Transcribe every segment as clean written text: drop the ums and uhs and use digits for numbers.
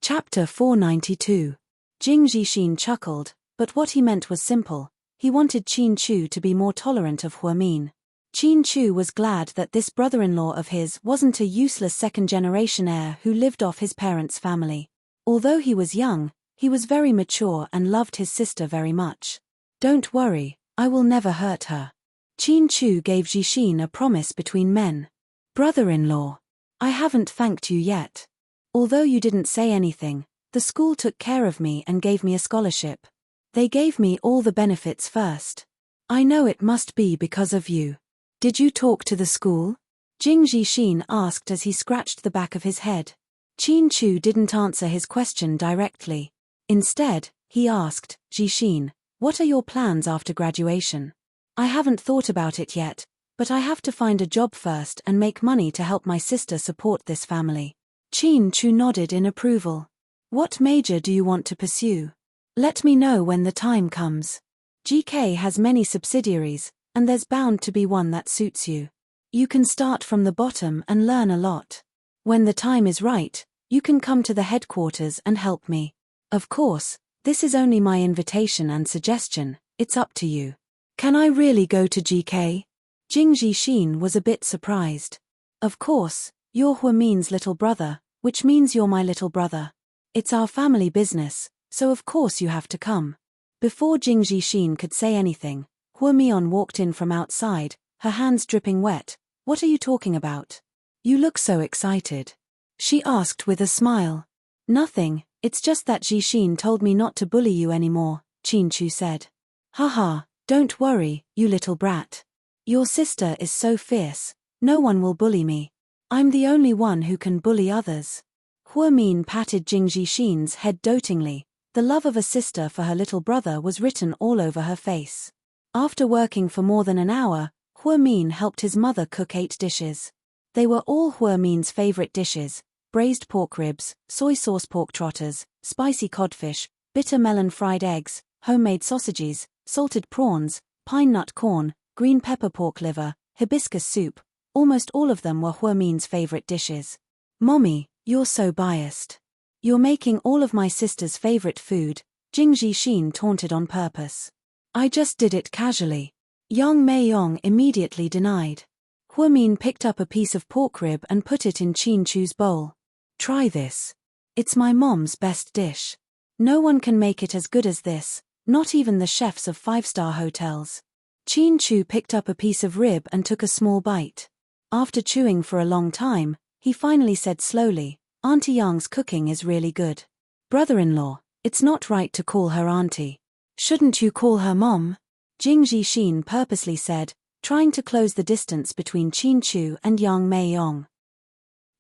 Chapter 492. Jing Jixin chuckled, but what he meant was simple. He wanted Qin Chu to be more tolerant of Huamin. Qin Chu was glad that this brother-in-law of his wasn't a useless second-generation heir who lived off his parents' family. Although he was young, he was very mature and loved his sister very much. "Don't worry, I will never hurt her." Qin Chu gave Jixin a promise between men. "Brother-in-law, I haven't thanked you yet. Although you didn't say anything, the school took care of me and gave me a scholarship. They gave me all the benefits first. I know it must be because of you. Did you talk to the school?" Jing Jixin asked as he scratched the back of his head. Qin Chu didn't answer his question directly. Instead, he asked, "Jixin, what are your plans after graduation?" "I haven't thought about it yet, but I have to find a job first and make money to help my sister support this family." Qin Chu nodded in approval. "What major do you want to pursue? Let me know when the time comes. GK has many subsidiaries, and there's bound to be one that suits you. You can start from the bottom and learn a lot. When the time is right, you can come to the headquarters and help me. Of course, this is only my invitation and suggestion, it's up to you." "Can I really go to GK?" Jing Jixin was a bit surprised. "Of course, you're Huamin's little brother, which means you're my little brother. It's our family business, so of course you have to come." Before Jing Jixin could say anything, Huamian walked in from outside, her hands dripping wet. "What are you talking about? You look so excited," she asked with a smile. "Nothing, it's just that Jixin told me not to bully you anymore," Qin Chu said. "Haha, don't worry, you little brat. Your sister is so fierce, no one will bully me. I'm the only one who can bully others." Huamin patted Jing Jixin's head dotingly. The love of a sister for her little brother was written all over her face. After working for more than an hour, Huamin helped his mother cook 8 dishes. They were all Huamin's favorite dishes: braised pork ribs, soy sauce pork trotters, spicy codfish, bitter melon fried eggs, homemade sausages, salted prawns, pine nut corn, green pepper pork liver, hibiscus soup. Almost all of them were Huamin's favorite dishes. "Mommy, you're so biased. You're making all of my sister's favorite food," Jing Jixin taunted on purpose. "I just did it casually." Yang Meiyong immediately denied. Huamin picked up a piece of pork rib and put it in Qin Chu's bowl. "Try this. It's my mom's best dish. No one can make it as good as this, not even the chefs of 5-star hotels." Qin Chu picked up a piece of rib and took a small bite. After chewing for a long time, he finally said slowly, "Auntie Yang's cooking is really good." "Brother-in-law, it's not right to call her auntie. Shouldn't you call her mom?" Jing Jixin purposely said, trying to close the distance between Qin Chu and Yang Meiyong.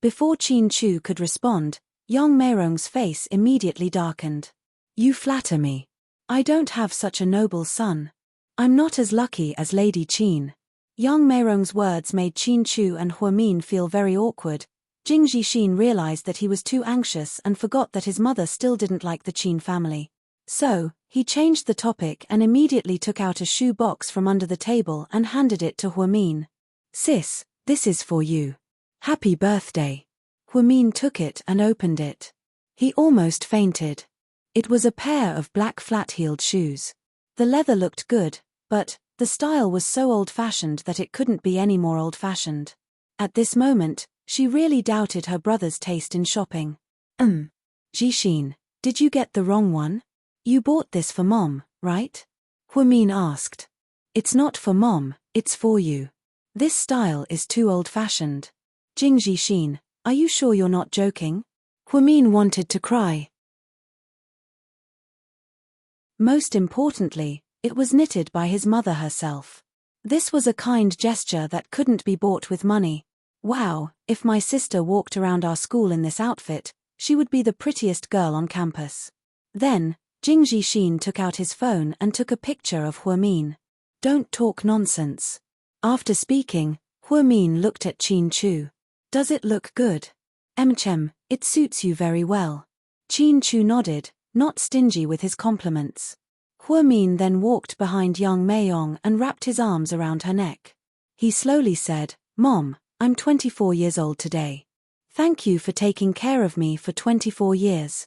Before Qin Chu could respond, Yang Meiyong's face immediately darkened. "You flatter me. I don't have such a noble son. I'm not as lucky as Lady Qin." Yang Meiyong's words made Qin Chu and Huamin feel very awkward. Jing Jixin realized that he was too anxious and forgot that his mother still didn't like the Qin family. So, he changed the topic and immediately took out a shoe box from under the table and handed it to Huamin. "Sis, this is for you. Happy birthday." Huamin took it and opened it. He almost fainted. It was a pair of black flat-heeled shoes. The leather looked good, but the style was so old-fashioned that it couldn't be any more old-fashioned. At this moment, she really doubted her brother's taste in shopping. Jixin, did you get the wrong one? You bought this for Mom, right?" Huamin asked. "It's not for Mom, it's for you. This style is too old-fashioned." "Jing Jixin, are you sure you're not joking?" Huamin wanted to cry. Most importantly, it was knitted by his mother herself. This was a kind gesture that couldn't be bought with money. Wow, if my sister walked around our school in this outfit, she would be the prettiest girl on campus. Then, Jing Jixin took out his phone and took a picture of Huamin. "Don't talk nonsense." After speaking, Huamin looked at Qin Chu. "Does it look good?" It suits you very well." Qin Chu nodded, not stingy with his compliments. Huamin then walked behind Yang Meiyong and wrapped his arms around her neck. He slowly said, "Mom, I'm 24 years old today. Thank you for taking care of me for 24 years.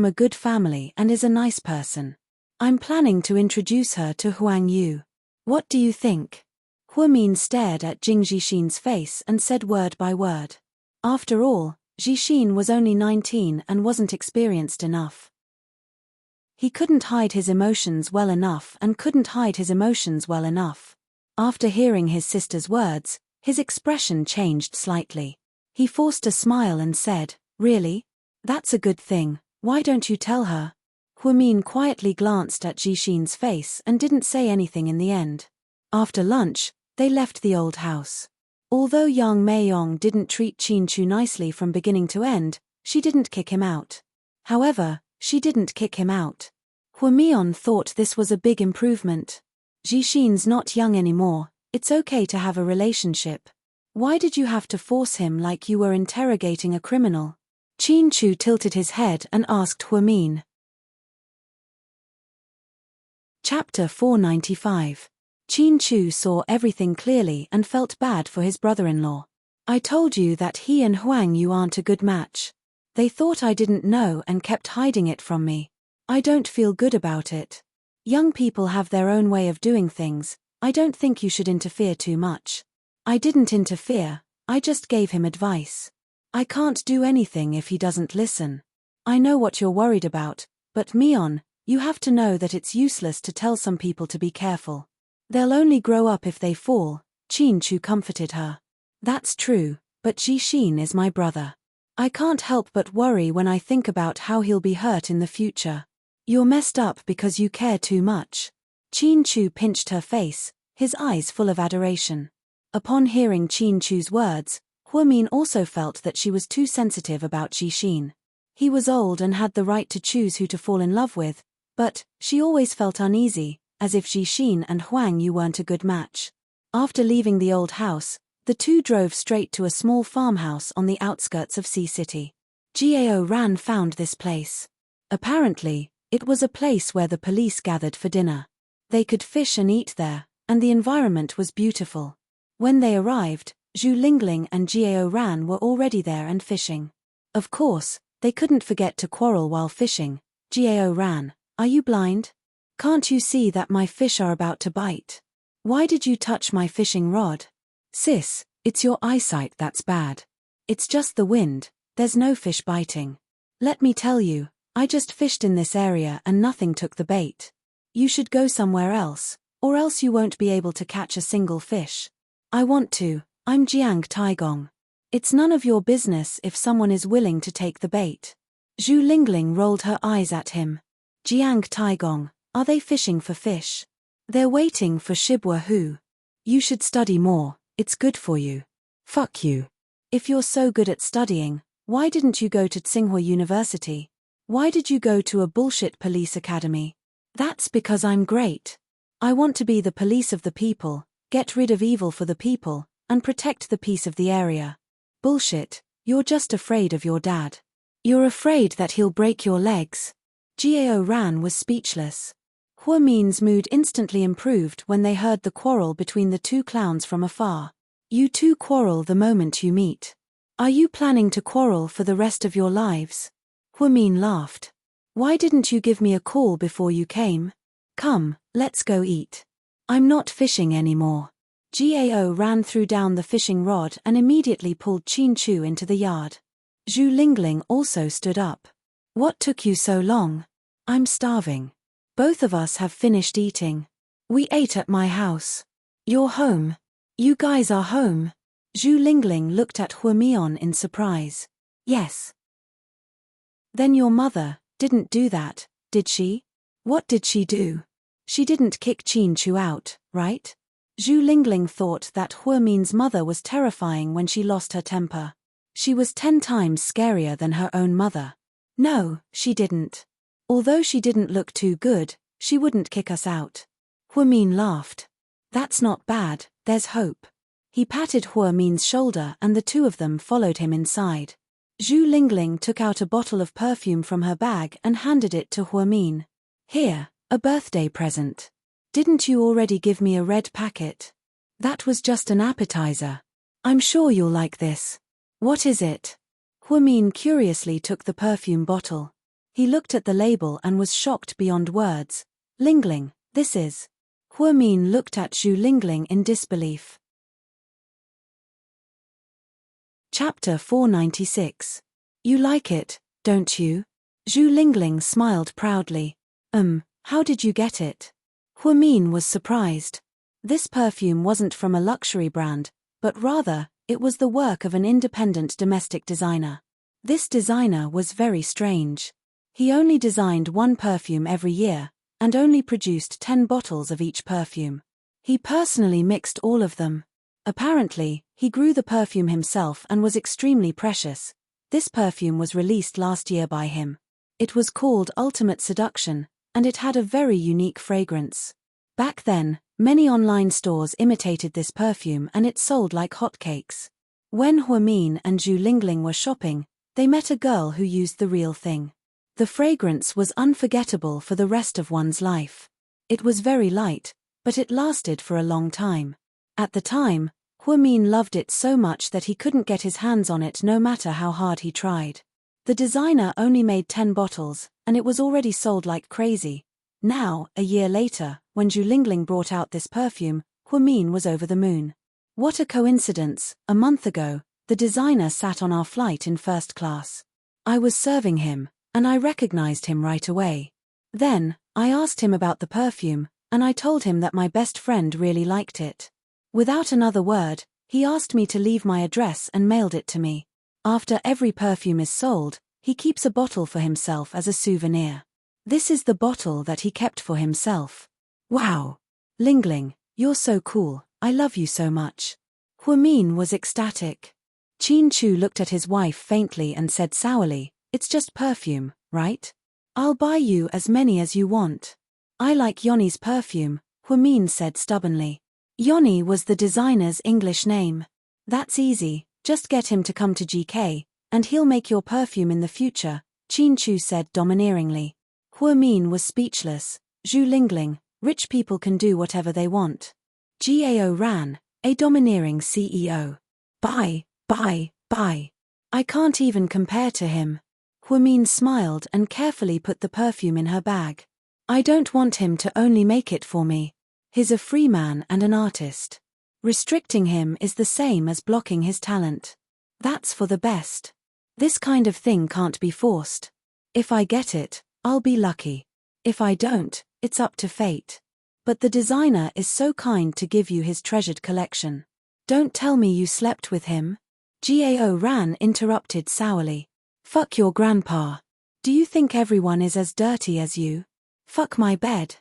from a good family and is a nice person. I'm planning to introduce her to Huang Yu. What do you think? Huamin stared at Jing Zhixin's face and said word by word. After all, Zhixin was only 19 and wasn't experienced enough. He couldn't hide his emotions well enough and couldn't hide his emotions well enough. After hearing his sister's words, his expression changed slightly. He forced a smile and said, "Really? That's a good thing, why don't you tell her?" Huamin quietly glanced at Zhixin's face and didn't say anything in the end. After lunch, they left the old house. Although Yang Meiyong didn't treat Qin Chu nicely from beginning to end, she didn't kick him out. However, she didn't kick him out. Huamian thought this was a big improvement. Zhixin's not young anymore, it's okay to have a relationship. Why did you have to force him like you were interrogating a criminal? Qin Chu tilted his head and asked Huamin. Chapter 495. Qin Chu saw everything clearly and felt bad for his brother-in-law. I told you that he and Huang Yu aren't a good match. They thought I didn't know and kept hiding it from me. I don't feel good about it. Young people have their own way of doing things. I don't think you should interfere too much. I didn't interfere, I just gave him advice. I can't do anything if he doesn't listen. I know what you're worried about, but Mion, you have to know that it's useless to tell some people to be careful. They'll only grow up if they fall, Qin Chu comforted her. That's true, but Jixin is my brother. I can't help but worry when I think about how he'll be hurt in the future. You're messed up because you care too much. Qin Chu pinched her face, his eyes full of adoration. Upon hearing Qin Chu's words, Huamin also felt that she was too sensitive about Jixin. He was old and had the right to choose who to fall in love with, but she always felt uneasy, as if Jixin and Huang Yu weren't a good match. After leaving the old house, the two drove straight to a small farmhouse on the outskirts of Sea City. Gao Ran found this place. Apparently, it was a place where the police gathered for dinner. They could fish and eat there, and the environment was beautiful. When they arrived, Zhu Lingling and Gao Ran were already there and fishing. Of course, they couldn't forget to quarrel while fishing. Gao Ran, are you blind? Can't you see that my fish are about to bite? Why did you touch my fishing rod? Sis, it's your eyesight that's bad. It's just the wind, there's no fish biting. Let me tell you, I just fished in this area and nothing took the bait. You should go somewhere else, or else you won't be able to catch a single fish. I want to, I'm Jiang Taigong. It's none of your business if someone is willing to take the bait. Zhu Lingling rolled her eyes at him. Jiang Taigong, are they fishing for fish? They're waiting for Shibwa Hu. You should study more, it's good for you. Fuck you. If you're so good at studying, why didn't you go to Tsinghua University? Why did you go to a bullshit police academy? That's because I'm great. I want to be the police of the people, get rid of evil for the people, and protect the peace of the area. Bullshit, you're just afraid of your dad. You're afraid that he'll break your legs. Gao Ran was speechless. Huamin's mood instantly improved when they heard the quarrel between the two clowns from afar. You two quarrel the moment you meet. Are you planning to quarrel for the rest of your lives? Huamin laughed. Why didn't you give me a call before you came? Come, let's go eat. I'm not fishing anymore. Gao Ran threw down the fishing rod and immediately pulled Qin Chu into the yard. Zhu Lingling also stood up. What took you so long? I'm starving. Both of us have finished eating. We ate at my house. You're home. You guys are home. Zhu Lingling looked at Huamion in surprise. Yes. Then your mother didn't do that, did she? What did she do? She didn't kick Qin Chu out, right? Zhu Lingling thought that Huamin's mother was terrifying when she lost her temper. She was 10 times scarier than her own mother. No, she didn't. Although she didn't look too good, she wouldn't kick us out. Huamin laughed. That's not bad, there's hope. He patted Huamin's shoulder and the two of them followed him inside. Zhu Lingling took out a bottle of perfume from her bag and handed it to Huamin. Here, a birthday present. Didn't you already give me a red packet? That was just an appetizer. I'm sure you'll like this. What is it? Huamin curiously took the perfume bottle. He looked at the label and was shocked beyond words. Lingling, this is. Huamin looked at Zhu Lingling in disbelief. Chapter 496. You like it, don't you? Zhu Lingling smiled proudly. How did you get it? Huamin was surprised. This perfume wasn't from a luxury brand, but rather, it was the work of an independent domestic designer. This designer was very strange. He only designed one perfume every year, and only produced 10 bottles of each perfume. He personally mixed all of them. Apparently, he grew the perfume himself and was extremely precious. This perfume was released last year by him. It was called Ultimate Seduction, and it had a very unique fragrance. Back then, many online stores imitated this perfume and it sold like hotcakes. When Huamin and Zhu Lingling were shopping, they met a girl who used the real thing. The fragrance was unforgettable for the rest of one's life. It was very light, but it lasted for a long time. At the time, Huamin loved it so much that he couldn't get his hands on it no matter how hard he tried. The designer only made 10 bottles, and it was already sold like crazy. Now, a year later, when Zhu Lingling brought out this perfume, Huamin was over the moon. What a coincidence, a month ago, the designer sat on our flight in first class. I was serving him, and I recognized him right away. Then, I asked him about the perfume, and I told him that my best friend really liked it. Without another word, he asked me to leave my address and mailed it to me. After every perfume is sold, he keeps a bottle for himself as a souvenir. This is the bottle that he kept for himself. Wow! Lingling, you're so cool, I love you so much. Huamin was ecstatic. Qin Chu looked at his wife faintly and said sourly, "It's just perfume, right? I'll buy you as many as you want." "I like Yoni's perfume," Huamin said stubbornly. Yoni was the designer's English name. "That's easy, just get him to come to GK, and he'll make your perfume in the future," Qin Chu said domineeringly. Huamin was speechless. Zhu Lingling, rich people can do whatever they want. Gao Ran, a domineering CEO. Buy. I can't even compare to him. Huamin smiled and carefully put the perfume in her bag. "I don't want him to only make it for me. He's a free man and an artist. Restricting him is the same as blocking his talent. That's for the best. This kind of thing can't be forced. If I get it, I'll be lucky. If I don't, it's up to fate. But the designer is so kind to give you his treasured collection. Don't tell me you slept with him?" Gao Ran interrupted sourly. "Fuck your grandpa. Do you think everyone is as dirty as you? Fuck my bed."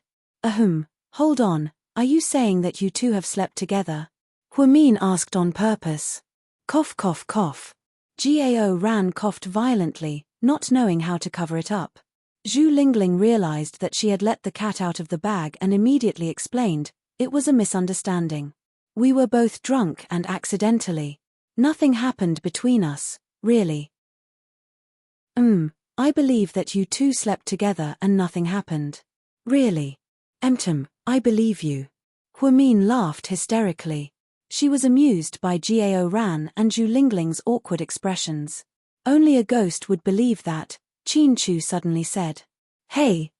Hold on, are you saying that you two have slept together?" Huamin asked on purpose. Cough cough cough. Gao Ran coughed violently, not knowing how to cover it up. Zhu Lingling realized that she had let the cat out of the bag and immediately explained, "It was a misunderstanding. We were both drunk and accidentally. Nothing happened between us, really." I believe that you two slept together and nothing happened." "Really? I believe you." Huamin laughed hysterically. She was amused by Gao Ran and Zhu Lingling's awkward expressions. "Only a ghost would believe that," Qin Chu suddenly said. Hey,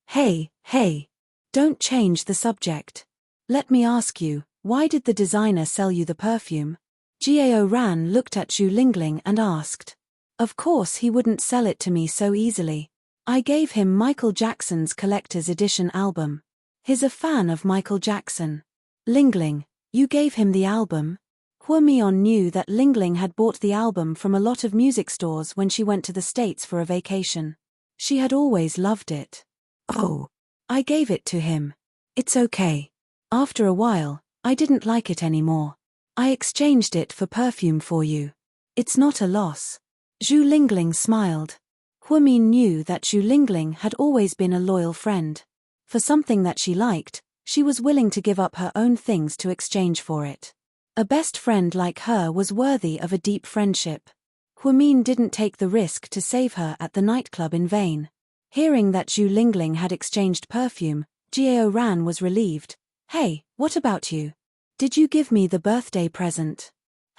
don't change the subject. Let me ask you, why did the designer sell you the perfume?" Gao Ran looked at Zhu Lingling and asked. "Of course he wouldn't sell it to me so easily. I gave him Michael Jackson's collector's edition album. He's a fan of Michael Jackson." "Lingling, you gave him the album?" Huamian knew that Lingling had bought the album from a lot of music stores when she went to the States for a vacation. She had always loved it. "Oh, I gave it to him. It's okay. After a while, I didn't like it anymore. I exchanged it for perfume for you. It's not a loss." Zhu Lingling smiled. Huamin knew that Zhu Lingling had always been a loyal friend. For something that she liked, she was willing to give up her own things to exchange for it. A best friend like her was worthy of a deep friendship. Huamin didn't take the risk to save her at the nightclub in vain. Hearing that Zhu Lingling had exchanged perfume, Gao Ran was relieved. "Hey, what about you? Did you give me the birthday present?"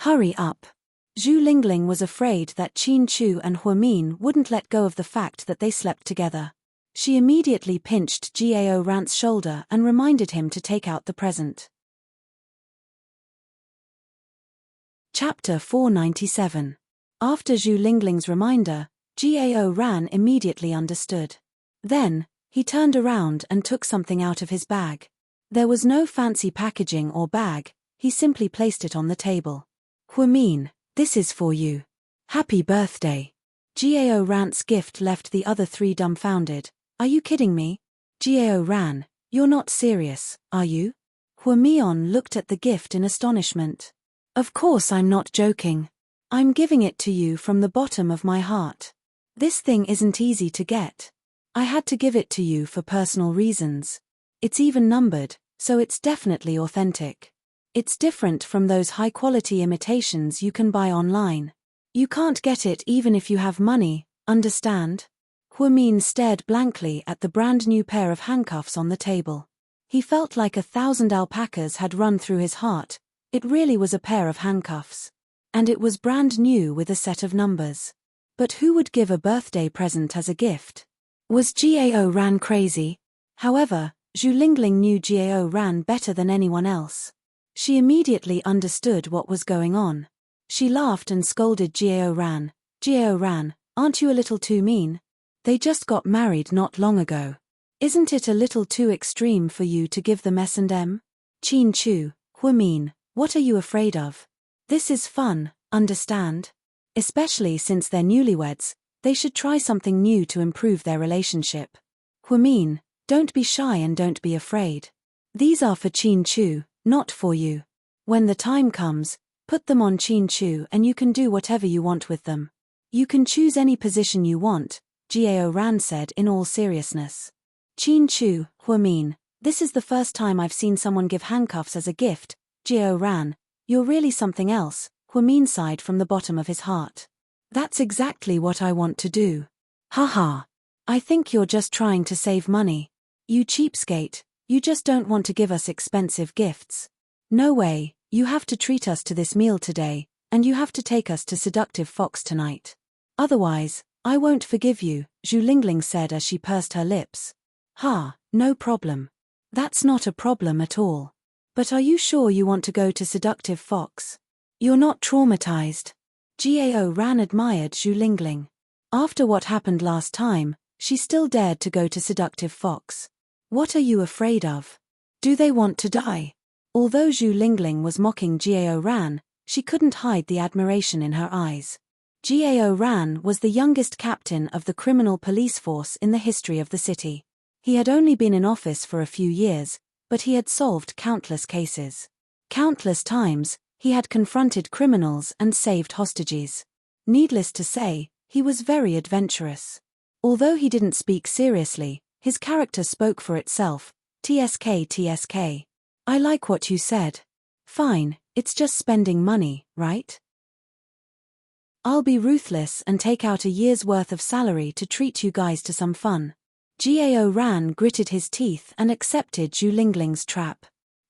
"Hurry up." Zhu Lingling was afraid that Qin Chu and Huamin wouldn't let go of the fact that they slept together. She immediately pinched Gao Ran's shoulder and reminded him to take out the present. Chapter 497. After Zhu Lingling's reminder, Gao Ran immediately understood. Then, he turned around and took something out of his bag. There was no fancy packaging or bag, he simply placed it on the table. "Huamin, this is for you. Happy birthday." Gao Ran's gift left the other three dumbfounded. "Are you kidding me? Gao Ran, you're not serious, are you?" Huamian looked at the gift in astonishment. "Of course I'm not joking. I'm giving it to you from the bottom of my heart. This thing isn't easy to get. I had to give it to you for personal reasons. It's even numbered, so it's definitely authentic. It's different from those high-quality imitations you can buy online. You can't get it even if you have money, understand?" Huamin stared blankly at the brand-new pair of handcuffs on the table. He felt like 1,000 alpacas had run through his heart. It really was a pair of handcuffs. And it was brand new with a set of numbers. But who would give a birthday present as a gift? Was Gao Ran crazy? However, Zhu Lingling knew Gao Ran better than anyone else. She immediately understood what was going on. She laughed and scolded Gao Ran. Gao Ran, aren't you a little too mean? They just got married not long ago. Isn't it a little too extreme for you to give them S&M? Qin Chu, Huamin, what are you afraid of? This is fun, understand? Especially since they're newlyweds, they should try something new to improve their relationship. Huamin, don't be shy and don't be afraid. These are for Qin Chu, not for you. When the time comes, put them on Qin Chu and you can do whatever you want with them. You can choose any position you want, Gao Ran said in all seriousness. Qin Chu, Huamin, this is the first time I've seen someone give handcuffs as a gift. Gao Ran, you're really something else, Huamin sighed from the bottom of his heart. That's exactly what I want to do. Haha. I think you're just trying to save money. You cheapskate, you just don't want to give us expensive gifts. No way, you have to treat us to this meal today, and you have to take us to Seductive Fox tonight. Otherwise, I won't forgive you, Zhu Lingling said as she pursed her lips. Ha, no problem. That's not a problem at all. But are you sure you want to go to Seductive Fox? You're not traumatized. Gao Ran admired Zhu Lingling. After what happened last time, she still dared to go to Seductive Fox. What are you afraid of? Do they want to die? Although Zhu Lingling was mocking Gao Ran, she couldn't hide the admiration in her eyes. Gao Ran was the youngest captain of the criminal police force in the history of the city. He had only been in office for a few years, but he had solved countless cases. Countless times, he had confronted criminals and saved hostages. Needless to say, he was very adventurous. Although he didn't speak seriously, his character spoke for itself. TSK. I like what you said. Fine, it's just spending money, right? I'll be ruthless and take out a year's worth of salary to treat you guys to some fun. Gao Ran gritted his teeth and accepted Zhu Lingling's trap.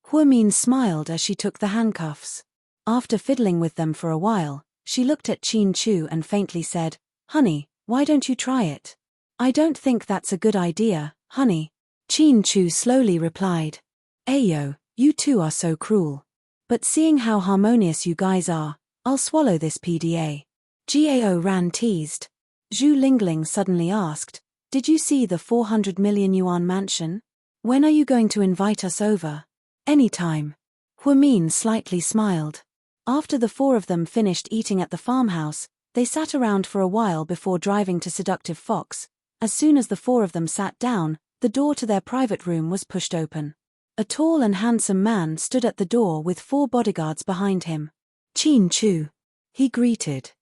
Huamin smiled as she took the handcuffs. After fiddling with them for a while, she looked at Qin Chu and faintly said, "Honey, why don't you try it?" "I don't think that's a good idea, honey." Qin Chu slowly replied. "Ayo, you two are so cruel. But seeing how harmonious you guys are, I'll swallow this PDA." Gao Ran teased. Zhu Lingling suddenly asked, "Did you see the 400 million yuan mansion? When are you going to invite us over?" "Anytime." Huamin slightly smiled. After the four of them finished eating at the farmhouse, they sat around for a while before driving to Seductive Fox. As soon as the four of them sat down, the door to their private room was pushed open. A tall and handsome man stood at the door with 4 bodyguards behind him. "Qin Chu," he greeted.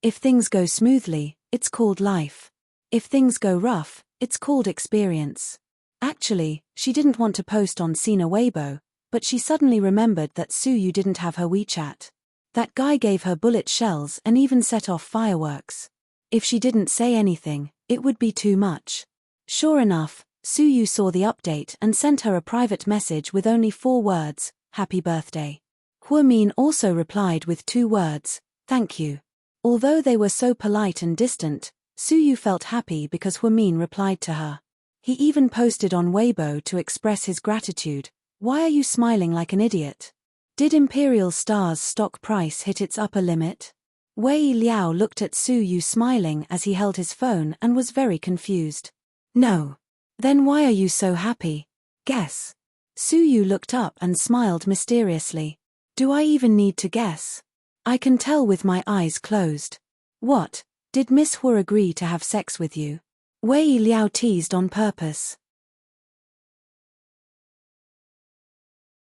If things go smoothly, it's called life. If things go rough, it's called experience. Actually, she didn't want to post on Sina Weibo, but she suddenly remembered that Suyu didn't have her WeChat. That guy gave her bullet shells and even set off fireworks. If she didn't say anything, it would be too much. Sure enough, Suyu saw the update and sent her a private message with only 4 words, "Happy birthday." Huamin also replied with 2 words, "Thank you." Although they were so polite and distant, Suyu felt happy because Huamin replied to her. He even posted on Weibo to express his gratitude. "Why are you smiling like an idiot? Did Imperial Star's stock price hit its upper limit?" Wei Liao looked at Suyu smiling as he held his phone and was very confused. "No. Then why are you so happy? Guess." Suyu looked up and smiled mysteriously. "Do I even need to guess? I can tell with my eyes closed." "What, did Miss Hua agree to have sex with you?" Wei Liao teased on purpose.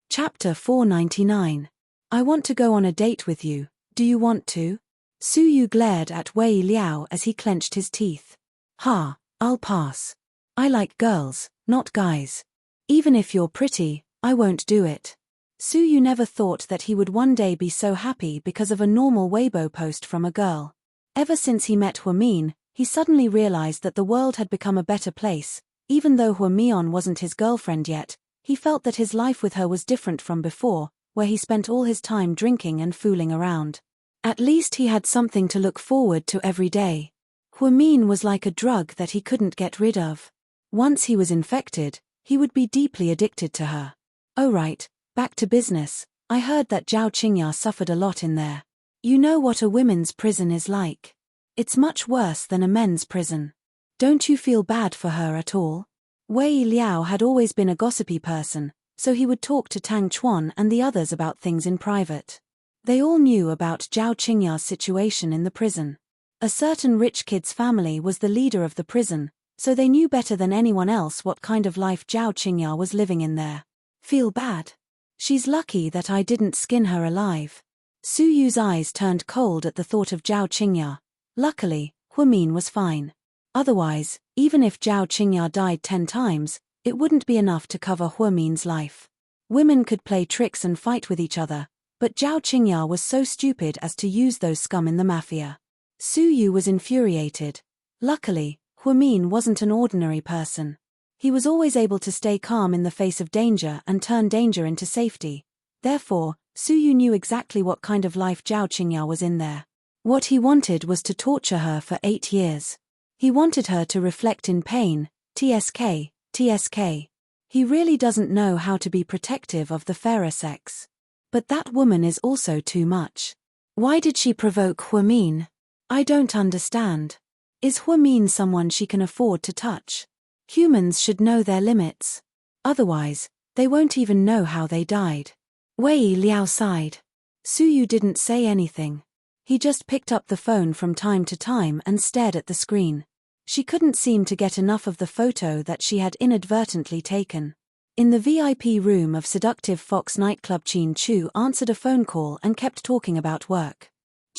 Chapter 499. I want to go on a date with you, do you want to? Suyu glared at Wei Liao as he clenched his teeth. "Ha, I'll pass. I like girls, not guys. Even if you're pretty, I won't do it." Suyu never thought that he would one day be so happy because of a normal Weibo post from a girl. Ever since he met Huamin, He suddenly realized that the world had become a better place. Even though Hua wasn't his girlfriend yet, he felt that his life with her was different from before, where he spent all his time drinking and fooling around. At least he had something to look forward to every day. Hua was like a drug that he couldn't get rid of. Once he was infected, he would be deeply addicted to her. Oh right, back to business. I heard that Zhao Qingya suffered a lot in there. You know what a women's prison is like. It's much worse than a men's prison. Don't you feel bad for her at all? Wei Liao had always been a gossipy person, so he would talk to Tang Chuan and the others about things in private. They all knew about Zhao Qingya's situation in the prison. A certain rich kid's family was the leader of the prison, so they knew better than anyone else what kind of life Zhao Qingya was living in there. Feel bad? She's lucky that I didn't skin her alive. Su Yu's eyes turned cold at the thought of Zhao Qingya. Luckily, Hua was fine. Otherwise, even if Zhao Qingya died 10 times, it wouldn't be enough to cover Hua life. Women could play tricks and fight with each other, but Zhao Qingya was so stupid as to use those scum in the mafia. Su Yu was infuriated. Luckily, Hua wasn't an ordinary person. He was always able to stay calm in the face of danger and turn danger into safety. Therefore, Su Yu knew exactly what kind of life Zhao Qingya was in there. What he wanted was to torture her for 8 years. He wanted her to reflect in pain. TSK, TSK. He really doesn't know how to be protective of the fairer sex. But that woman is also too much. Why did she provoke Hua I don't understand. Is Hua someone she can afford to touch? Humans should know their limits. Otherwise, they won't even know how they died. Wei Liao sighed. Su Yu didn't say anything. He just picked up the phone from time to time and stared at the screen. She couldn't seem to get enough of the photo that she had inadvertently taken. In the VIP room of seductive Fox nightclub, Qin Chu answered a phone call and kept talking about work.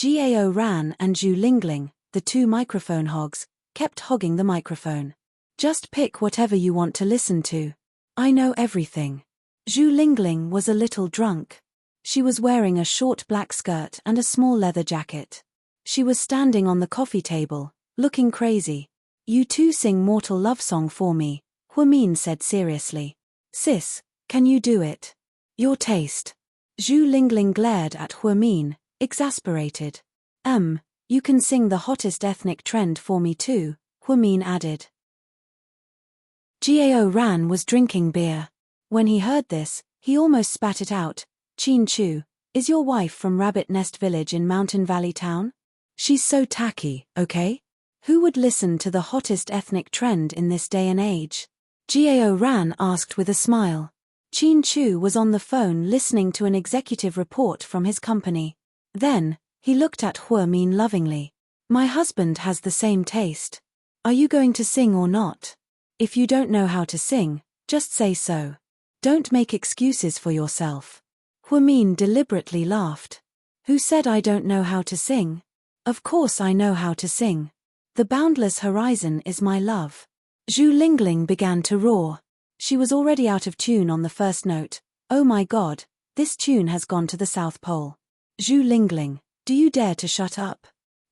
Gao Ran and Zhu Lingling, the 2 microphone hogs, kept hogging the microphone. Just pick whatever you want to listen to. I know everything. Zhu Lingling was a little drunk. She was wearing a short black skirt and a small leather jacket. She was standing on the coffee table, looking crazy. You two sing Mortal Love Song for me, Hua said seriously. Sis, can you do it? Your taste. Zhu Lingling glared at Hua exasperated. You can sing the hottest ethnic trend for me too, Hua added. Gao Ran was drinking beer. When he heard this, he almost spat it out. Qin Chu, is your wife from Rabbit Nest Village in Mountain Valley Town? She's so tacky, okay? Who would listen to the hottest ethnic trend in this day and age? Gao Ran asked with a smile. Qin Chu was on the phone listening to an executive report from his company. Then, he looked at Hua lovingly. My husband has the same taste. Are you going to sing or not? If you don't know how to sing, just say so. Don't make excuses for yourself. Hua deliberately laughed. Who said I don't know how to sing? Of course I know how to sing. The boundless horizon is my love. Zhu Lingling began to roar. She was already out of tune on the first note. Oh my god, this tune has gone to the South Pole. Zhu Lingling, do you dare to shut up?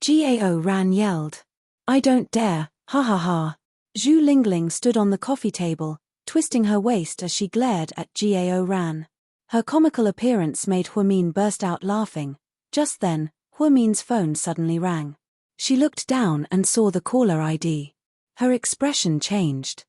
Gao Ran yelled. I don't dare, ha ha ha. Zhu Lingling stood on the coffee table, twisting her waist as she glared at Gao Ran. Her comical appearance made Hua burst out laughing. Just then, Hua phone suddenly rang. She looked down and saw the caller ID. Her expression changed.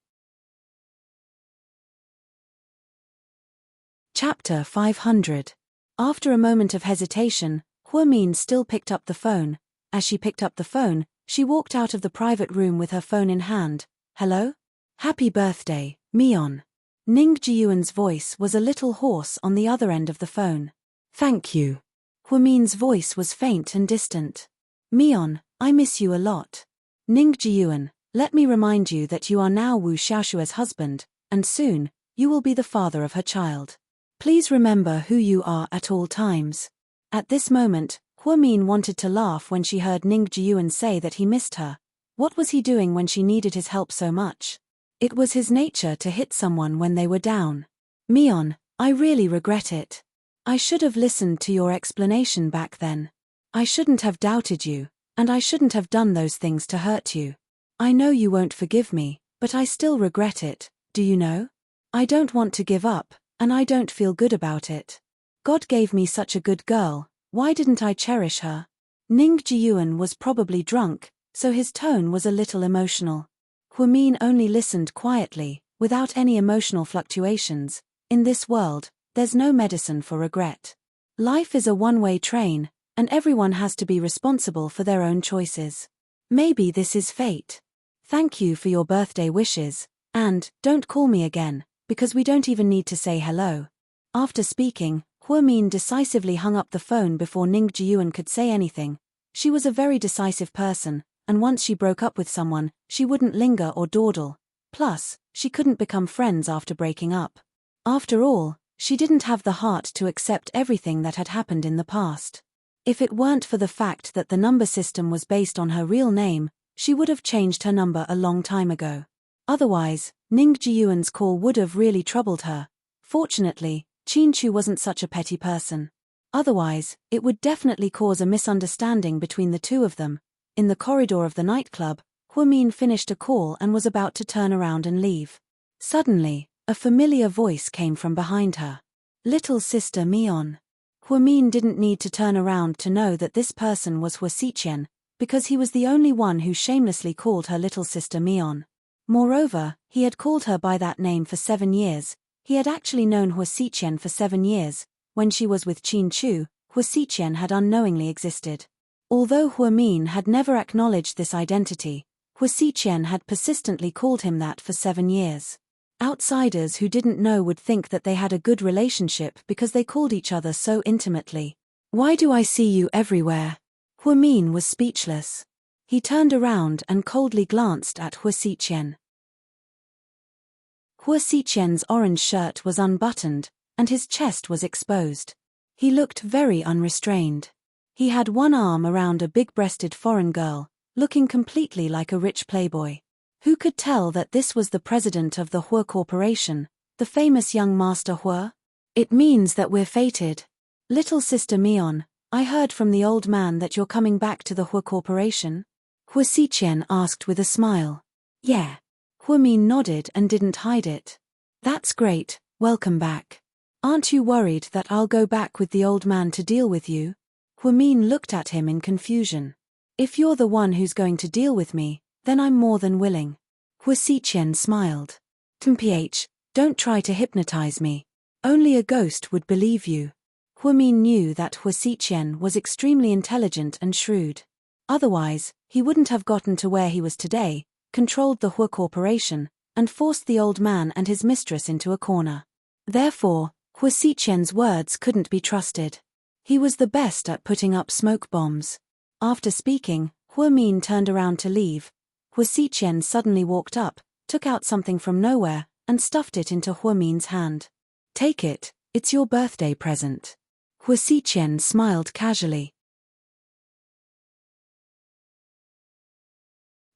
Chapter 500. After a moment of hesitation, Hua still picked up the phone. As she picked up the phone, she walked out of the private room with her phone in hand. Hello? Happy birthday, Mion. Ning Jiyuan's voice was a little hoarse on the other end of the phone. Thank you. Hua voice was faint and distant. Mion, I miss you a lot. Ning Jiyuan, let me remind you that you are now Wu Xiaoshua's husband, and soon, you will be the father of her child. Please remember who you are at all times. At this moment, Hua wanted to laugh when she heard Ning Jiyuan say that he missed her. What was he doing when she needed his help so much? It was his nature to hit someone when they were down. Mion, I really regret it. I should have listened to your explanation back then. I shouldn't have doubted you. And I shouldn't have done those things to hurt you. I know you won't forgive me, but I still regret it, do you know? I don't want to give up, and I don't feel good about it. God gave me such a good girl, why didn't I cherish her? Ning Jiyuan was probably drunk, so his tone was a little emotional. Huamin only listened quietly, without any emotional fluctuations. In this world, there's no medicine for regret. Life is a one-way train, and everyone has to be responsible for their own choices. Maybe this is fate. Thank you for your birthday wishes, and don't call me again, because we don't even need to say hello. After speaking, Huamin decisively hung up the phone before Ning Jiyuan could say anything. She was a very decisive person, and once she broke up with someone, she wouldn't linger or dawdle. Plus, she couldn't become friends after breaking up. After all, she didn't have the heart to accept everything that had happened in the past. If it weren't for the fact that the number system was based on her real name, she would have changed her number a long time ago. Otherwise, Ning Jiyuan's call would have really troubled her. Fortunately, Qin wasn't such a petty person. Otherwise, it would definitely cause a misunderstanding between the two of them. In the corridor of the nightclub, Huamin finished a call and was about to turn around and leave. Suddenly, a familiar voice came from behind her. Little sister Mion. Huamin didn't need to turn around to know that this person was Hua Xiqian, because he was the only one who shamelessly called her little sister Mion. Moreover, he had called her by that name for 7 years. He had actually known Hua Xiqian for 7 years. When she was with Qin Chu, Hua Xiqian had unknowingly existed. Although Huamin had never acknowledged this identity, Hua Xiqian had persistently called him that for 7 years. Outsiders who didn't know would think that they had a good relationship because they called each other so intimately. Why do I see you everywhere? Huamin was speechless. He turned around and coldly glanced at Hua Xiqian. Hua Xiqian's orange shirt was unbuttoned, and his chest was exposed. He looked very unrestrained. He had one arm around a big-breasted foreign girl, looking completely like a rich playboy. Who could tell that this was the president of the Hua Corporation, the famous young master Hua? It means that we're fated. Little sister Mion, I heard from the old man that you're coming back to the Hua Corporation? Hua Xiqian asked with a smile. Yeah. Huamin nodded and didn't hide it. That's great, welcome back. Aren't you worried that I'll go back with the old man to deal with you? Huamin looked at him in confusion. If you're the one who's going to deal with me, then I'm more than willing. Hua Xiqian smiled. Mph, don't try to hypnotize me. Only a ghost would believe you. Huamin knew that Hua Xiqian was extremely intelligent and shrewd. Otherwise, he wouldn't have gotten to where he was today, controlled the Hua Corporation, and forced the old man and his mistress into a corner. Therefore, Hua Xiqian's words couldn't be trusted. He was the best at putting up smoke bombs. After speaking, Huamin turned around to leave. Hua Xiqian suddenly walked up, took out something from nowhere, and stuffed it into Huamin's hand. Take it, it's your birthday present. Hua Xiqian smiled casually.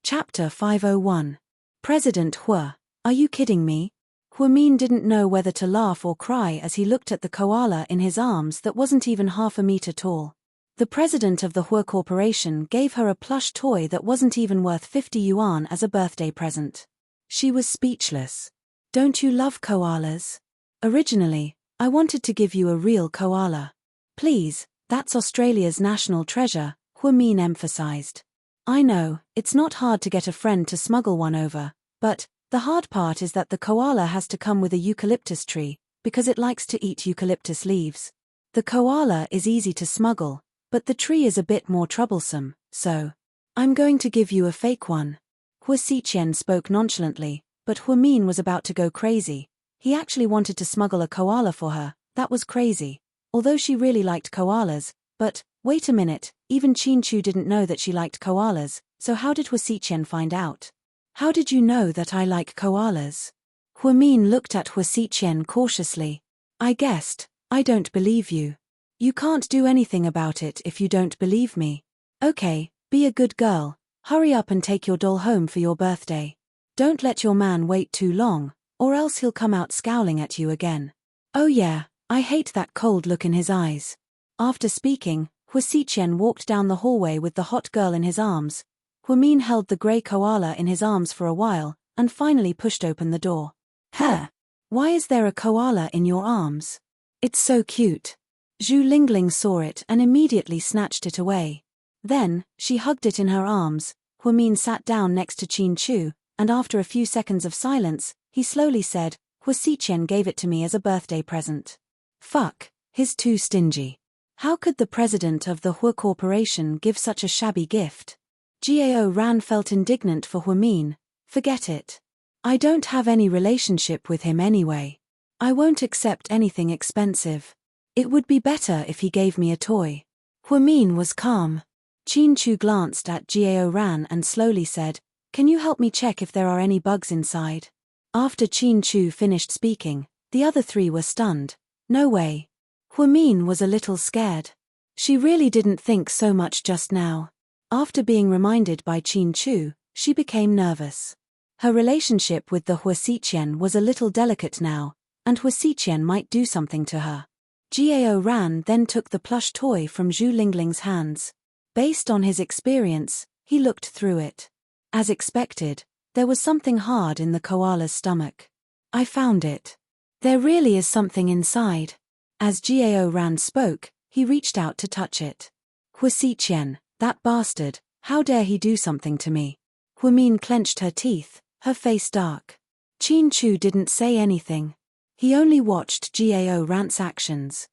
Chapter 501. President Hua, are you kidding me? Huamin didn't know whether to laugh or cry as he looked at the koala in his arms that wasn't even half a meter tall. The president of the Hua Corporation gave her a plush toy that wasn't even worth 50 yuan as a birthday present. She was speechless. Don't you love koalas? Originally, I wanted to give you a real koala. Please, that's Australia's national treasure, Huamin emphasized. I know, it's not hard to get a friend to smuggle one over, but the hard part is that the koala has to come with a eucalyptus tree, because it likes to eat eucalyptus leaves. The koala is easy to smuggle, but the tree is a bit more troublesome, so I'm going to give you a fake one. Hua Xiqian spoke nonchalantly, but Huamin was about to go crazy. He actually wanted to smuggle a koala for her, that was crazy. Although she really liked koalas, but wait a minute, even Qin Chu didn't know that she liked koalas, so how did Hua Xiqian find out? How did you know that I like koalas? Huamin looked at Hua Xiqian cautiously. I guessed, I don't believe you. You can't do anything about it if you don't believe me. Okay, be a good girl, hurry up and take your doll home for your birthday. Don't let your man wait too long, or else he'll come out scowling at you again. Oh yeah, I hate that cold look in his eyes. After speaking, Hua Xiqian walked down the hallway with the hot girl in his arms. Huamin held the grey koala in his arms for a while, and finally pushed open the door. Huh! Why is there a koala in your arms? It's so cute. Zhu Lingling saw it and immediately snatched it away. Then, she hugged it in her arms. Huamin sat down next to Qin Chu, and after a few seconds of silence, he slowly said, Hua Xiqian gave it to me as a birthday present. Fuck, he's too stingy. How could the president of the Hua Corporation give such a shabby gift? Gao Ran felt indignant for Huamin. Forget it. I don't have any relationship with him anyway. I won't accept anything expensive. It would be better if he gave me a toy. Huamin was calm. Qin Chu glanced at Gao Ran and slowly said, Can you help me check if there are any bugs inside? After Qin Chu finished speaking, the other three were stunned. No way. Huamin was a little scared. She really didn't think so much just now. After being reminded by Qin Chu, she became nervous. Her relationship with the Hua Xiqian was a little delicate now, and Hua Xiqian might do something to her. Gao Ran then took the plush toy from Zhu Lingling's hands. Based on his experience, he looked through it. As expected, there was something hard in the koala's stomach. I found it. There really is something inside. As Gao Ran spoke, he reached out to touch it. Hua Xiqian, that bastard, how dare he do something to me? Huamin clenched her teeth, her face dark. Qin Chu didn't say anything. He only watched Gao Ran's actions.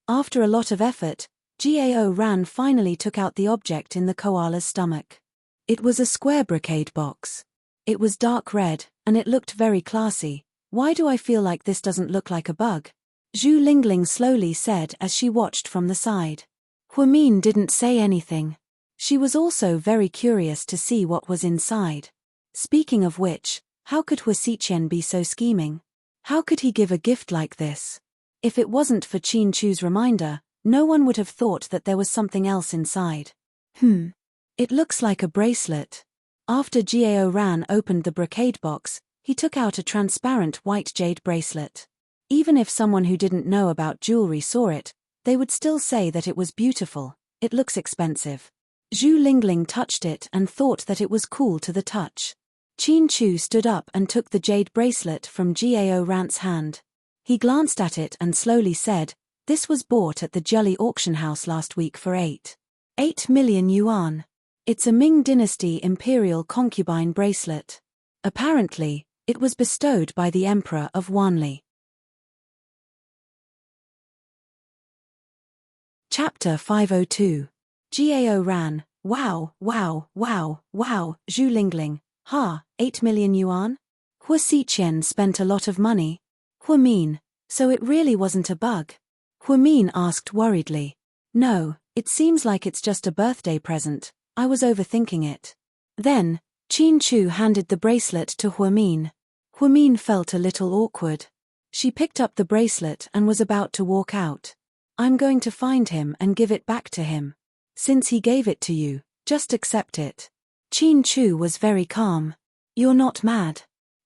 After a lot of effort, Gao Ran finally took out the object in the koala's stomach. It was a square brocade box. It was dark red, and it looked very classy. Why do I feel like this doesn't look like a bug? Zhu Lingling slowly said as she watched from the side. Huamin didn't say anything. She was also very curious to see what was inside. Speaking of which, how could Hua Xiqian be so scheming? How could he give a gift like this? If it wasn't for Qin Chu's reminder, no one would have thought that there was something else inside. It looks like a bracelet. After Gao Ran opened the brocade box, he took out a transparent white jade bracelet. Even if someone who didn't know about jewelry saw it, they would still say that it was beautiful. It looks expensive. Zhu Lingling touched it and thought that it was cool to the touch. Qin Chu stood up and took the jade bracelet from Gao Ran's hand. He glanced at it and slowly said, This was bought at the Jelly auction house last week for 8 million yuan. It's a Ming Dynasty imperial concubine bracelet. Apparently, it was bestowed by the Emperor of Wanli. Chapter 502. Gao Ran, wow, wow, wow, wow, Zhu Lingling, 8 million yuan? Hua Xiqian spent a lot of money. Huamin, so it really wasn't a bug? Huamin asked worriedly. No, it seems like it's just a birthday present. I was overthinking it. Then, Qin Chu handed the bracelet to Huamin. Huamin felt a little awkward. She picked up the bracelet and was about to walk out. I'm going to find him and give it back to him. Since he gave it to you, just accept it. Qin Chu was very calm. You're not mad?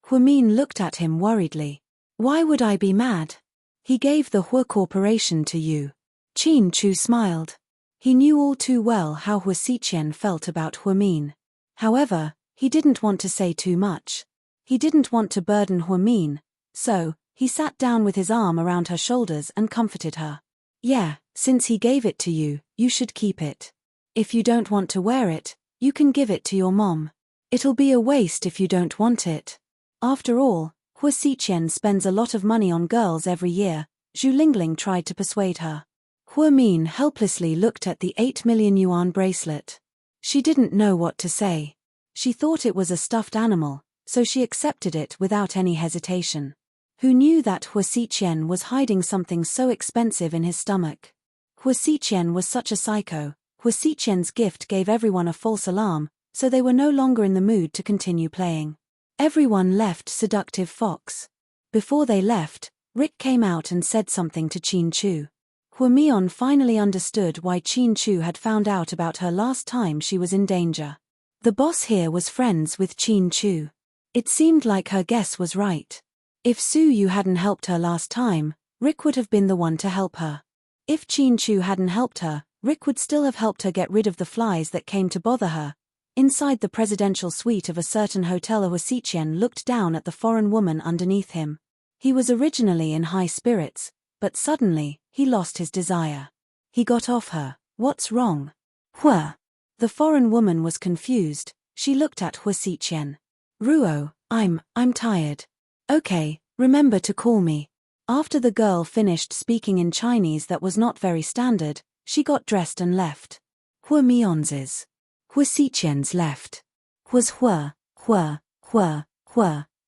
Huamin looked at him worriedly. Why would I be mad? He gave the Hua Corporation to you. Qin Chu smiled. He knew all too well how Hua Xiqian felt about Huamin. However, he didn't want to say too much. He didn't want to burden Huamin, so, he sat down with his arm around her shoulders and comforted her. Yeah, since he gave it to you, you should keep it. If you don't want to wear it, you can give it to your mom. It'll be a waste if you don't want it. After all, Hua Xiqian spends a lot of money on girls every year. Zhu Lingling tried to persuade her. Huamin helplessly looked at the 8 million yuan bracelet. She didn't know what to say. She thought it was a stuffed animal, so she accepted it without any hesitation. Who knew that Hua Xiqian was hiding something so expensive in his stomach? Hua Xiqian was such a psycho. Hua Xiqian's gift gave everyone a false alarm, so they were no longer in the mood to continue playing. Everyone left Seductive Fox. Before they left, Rick came out and said something to Qin Chu. Huamian finally understood why Qin Chu had found out about her last time she was in danger. The boss here was friends with Qin Chu. It seemed like her guess was right. If Su Yu hadn't helped her last time, Rick would have been the one to help her. If Qin Chu hadn't helped her, Rick would still have helped her get rid of the flies that came to bother her. Inside the presidential suite of a certain hotel, Hua Xiqian looked down at the foreign woman underneath him. He was originally in high spirits, but suddenly, he lost his desire. He got off her. What's wrong? Hua. The foreign woman was confused. She looked at Hua Xiqian. Ruo, I'm tired. Okay, remember to call me. After the girl finished speaking in Chinese that was not very standard, she got dressed and left. Hua Mion's. Hua Xiqian's left. Hua's Hua,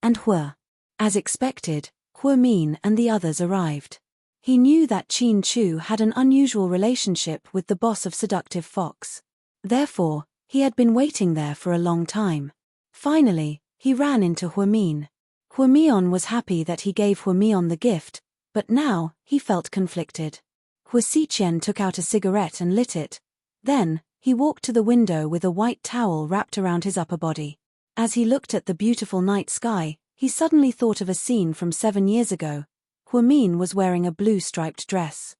and Hua. As expected, Hua Min and the others arrived. He knew that Qin Chu had an unusual relationship with the boss of Seductive Fox. Therefore, he had been waiting there for a long time. Finally, he ran into Hua Min. Hua Mion was happy that he gave Hua Mion the gift, but now, he felt conflicted. Hua Xiqian took out a cigarette and lit it. Then, he walked to the window with a white towel wrapped around his upper body. As he looked at the beautiful night sky, he suddenly thought of a scene from 7 years ago. Hua Min was wearing a blue striped dress.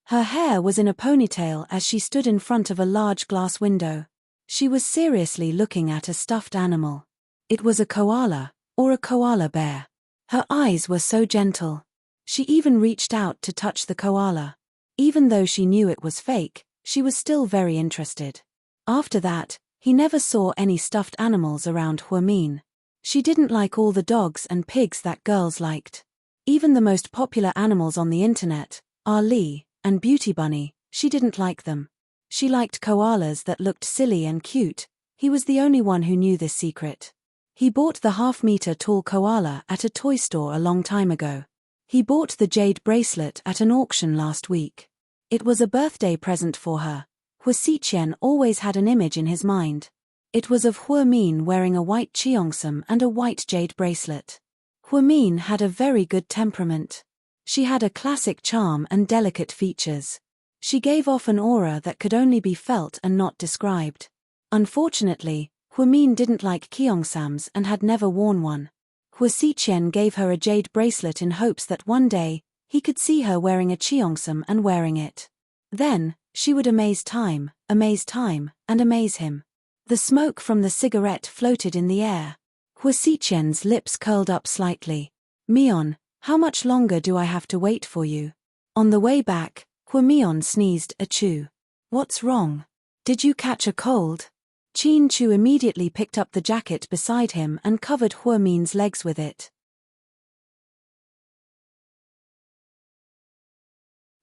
Her hair was in a ponytail as she stood in front of a large glass window. She was seriously looking at a stuffed animal. It was a koala, or a koala bear. Her eyes were so gentle. She even reached out to touch the koala. Even though she knew it was fake, she was still very interested. After that, he never saw any stuffed animals around Hua Min. She didn't like all the dogs and pigs that girls liked. Even the most popular animals on the internet, Ali and Beauty Bunny, she didn't like them. She liked koalas that looked silly and cute. He was the only one who knew this secret. He bought the half-meter tall koala at a toy store a long time ago. He bought the jade bracelet at an auction last week. It was a birthday present for her. Hua Xiqian always had an image in his mind. It was of Hua Min wearing a white cheongsam and a white jade bracelet. Hua Min had a very good temperament. She had a classic charm and delicate features. She gave off an aura that could only be felt and not described. Unfortunately, Hua Min didn't like cheongsams and had never worn one. Hua Xiqian gave her a jade bracelet in hopes that one day, he could see her wearing a cheongsam and wearing it. Then, she would amaze time, and amaze him. The smoke from the cigarette floated in the air. Hua Xiqian's lips curled up slightly. Mion, how much longer do I have to wait for you? On the way back, Hua Mion sneezed, achoo. What's wrong? Did you catch a cold? Qin Chu immediately picked up the jacket beside him and covered Hua Min's legs with it.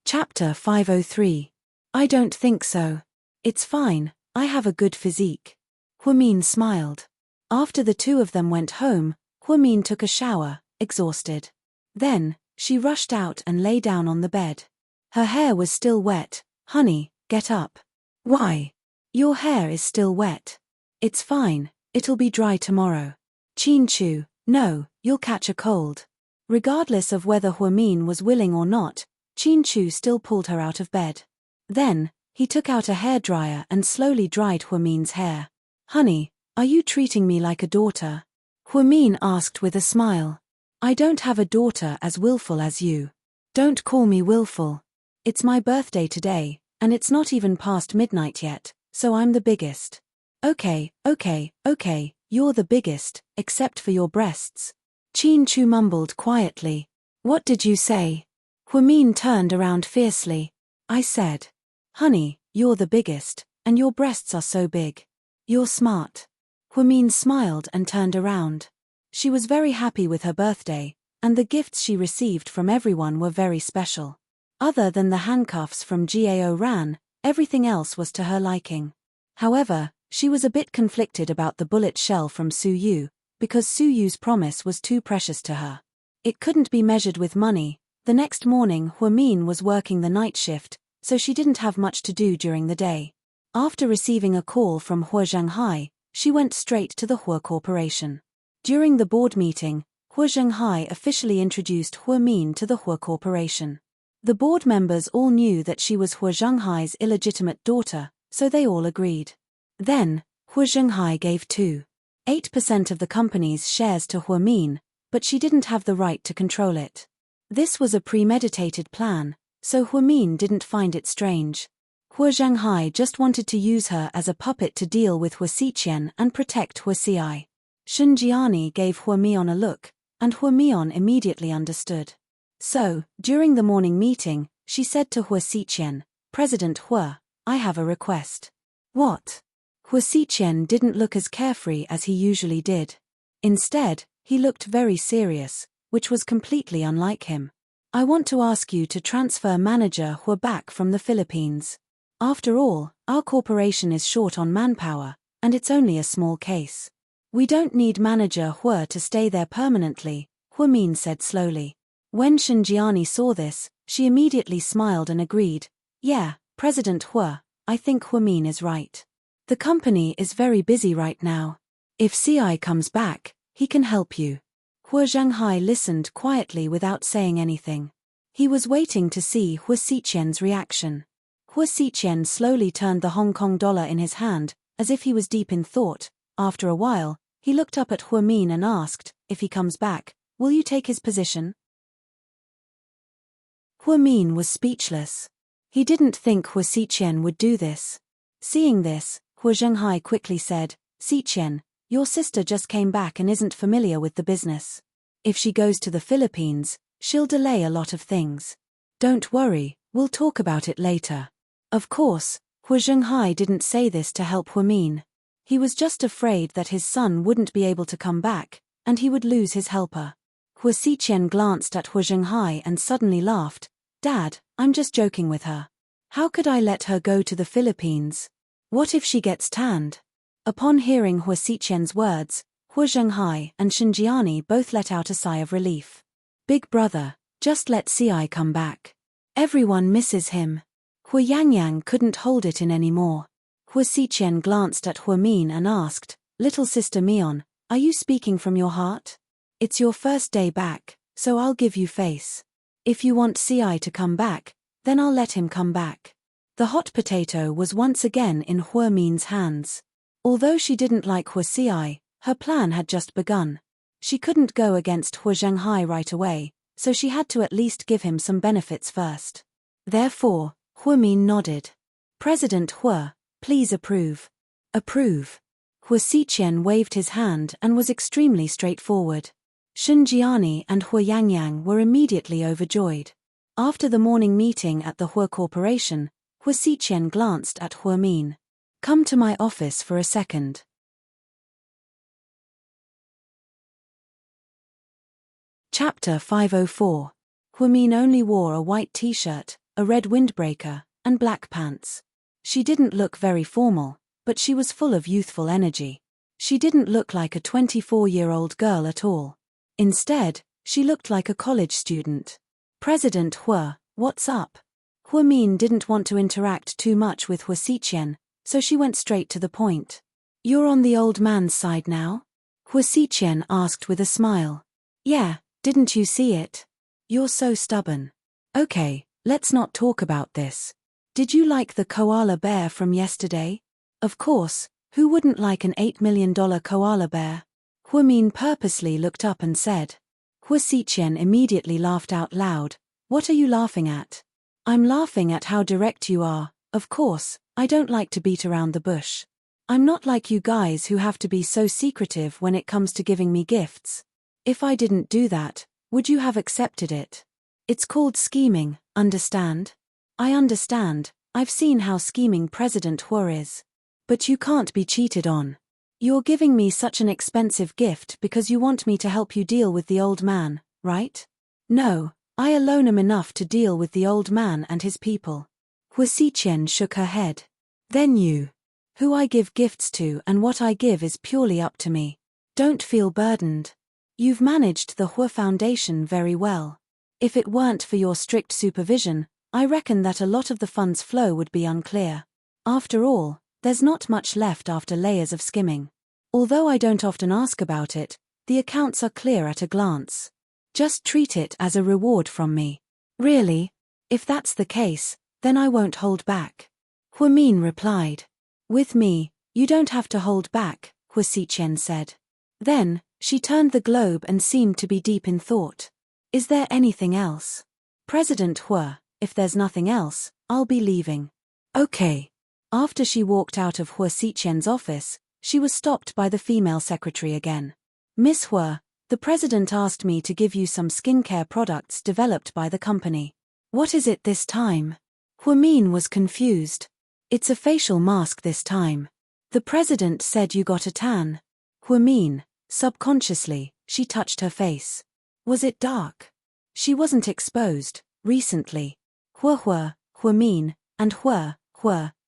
Chapter 503. I don't think so. It's fine, I have a good physique. Hua Min smiled. After the two of them went home, Hua Min took a shower, exhausted. Then, she rushed out and lay down on the bed. Her hair was still wet. Honey, get up. Why? Your hair is still wet. It's fine, it'll be dry tomorrow. Qin Chu, no, you'll catch a cold. Regardless of whether Hua Min was willing or not, Qin Chu still pulled her out of bed. Then, he took out a hairdryer and slowly dried Hua Min's hair. Honey, are you treating me like a daughter? Hua Min asked with a smile. I don't have a daughter as willful as you. Don't call me willful. It's my birthday today, and it's not even past midnight yet, so I'm the biggest. Okay, you're the biggest, except for your breasts. Qin Chu mumbled quietly. What did you say? Hua Min turned around fiercely. I said. Honey, you're the biggest, and your breasts are so big. You're smart. Hua Min smiled and turned around. She was very happy with her birthday, and the gifts she received from everyone were very special. Other than the handcuffs from Gao Ran, everything else was to her liking. However, she was a bit conflicted about the bullet shell from Su Yu, because Su Yu's promise was too precious to her. It couldn't be measured with money. The next morning Hua Min was working the night shift, so she didn't have much to do during the day. After receiving a call from Hua Zhenghai, she went straight to the Hua Corporation. During the board meeting, Hua Zhenghai officially introduced Hua Min to the Hua Corporation. The board members all knew that she was Hua Zhenghai's illegitimate daughter, so they all agreed. Then, Hua Zhenghai gave 2.8% of the company's shares to Hua Min, but she didn't have the right to control it. This was a premeditated plan, so Huamin didn't find it strange. Hua Zhanghai just wanted to use her as a puppet to deal with Hua Xiqian and protect Hua Xi. Xinjiani gave Hua Mian a look, and Hua Mian immediately understood. So, during the morning meeting, she said to Hua Xiqian, "President Hua, I have a request." "What?" Hua Xiqian didn't look as carefree as he usually did. Instead, he looked very serious, which was completely unlike him. "I want to ask you to transfer manager Hua back from the Philippines. After all, our corporation is short on manpower, and it's only a small case. We don't need manager Hua to stay there permanently," Huamin said slowly. When Xinjiani saw this, she immediately smiled and agreed, "Yeah, President Hua, I think Huamin is right. The company is very busy right now. If CI comes back, he can help you." Hua Zhanghai listened quietly without saying anything. He was waiting to see Hua Xiqian's reaction. Hua Xiqian slowly turned the Hong Kong dollar in his hand, as if he was deep in thought. After a while, he looked up at Huamin and asked, "If he comes back, will you take his position?" Huamin was speechless. He didn't think Hua Xiqian would do this. Seeing this, Hua Zhanghai quickly said, "Xiqian, your sister just came back and isn't familiar with the business. If she goes to the Philippines, she'll delay a lot of things. Don't worry, we'll talk about it later." Of course, Hua Zhanghai didn't say this to help Huamin. He was just afraid that his son wouldn't be able to come back, and he would lose his helper. Hua Xiqian glanced at Hua Zhanghai and suddenly laughed. "Dad, I'm just joking with her. How could I let her go to the Philippines? What if she gets tanned?" Upon hearing Hua Xiqian's words, Hua Zhanghai and Xinjiani both let out a sigh of relief. "Big brother, just let CI come back. Everyone misses him." Hua Yangyang couldn't hold it in anymore. Hua Xiqian glanced at Huamin and asked, "Little sister Mian, are you speaking from your heart? It's your first day back, so I'll give you face. If you want CI to come back, then I'll let him come back." The hot potato was once again in Huamin's hands. Although she didn't like Hua Xi, her plan had just begun. She couldn't go against Hua Zhanghai right away, so she had to at least give him some benefits first. Therefore, Huamin nodded. "President Hua, please approve." "Approve." Hua Xiqian waved his hand and was extremely straightforward. Xinjiani and Hua Yangyang were immediately overjoyed. After the morning meeting at the Hua Corporation, Hua Xiqian glanced at Huamin. "Come to my office for a second." Chapter 504. Huamin only wore a white t-shirt, a red windbreaker, and black pants. She didn't look very formal, but she was full of youthful energy. She didn't look like a 24-year-old girl at all. Instead, she looked like a college student. "President Hua, what's up?" Huamin didn't want to interact too much with Hua Xiqian, so she went straight to the point. "You're on the old man's side now?" Hua Xiqian asked with a smile. "Yeah, didn't you see it? You're so stubborn. Okay, let's not talk about this. Did you like the koala bear from yesterday?" Of course, who wouldn't like an $8 million koala bear? Huamin purposely looked up and said. Hua Xiqian immediately laughed out loud. "What are you laughing at?" "I'm laughing at how direct you are. Of course, I don't like to beat around the bush. I'm not like you guys who have to be so secretive when it comes to giving me gifts. If I didn't do that, would you have accepted it? It's called scheming, understand?" "I understand, I've seen how scheming President Hua is. But you can't be cheated on. You're giving me such an expensive gift because you want me to help you deal with the old man, right?" "No, I alone am enough to deal with the old man and his people." Hua Xiqian shook her head. "Then you. Who I give gifts to and what I give is purely up to me. Don't feel burdened. You've managed the Hua Foundation very well. If it weren't for your strict supervision, I reckon that a lot of the funds flow would be unclear. After all, there's not much left after layers of skimming. Although I don't often ask about it, the accounts are clear at a glance. Just treat it as a reward from me." "Really? If that's the case, then I won't hold back." Huamin replied. "With me, you don't have to hold back," Hua Xiqian said. Then, she turned the globe and seemed to be deep in thought. Is there anything else? President Hua, if there's nothing else, I'll be leaving. Okay. After she walked out of Hua Xiqian's office, she was stopped by the female secretary again. Miss Hua, the president asked me to give you some skincare products developed by the company. What is it this time? Hua Min was confused. It's a facial mask this time. The president said you got a tan. Hua Min, subconsciously, she touched her face. Was it dark? She wasn't exposed, recently. Hua, Hua Min, and Hua,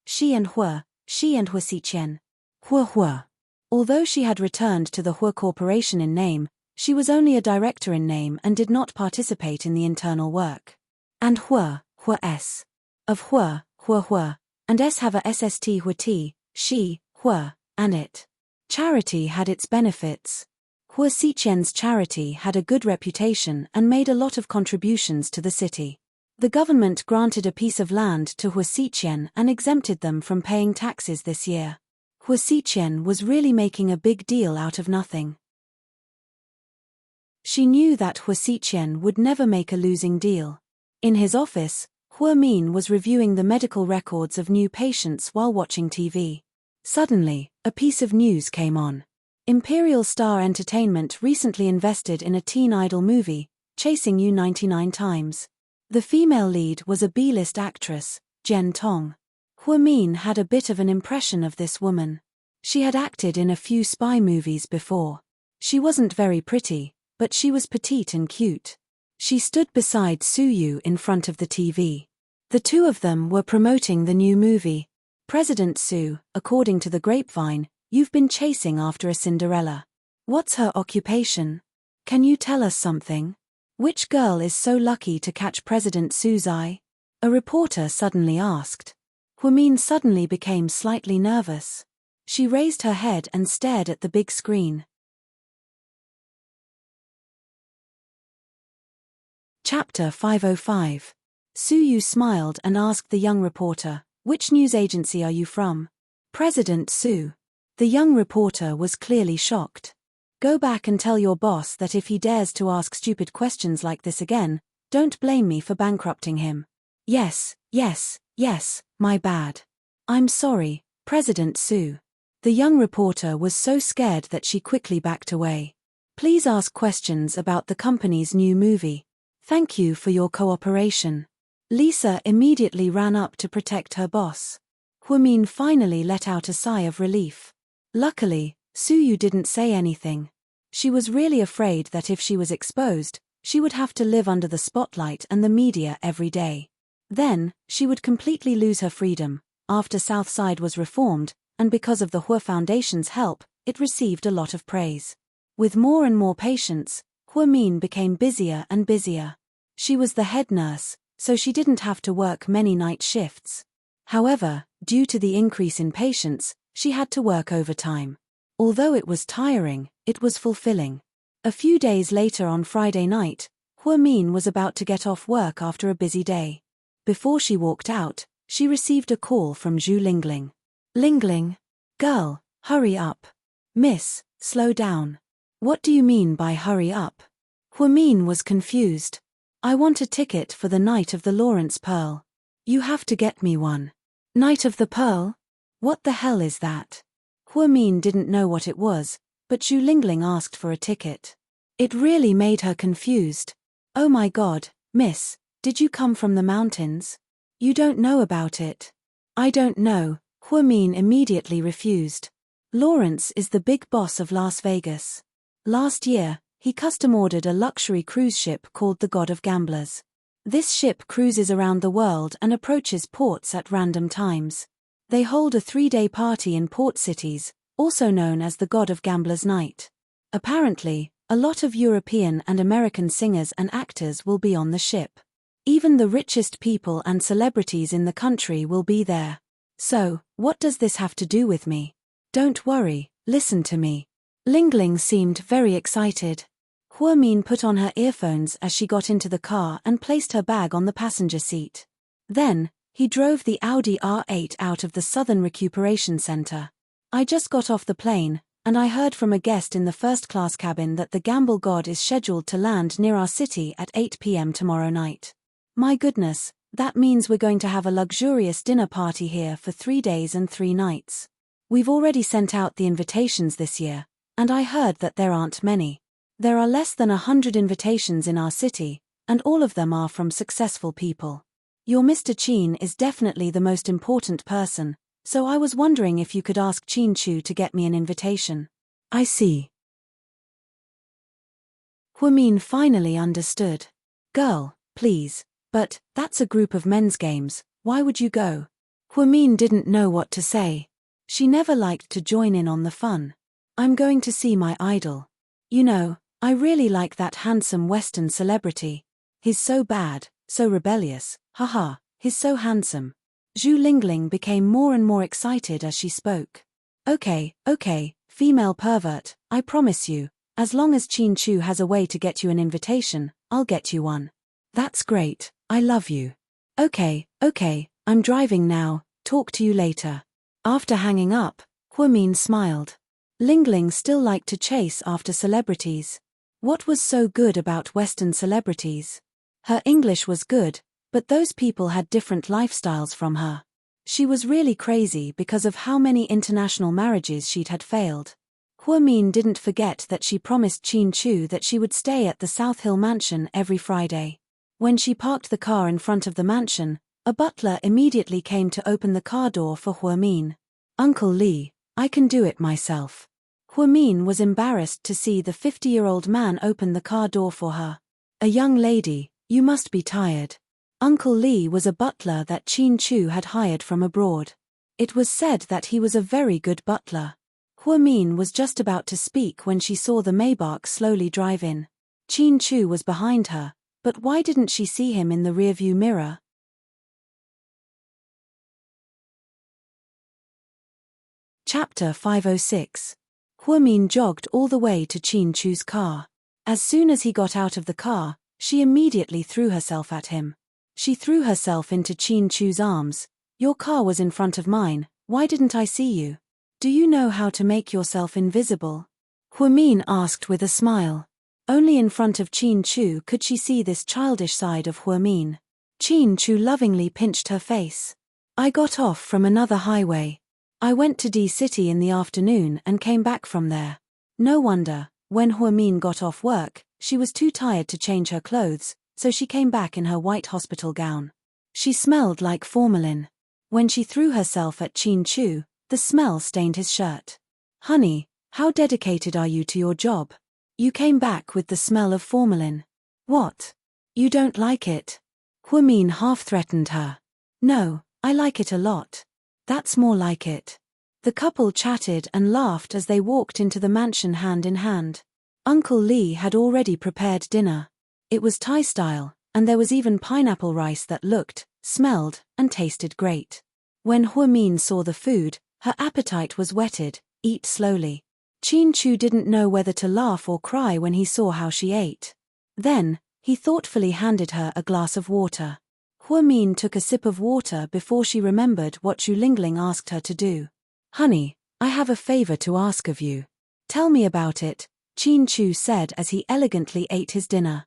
she and Hua Xiqian. Hua. Although she had returned to the Hua Corporation in name, she was only a director in name and did not participate in the internal work. And Hua S. Of Hua, and S have a SST Hua T, she, Hua, and it. Charity had its benefits. Hua Xiqian's charity had a good reputation and made a lot of contributions to the city. The government granted a piece of land to Hua Xiqian and exempted them from paying taxes this year. Hua Xiqian was really making a big deal out of nothing. She knew that Hua Xiqian would never make a losing deal. In his office, Hua Min was reviewing the medical records of new patients while watching TV. Suddenly, a piece of news came on. Imperial Star Entertainment recently invested in a teen idol movie, Chasing You 99 Times. The female lead was a B-list actress, Jen Tong. Hua Min had a bit of an impression of this woman. She had acted in a few spy movies before. She wasn't very pretty, but she was petite and cute. She stood beside Su Yu in front of the TV. The two of them were promoting the new movie. President Su, according to the grapevine, you've been chasing after a Cinderella. What's her occupation? Can you tell us something? Which girl is so lucky to catch President Su's eye? A reporter suddenly asked. Hua Min suddenly became slightly nervous. She raised her head and stared at the big screen. Chapter 505. Su Yu smiled and asked the young reporter, which news agency are you from? President Su. The young reporter was clearly shocked. Go back and tell your boss that if he dares to ask stupid questions like this again, don't blame me for bankrupting him. Yes, my bad. I'm sorry, President Su. The young reporter was so scared that she quickly backed away. Please ask questions about the company's new movie. Thank you for your cooperation. Lisa immediately ran up to protect her boss. Hua Min finally let out a sigh of relief. Luckily, Su Yu didn't say anything. She was really afraid that if she was exposed, she would have to live under the spotlight and the media every day. Then, she would completely lose her freedom. After Southside was reformed, and because of the Hua Foundation's help, it received a lot of praise. With more and more patients, Hua Min became busier and busier. She was the head nurse, so she didn't have to work many night shifts. However, due to the increase in patients, she had to work overtime. Although it was tiring, it was fulfilling. A few days later on Friday night, Hua Min was about to get off work after a busy day. Before she walked out, she received a call from Zhu Lingling. Lingling? Girl, hurry up. Miss, slow down. What do you mean by hurry up? Hua Min was confused. I want a ticket for the Night of the Lawrence Pearl. You have to get me one. Night of the Pearl? What the hell is that? Hua Min didn't know what it was, but Zhu Lingling asked for a ticket. It really made her confused. Oh my god, miss, did you come from the mountains? You don't know about it. I don't know, Hua Min immediately refused. Lawrence is the big boss of Las Vegas. Last year, he custom-ordered a luxury cruise ship called the God of Gamblers. This ship cruises around the world and approaches ports at random times. They hold a 3-day party in port cities, also known as the God of Gamblers Night. Apparently, a lot of European and American singers and actors will be on the ship. Even the richest people and celebrities in the country will be there. So, what does this have to do with me? Don't worry, listen to me. Lingling seemed very excited. Hua Min put on her earphones as she got into the car and placed her bag on the passenger seat. Then, he drove the Audi R8 out of the Southern Recuperation Center. I just got off the plane, and I heard from a guest in the first-class cabin that the Gamble God is scheduled to land near our city at 8 p.m. tomorrow night. My goodness, that means we're going to have a luxurious dinner party here for 3 days and 3 nights. We've already sent out the invitations this year, and I heard that there aren't many. There are less than 100 invitations in our city, and all of them are from successful people. Your Mr. Chin is definitely the most important person, so I was wondering if you could ask Chin Chu to get me an invitation. I see. Huamin finally understood. Girl, please, but that's a group of men's games, why would you go? Huamin didn't know what to say. She never liked to join in on the fun. I'm going to see my idol. You know, I really like that handsome Western celebrity. He's so bad, so rebellious, haha, he's so handsome. Zhu Lingling became more and more excited as she spoke. Okay, female pervert, I promise you, as long as Chin Chu has a way to get you an invitation, I'll get you one. That's great, I love you. Okay, I'm driving now, talk to you later. After hanging up, Huamin smiled. Lingling still liked to chase after celebrities. What was so good about Western celebrities? Her English was good, but those people had different lifestyles from her. She was really crazy because of how many international marriages she'd had failed. Huamin didn't forget that she promised Chin Chu that she would stay at the South Hill mansion every Friday. When she parked the car in front of the mansion, a butler immediately came to open the car door for Huamin. Uncle Li, I can do it myself. Huamin was embarrassed to see the 50-year-old man open the car door for her. A young lady, you must be tired. Uncle Li was a butler that Chin Chu had hired from abroad. It was said that he was a very good butler. Huamin was just about to speak when she saw the Maybach slowly drive in. Chin Chu was behind her, but why didn't she see him in the rearview mirror? Chapter 506. Huamin jogged all the way to Chin Chu's car. As soon as he got out of the car, she immediately threw herself at him. She threw herself into Chin Chu's arms. Your car was in front of mine, why didn't I see you? Do you know how to make yourself invisible? Huamin asked with a smile. Only in front of Chin Chu could she see this childish side of Huamin. Chin Chu lovingly pinched her face. I got off from another highway. I went to D City in the afternoon and came back from there. No wonder, when Huamin got off work, she was too tired to change her clothes, so she came back in her white hospital gown. She smelled like formalin. When she threw herself at Chin Chu, the smell stained his shirt. Honey, how dedicated are you to your job? You came back with the smell of formalin. What? You don't like it? Huamin half threatened her. No, I like it a lot. That's more like it. The couple chatted and laughed as they walked into the mansion hand in hand. Uncle Li had already prepared dinner. It was Thai style, and there was even pineapple rice that looked, smelled, and tasted great. When Huamin saw the food, her appetite was whetted. Eat slowly. Chin Chu didn't know whether to laugh or cry when he saw how she ate. Then, he thoughtfully handed her a glass of water. Huamin took a sip of water before she remembered what Zhu Lingling asked her to do. Honey, I have a favor to ask of you. Tell me about it, Chin Chu said as he elegantly ate his dinner.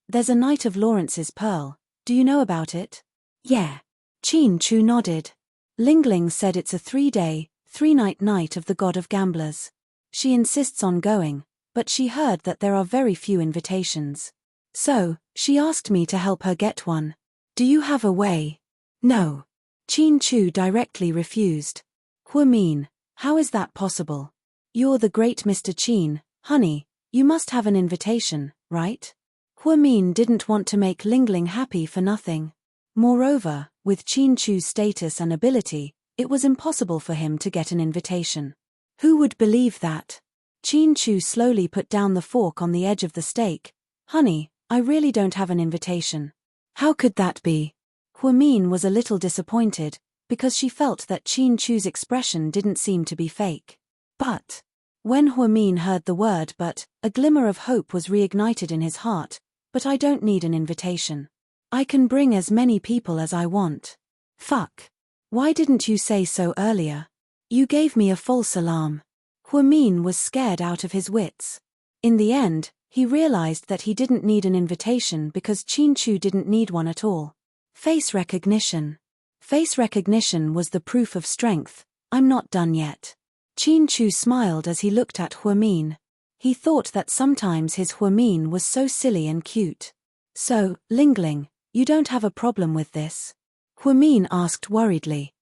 There's a Knight of Lawrence's Pearl. Do you know about it? Yeah. Chin Chu nodded. Lingling said it's a 3-day, 3-night night of the god of gamblers. She insists on going, but she heard that there are very few invitations. So, she asked me to help her get one. Do you have a way? No. Chin Chu directly refused. Huamin, how is that possible? You're the great Mr. Chin, honey, you must have an invitation, right? Huamin didn't want to make Lingling happy for nothing. Moreover, with Chin Chu's status and ability, it was impossible for him to get an invitation. Who would believe that? Chin Chu slowly put down the fork on the edge of the steak. Honey, I really don't have an invitation. How could that be? Huamin was a little disappointed, because she felt that Chin Chu's expression didn't seem to be fake. But when Huamin heard the word but, a glimmer of hope was reignited in his heart. But I don't need an invitation. I can bring as many people as I want. Fuck. Why didn't you say so earlier? You gave me a false alarm. Huamin was scared out of his wits. In the end, he realized that he didn't need an invitation because Qin Chu didn't need one at all. Face recognition. Face recognition was the proof of strength. I'm not done yet. Qin Chu smiled as he looked at Huamin. He thought that sometimes his Huamin was so silly and cute. So, Lingling, you don't have a problem with this? Huamin asked worriedly.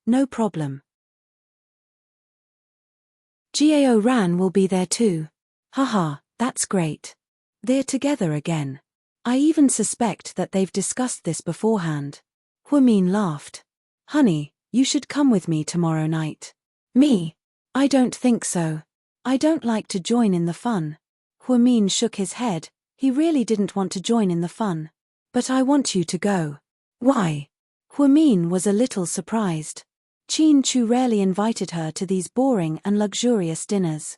No problem. Gao Ran will be there too. Haha, that's great. They're together again. I even suspect that they've discussed this beforehand. Huamin laughed. Honey, you should come with me tomorrow night. Me? I don't think so. I don't like to join in the fun. Huamin shook his head. He really didn't want to join in the fun. But I want you to go. Why? Huamin was a little surprised. Qin Chu rarely invited her to these boring and luxurious dinners.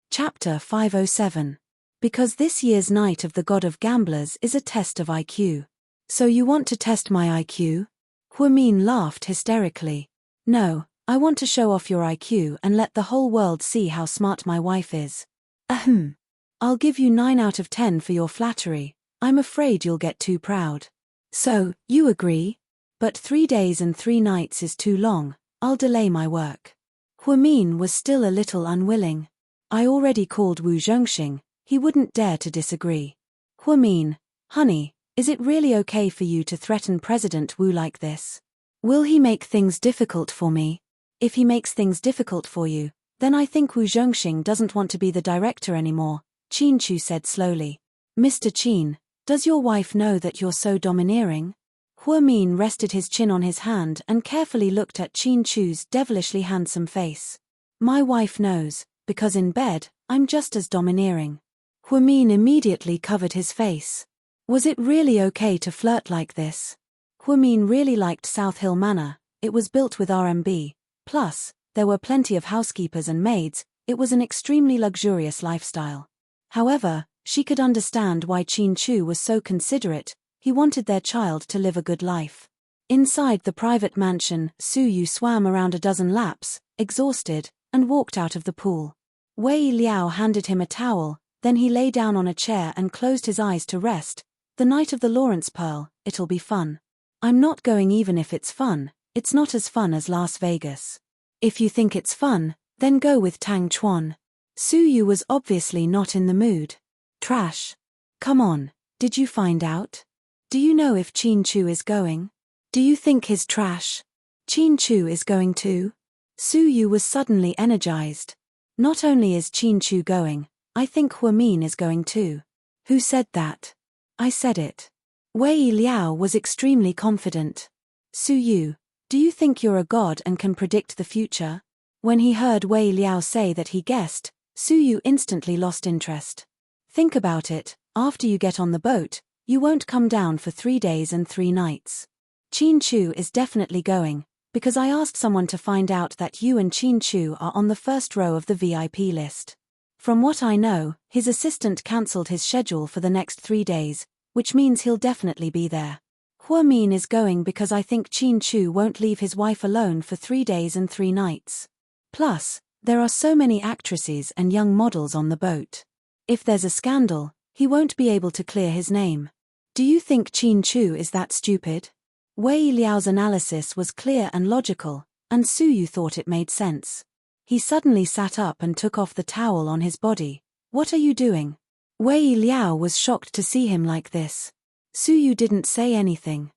Chapter 507. Because this year's Night of the God of Gamblers is a test of IQ. So you want to test my IQ? Huamin laughed hysterically. No, I want to show off your IQ and let the whole world see how smart my wife is. Ahem. I'll give you 9 out of 10 for your flattery. I'm afraid you'll get too proud. So, you agree? But 3 days and 3 nights is too long. I'll delay my work. Huamin was still a little unwilling. I already called Wu Zhongxing. He wouldn't dare to disagree. Huamin, honey, is it really okay for you to threaten President Wu like this? Will he make things difficult for me? If he makes things difficult for you, then I think Wu Zhongxing doesn't want to be the director anymore, Qin Chu said slowly. Mr. Qin, does your wife know that you're so domineering? Huamin rested his chin on his hand and carefully looked at Qin Chu's devilishly handsome face. My wife knows, because in bed, I'm just as domineering. Huamin immediately covered his face. Was it really okay to flirt like this? Huamin really liked South Hill Manor. It was built with RMB. Plus, there were plenty of housekeepers and maids. It was an extremely luxurious lifestyle. However, she could understand why Qin Chu was so considerate. He wanted their child to live a good life. Inside the private mansion, Su Yu swam around a dozen laps, exhausted, and walked out of the pool. Wei Liao handed him a towel, then he lay down on a chair and closed his eyes to rest. The night of the Lawrence Pearl, it'll be fun. I'm not going even if it's fun. It's not as fun as Las Vegas. If you think it's fun, then go with Tang Chuan. Su Yu was obviously not in the mood. Trash. Come on, did you find out? Do you know if Qin Chu is going? Do you think he's trash? Qin Chu is going too? Su Yu was suddenly energized. Not only is Qin Chu going, I think Huamin is going too. Who said that? I said it. Wei Liao was extremely confident. Su Yu, do you think you're a god and can predict the future? When he heard Wei Liao say that he guessed, Su Yu instantly lost interest. Think about it, after you get on the boat, you won't come down for 3 days and 3 nights. Qin Chu is definitely going, because I asked someone to find out that you and Qin Chu are on the first row of the VIP list. From what I know, his assistant cancelled his schedule for the next 3 days, which means he'll definitely be there. Huamin is going because I think Qin Chu won't leave his wife alone for 3 days and 3 nights. Plus, there are so many actresses and young models on the boat. If there's a scandal, he won't be able to clear his name. Do you think Qin Chu is that stupid? Wei Liao's analysis was clear and logical, and Su Yu thought it made sense. He suddenly sat up and took off the towel on his body. What are you doing? Wei Liao was shocked to see him like this. Su Yu didn't say anything.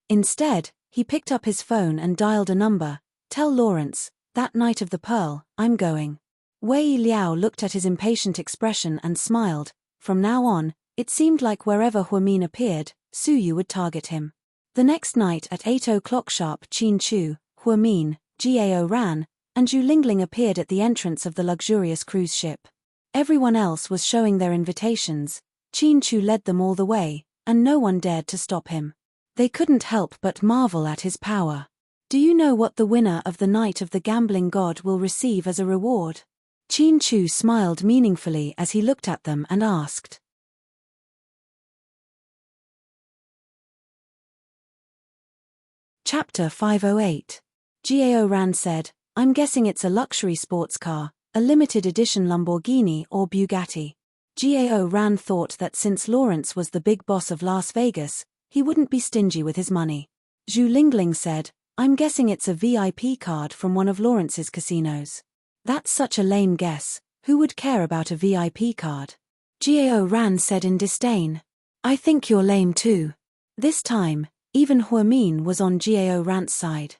Instead, he picked up his phone and dialed a number. Tell Lawrence, that night of the Pearl, I'm going. Wei Liao looked at his impatient expression and smiled. From now on, it seemed like wherever Huamin appeared, Su Yu would target him. The next night at 8 o'clock sharp, Qin Chu, Huamin, Gao Ran, and Zhu Lingling appeared at the entrance of the luxurious cruise ship. Everyone else was showing their invitations. Qin Chu led them all the way, and no one dared to stop him. They couldn't help but marvel at his power. Do you know what the winner of the Night of the Gambling God will receive as a reward? Qin Chu smiled meaningfully as he looked at them and asked. Chapter 508. Gao Ran said, I'm guessing it's a luxury sports car, a limited edition Lamborghini or Bugatti. Gao Ran thought that since Lawrence was the big boss of Las Vegas, he wouldn't be stingy with his money. Zhu Lingling said, I'm guessing it's a VIP card from one of Lawrence's casinos. That's such a lame guess, who would care about a VIP card? Gao Ran said in disdain. I think you're lame too. This time, even Huamin was on Gao Ran's side.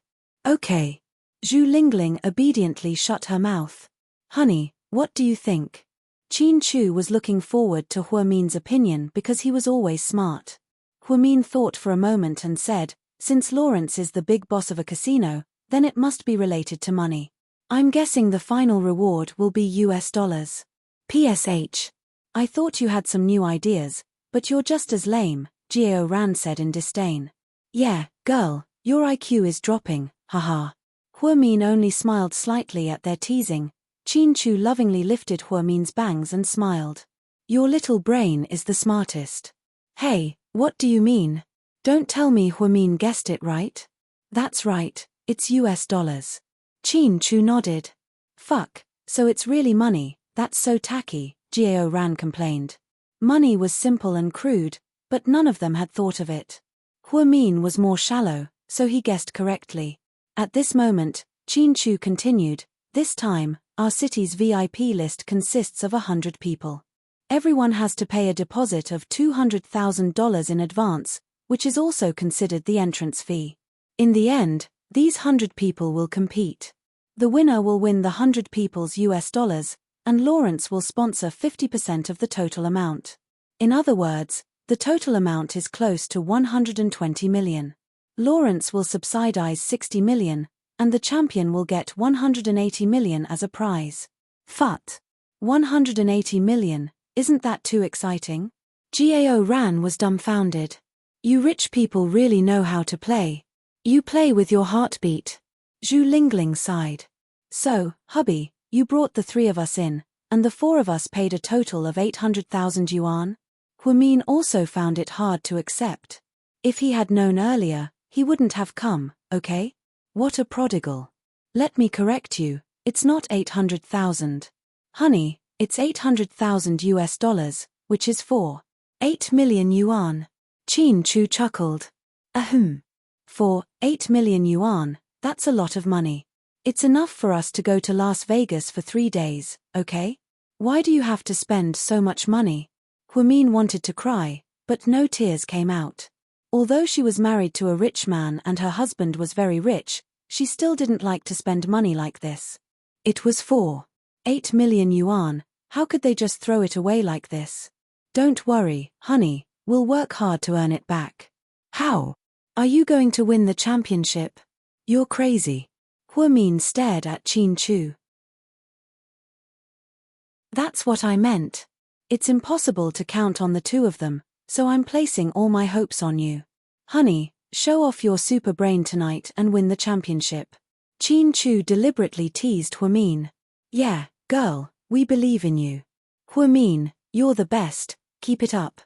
Okay. Zhu Lingling obediently shut her mouth. Honey, what do you think? Qin Chu was looking forward to Huamin's opinion because he was always smart. Huamin thought for a moment and said, since Lawrence is the big boss of a casino, then it must be related to money. I'm guessing the final reward will be US dollars. PSH. I thought you had some new ideas, but you're just as lame, Gao Ran said in disdain. Yeah, girl, your IQ is dropping, haha. Huamin only smiled slightly at their teasing. Qin Chu lovingly lifted Huamin's bangs and smiled. Your little brain is the smartest. Hey, what do you mean? Don't tell me Huamin guessed it right? That's right, it's US dollars. Qin Chu nodded. Fuck, so it's really money, that's so tacky, Gao Ran complained. Money was simple and crude, but none of them had thought of it. Huamin was more shallow, so he guessed correctly. At this moment, Qin Chu continued, this time, our city's VIP list consists of 100 people. Everyone has to pay a deposit of $200,000 in advance, which is also considered the entrance fee. In the end, these 100 people will compete. The winner will win the 100 people's US dollars, and Lawrence will sponsor 50% of the total amount. In other words, the total amount is close to 120 million. Lawrence will subsidize 60 million, and the champion will get 180 million as a prize. Phut. 180 million, isn't that too exciting? Gao Ran was dumbfounded. You rich people really know how to play. You play with your heartbeat. Zhu Lingling sighed. So, hubby, you brought the three of us in, and the four of us paid a total of 800,000 yuan? Huamin also found it hard to accept. If he had known earlier, he wouldn't have come, okay? What a prodigal. Let me correct you, it's not 800,000. Honey, it's 800,000 US dollars, which is 8 million yuan. Qin Chu chuckled. Ahem. For 8 million yuan, that's a lot of money. It's enough for us to go to Las Vegas for 3 days, okay? Why do you have to spend so much money? Huamin wanted to cry, but no tears came out. Although she was married to a rich man and her husband was very rich, she still didn't like to spend money like this. It was 8 million yuan, how could they just throw it away like this? Don't worry, honey, we'll work hard to earn it back. How? Are you going to win the championship? You're crazy. Huamin stared at Qin Chu. That's what I meant. It's impossible to count on the two of them, so I'm placing all my hopes on you. Honey, show off your super brain tonight and win the championship. Qin Chu deliberately teased Huamin. Yeah, girl, we believe in you. Huamin, you're the best, keep it up.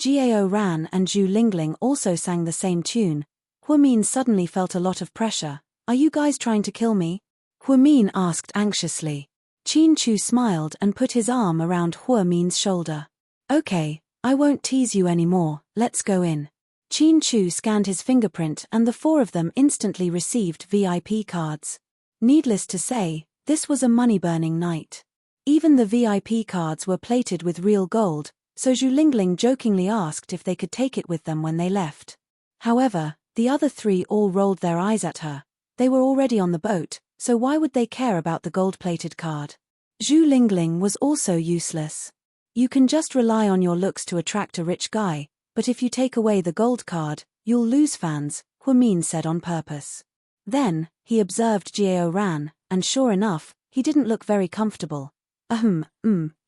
Gao Ran and Zhu Lingling also sang the same tune. Huamin suddenly felt a lot of pressure. Are you guys trying to kill me? Huamin asked anxiously. Qin Chu smiled and put his arm around Huamin's shoulder. Okay, I won't tease you anymore, let's go in. Qin Chu scanned his fingerprint and the four of them instantly received VIP cards. Needless to say, this was a money-burning night. Even the VIP cards were plated with real gold, so Zhu Lingling jokingly asked if they could take it with them when they left. However, the other three all rolled their eyes at her. They were already on the boat, so why would they care about the gold-plated card? Zhu Lingling was also useless. You can just rely on your looks to attract a rich guy, but if you take away the gold card, you'll lose fans, Huamin said on purpose. Then, he observed Gao Ran, and sure enough, he didn't look very comfortable.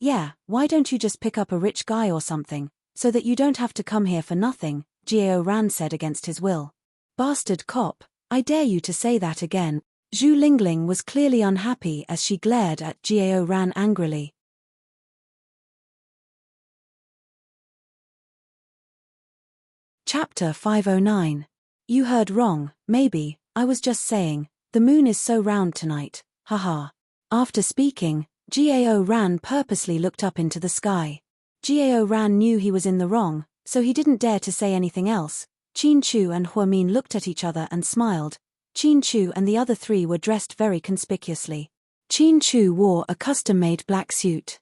Yeah, why don't you just pick up a rich guy or something, so that you don't have to come here for nothing, Gao Ran said against his will. Bastard cop, I dare you to say that again. Zhu Lingling was clearly unhappy as she glared at Gao Ran angrily. Chapter 509. You heard wrong, maybe, I was just saying, the moon is so round tonight, haha. After speaking, Gao Ran purposely looked up into the sky. Gao Ran knew he was in the wrong, so he didn't dare to say anything else. Qin Chu and Huamin looked at each other and smiled. Qin Chu and the other three were dressed very conspicuously. Qin Chu wore a custom-made black suit.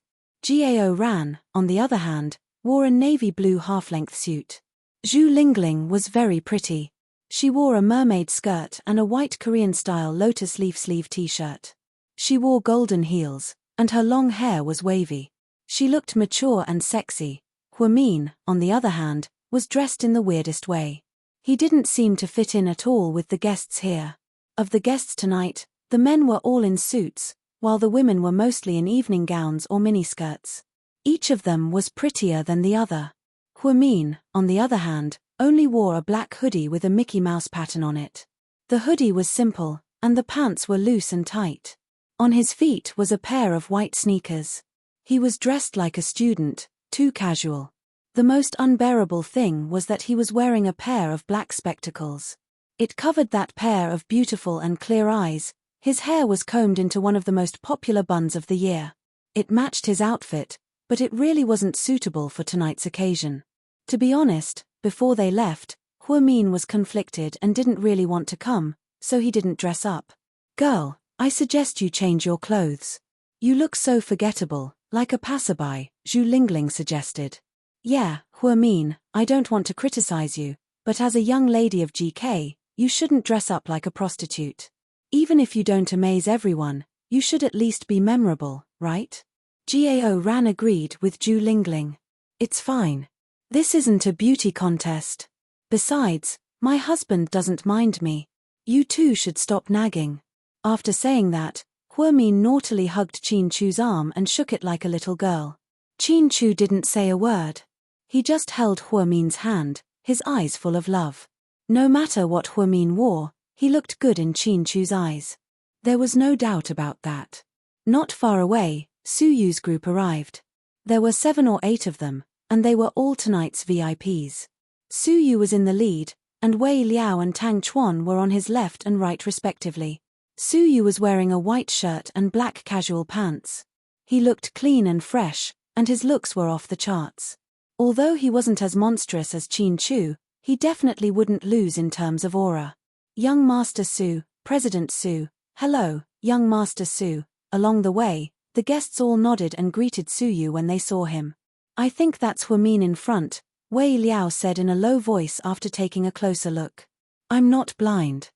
Gao Ran, on the other hand, wore a navy blue half-length suit. Zhu Lingling was very pretty. She wore a mermaid skirt and a white Korean-style lotus leaf sleeve t-shirt. She wore golden heels, and her long hair was wavy. She looked mature and sexy. Huamin, on the other hand, was dressed in the weirdest way. He didn't seem to fit in at all with the guests here. Of the guests tonight, the men were all in suits, while the women were mostly in evening gowns or miniskirts. Each of them was prettier than the other. Huamin, on the other hand, only wore a black hoodie with a Mickey Mouse pattern on it. The hoodie was simple, and the pants were loose and tight. On his feet was a pair of white sneakers. He was dressed like a student, too casual. The most unbearable thing was that he was wearing a pair of black spectacles. It covered that pair of beautiful and clear eyes. His hair was combed into one of the most popular buns of the year. It matched his outfit, but it really wasn't suitable for tonight's occasion. To be honest, before they left, Huamin was conflicted and didn't really want to come, so he didn't dress up. Girl, I suggest you change your clothes. You look so forgettable, like a passerby, Zhu Lingling suggested. Yeah, Huamin, I don't want to criticize you, but as a young lady of GK, you shouldn't dress up like a prostitute. Even if you don't amaze everyone, you should at least be memorable, right? Gao Ran agreed with Zhu Lingling. It's fine. This isn't a beauty contest. Besides, my husband doesn't mind me. You two should stop nagging. After saying that, Huamin naughtily hugged Qin Chu's arm and shook it like a little girl. Qin Chu didn't say a word. He just held Huamin's hand, his eyes full of love. No matter what Huamin wore, he looked good in Qin Chu's eyes. There was no doubt about that. Not far away, Su Yu's group arrived. There were 7 or 8 of them, and they were all tonight's VIPs. Su Yu was in the lead, and Wei Liao and Tang Chuan were on his left and right respectively. Su Yu was wearing a white shirt and black casual pants. He looked clean and fresh, and his looks were off the charts. Although he wasn't as monstrous as Qin Chu, he definitely wouldn't lose in terms of aura. Young Master Su, President Su, hello, Young Master Su. Along the way, the guests all nodded and greeted Su Yu when they saw him. I think that's Huamin in front, Wei Liao said in a low voice after taking a closer look. I'm not blind.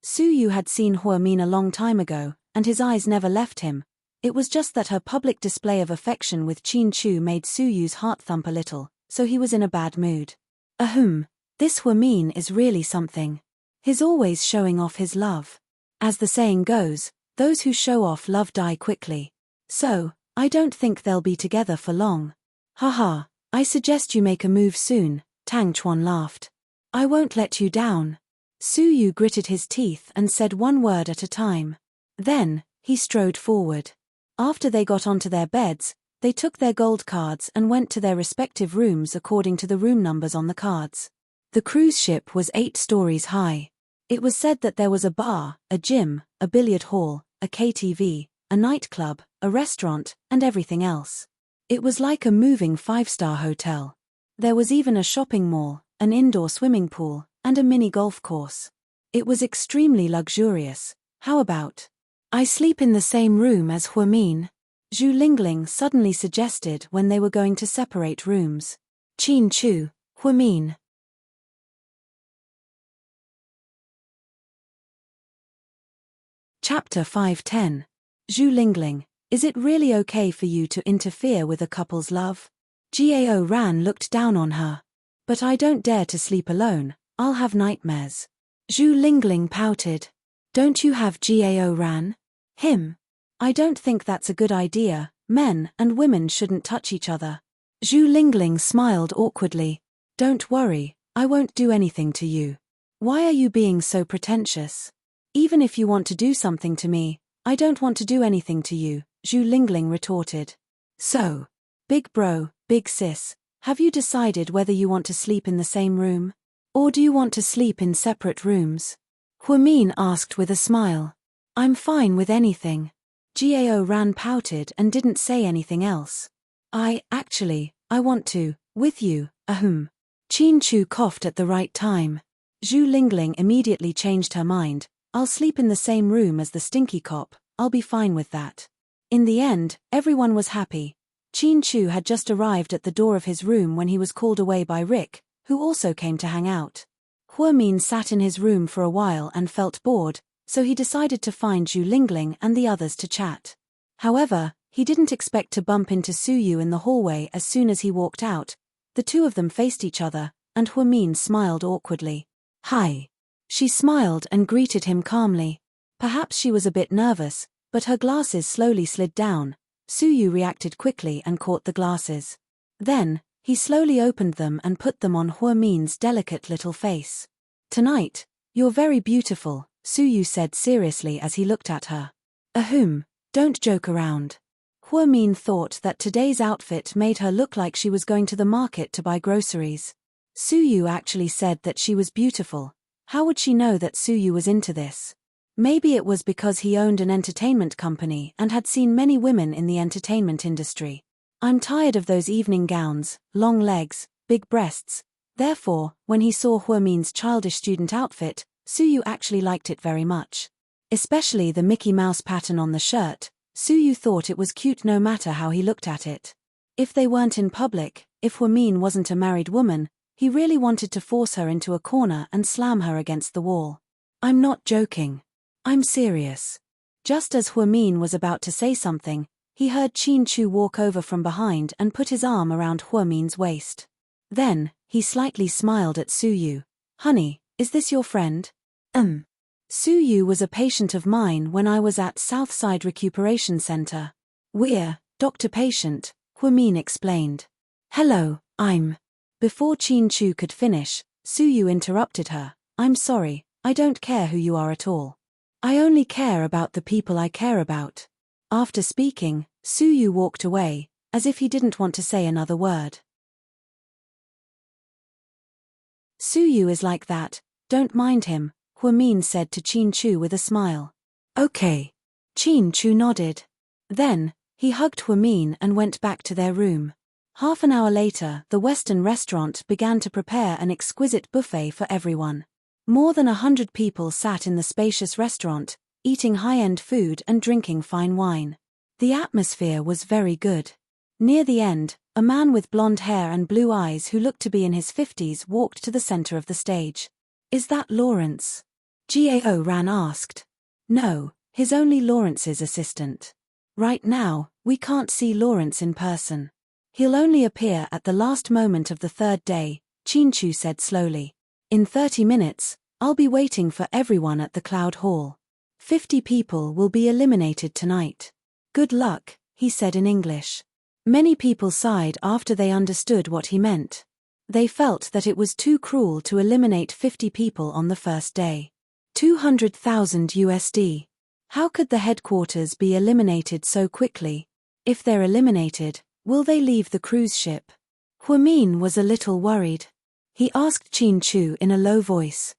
Su Yu had seen Huamin a long time ago, and his eyes never left him. It was just that her public display of affection with Qin Chu made Su Yu's heart thump a little, so he was in a bad mood. Ahem, this Huamin is really something. He's always showing off his love. As the saying goes, those who show off love die quickly. So, I don't think they'll be together for long. Haha, I suggest you make a move soon, Tang Chuan laughed. I won't let you down. Su Yu gritted his teeth and said one word at a time. Then, he strode forward. After they got onto their beds, they took their gold cards and went to their respective rooms according to the room numbers on the cards. The cruise ship was 8 stories high. It was said that there was a bar, a gym, a billiard hall, a KTV, a nightclub, a restaurant, and everything else. It was like a moving 5-star hotel. There was even a shopping mall, an indoor swimming pool, and a mini golf course. It was extremely luxurious. How about I sleep in the same room as Huamin? Zhu Lingling suddenly suggested when they were going to separate rooms. Qin Chu, Huamin. Chapter 510. Zhu Lingling, is it really okay for you to interfere with a couple's love? Gao Ran looked down on her. But I don't dare to sleep alone, I'll have nightmares. Zhu Lingling pouted. Don't you have Gao Ran? Him? I don't think that's a good idea, men and women shouldn't touch each other. Zhu Lingling smiled awkwardly. Don't worry, I won't do anything to you. Why are you being so pretentious? Even if you want to do something to me, I don't want to do anything to you, Zhu Lingling retorted. So, big bro, big sis, Have you decided whether you want to sleep in the same room? Or do you want to sleep in separate rooms? Huamin asked with a smile. I'm fine with anything. Gao Ran pouted and didn't say anything else. I want to, with you, ahem. Qin Chu coughed at the right time. Zhu Lingling immediately changed her mind. I'll sleep in the same room as the stinky cop, I'll be fine with that. In the end, everyone was happy. Qin Chu had just arrived at the door of his room when he was called away by Rick, who also came to hang out. Huamin sat in his room for a while and felt bored, so he decided to find Zhu Lingling and the others to chat. However, he didn't expect to bump into Suyu in the hallway as soon as he walked out. The two of them faced each other, and Huamin smiled awkwardly. Hi. She smiled and greeted him calmly. Perhaps she was a bit nervous, but her glasses slowly slid down. Suyu reacted quickly and caught the glasses. Then, he slowly opened them and put them on Huamin's delicate little face. Tonight, you're very beautiful, Suyu said seriously as he looked at her. Ahem, don't joke around. Huamin thought that today's outfit made her look like she was going to the market to buy groceries. Suyu actually said that she was beautiful. How would she know that Suyu was into this? Maybe it was because he owned an entertainment company and had seen many women in the entertainment industry. I'm tired of those evening gowns, long legs, big breasts. Therefore, when he saw Huamin's childish student outfit, Suyu actually liked it very much. Especially the Mickey Mouse pattern on the shirt. Suyu thought it was cute no matter how he looked at it. If they weren't in public, if Huamin wasn't a married woman, he really wanted to force her into a corner and slam her against the wall. I'm not joking. I'm serious. Just as Huamin was about to say something, he heard Qin Chu walk over from behind and put his arm around Huamin's waist. Then, he slightly smiled at Suyu. Honey, is this your friend? Suyu was a patient of mine when I was at Southside Recuperation Center. We're doctor-patient, Huamin explained. Hello, I'm... Before Qin Chu could finish, Suyu interrupted her. I'm sorry, I don't care who you are at all. I only care about the people I care about. After speaking, Suyu walked away, as if he didn't want to say another word. Suyu is like that, don't mind him, Huamin said to Qin Chu with a smile. Okay. Qin Chu nodded. Then, he hugged Huamin and went back to their room. Half an hour later, the Western restaurant began to prepare an exquisite buffet for everyone. More than 100 people sat in the spacious restaurant, eating high-end food and drinking fine wine. The atmosphere was very good. Near the end, a man with blonde hair and blue eyes who looked to be in his 50s walked to the center of the stage. Is that Lawrence? Gao Ran asked. No, he's only Lawrence's assistant. Right now, we can't see Lawrence in person. He'll only appear at the last moment of the third day, Qin Chu said slowly. In 30 minutes, I'll be waiting for everyone at the Cloud Hall. 50 people will be eliminated tonight. Good luck, he said in English. Many people sighed after they understood what he meant. They felt that it was too cruel to eliminate 50 people on the first day. 200,000 USD. How could the headquarters be eliminated so quickly? If they're eliminated, will they leave the cruise ship? Huamin was a little worried. He asked Qin Chu in a low voice.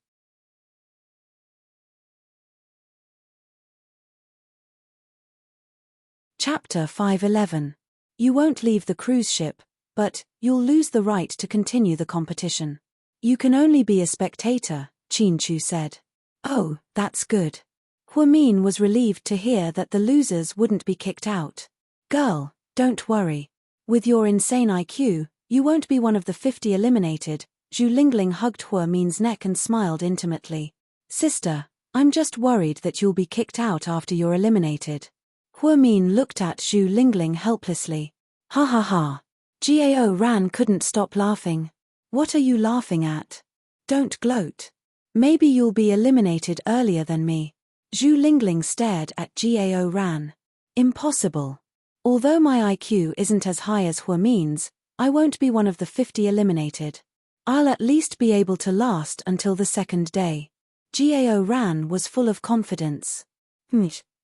Chapter 511. You won't leave the cruise ship, but you'll lose the right to continue the competition. You can only be a spectator, Qin Chu said. Oh, that's good. Huamin was relieved to hear that the losers wouldn't be kicked out. Girl, don't worry. With your insane IQ, you won't be one of the 50 eliminated. Zhu Lingling hugged Huamin's neck and smiled intimately. Sister, I'm just worried that you'll be kicked out after you're eliminated. Huamin looked at Zhu Lingling helplessly. Ha ha ha. Gao Ran couldn't stop laughing. What are you laughing at? Don't gloat. Maybe you'll be eliminated earlier than me. Zhu Lingling stared at Gao Ran. Impossible. Although my IQ isn't as high as Huamin's, I won't be one of the 50 eliminated. I'll at least be able to last until the second day. Gao Ran was full of confidence.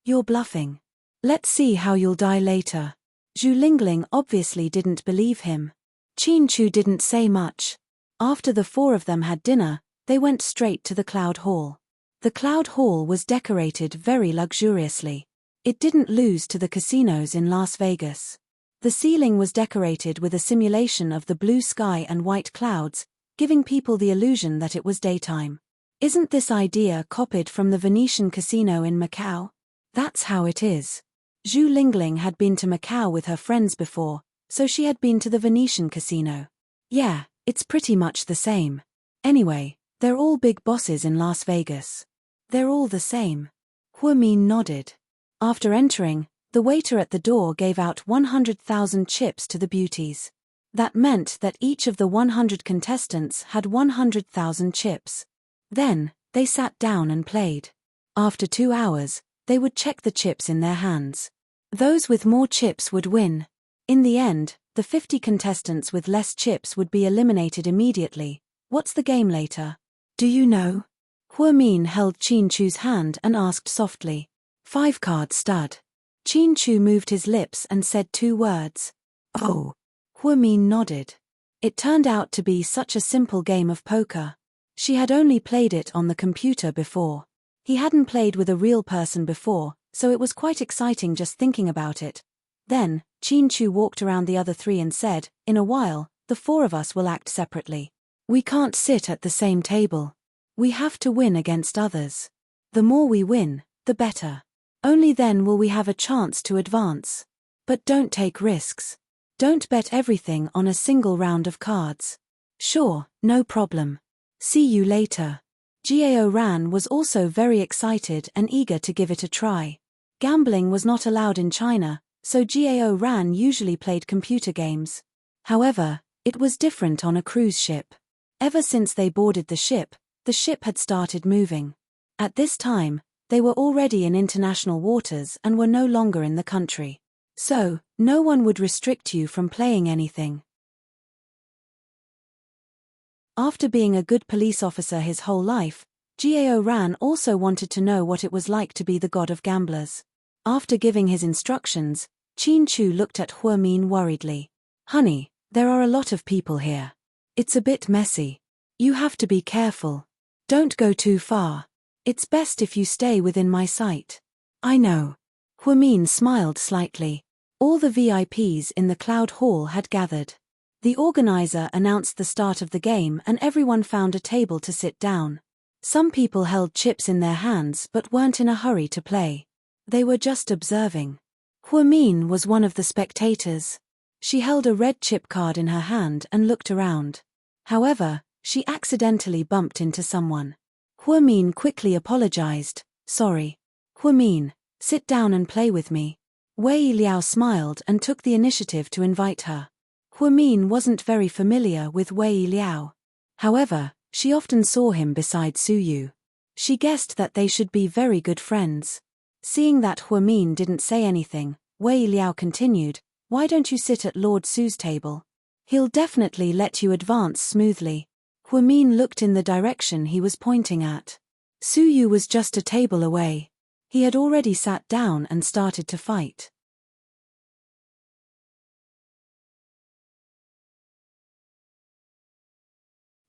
You're bluffing. Let's see how you'll die later. Zhu Lingling obviously didn't believe him. Chin Chu didn't say much. After the four of them had dinner, they went straight to the Cloud Hall. The Cloud Hall was decorated very luxuriously. It didn't lose to the casinos in Las Vegas. The ceiling was decorated with a simulation of the blue sky and white clouds, giving people the illusion that it was daytime. Isn't this idea copied from the Venetian casino in Macau? That's how it is. Zhu Lingling had been to Macau with her friends before, so she had been to the Venetian casino. Yeah, it's pretty much the same. Anyway, they're all big bosses in Las Vegas. They're all the same. Huamin nodded. After entering, the waiter at the door gave out 100,000 chips to the beauties. That meant that each of the 100 contestants had 100,000 chips. Then, they sat down and played. After 2 hours, they would check the chips in their hands. Those with more chips would win. In the end, the 50 contestants with less chips would be eliminated immediately. What's the game later? Do you know? Huamin held Chin Chu's hand and asked softly. 5-card stud. Chin Chu moved his lips and said 2 words. Oh. Huamin nodded. It turned out to be such a simple game of poker. She had only played it on the computer before. He hadn't played with a real person before, so it was quite exciting just thinking about it. Then, Chin Chu walked around the other 3 and said, in a while, the 4 of us will act separately. We can't sit at the same table. We have to win against others. The more we win, the better. Only then will we have a chance to advance. But don't take risks. Don't bet everything on a single round of cards. Sure, no problem. See you later. Gao Ran was also very excited and eager to give it a try. Gambling was not allowed in China, so Gao Ran usually played computer games. However, it was different on a cruise ship. Ever since they boarded the ship had started moving. At this time, they were already in international waters and were no longer in the country. So, no one would restrict you from playing anything. After being a good police officer his whole life, Gao Ran also wanted to know what it was like to be the god of gamblers. After giving his instructions, Chin Chu looked at Huamin worriedly. Honey, there are a lot of people here. It's a bit messy. You have to be careful. Don't go too far. It's best if you stay within my sight. I know. Huamin smiled slightly. All the VIPs in the Cloud Hall had gathered. The organizer announced the start of the game and everyone found a table to sit down. Some people held chips in their hands but weren't in a hurry to play. They were just observing. Huamin was one of the spectators. She held a red chip card in her hand and looked around. However, she accidentally bumped into someone. Huamin quickly apologized. Sorry. Huamin, sit down and play with me. Wei Liao smiled and took the initiative to invite her. Huamin wasn't very familiar with Wei Liao. However, she often saw him beside Su Yu. She guessed that they should be very good friends. Seeing that Huamin didn't say anything, Wei Liao continued, why don't you sit at Lord Su's table? He'll definitely let you advance smoothly. Huamin looked in the direction he was pointing at. Su Yu was just a table away. He had already sat down and started to fight.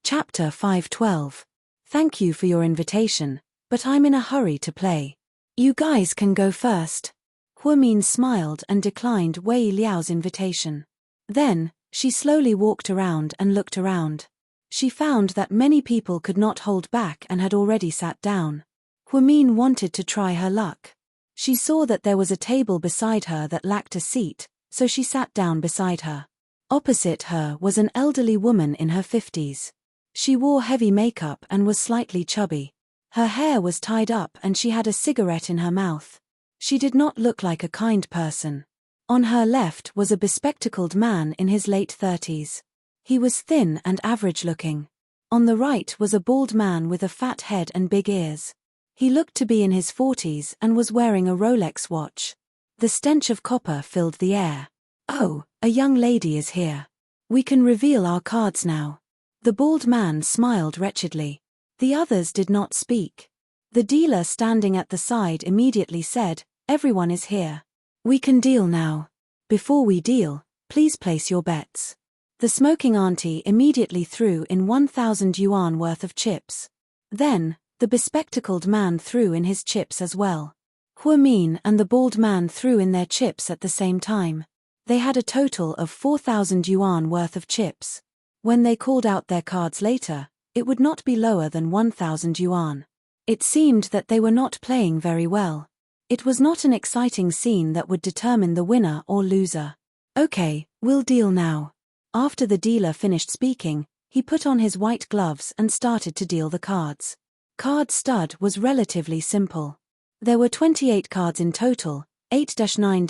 Chapter 512. Thank you for your invitation, but I'm in a hurry to play. You guys can go first. Huamin smiled and declined Wei Liao's invitation. Then, she slowly walked around and looked around. She found that many people could not hold back and had already sat down. Huamin wanted to try her luck. She saw that there was a table beside her that lacked a seat, so she sat down beside her. Opposite her was an elderly woman in her 50s. She wore heavy makeup and was slightly chubby. Her hair was tied up and she had a cigarette in her mouth. She did not look like a kind person. On her left was a bespectacled man in his late 30s. He was thin and average-looking. On the right was a bald man with a fat head and big ears. He looked to be in his 40s and was wearing a Rolex watch. The stench of copper filled the air. Oh, a young lady is here. We can reveal our cards now. The bald man smiled wretchedly. The others did not speak. The dealer standing at the side immediately said, everyone is here. We can deal now. Before we deal, please place your bets. The smoking auntie immediately threw in 1,000 yuan worth of chips. Then, the bespectacled man threw in his chips as well. Huamin and the bald man threw in their chips at the same time. They had a total of 4,000 yuan worth of chips. When they called out their cards later, it would not be lower than 1,000 yuan. It seemed that they were not playing very well. It was not an exciting scene that would determine the winner or loser. Okay, we'll deal now. After the dealer finished speaking, he put on his white gloves and started to deal the cards. Card stud was relatively simple. There were 28 cards in total, 8-9-10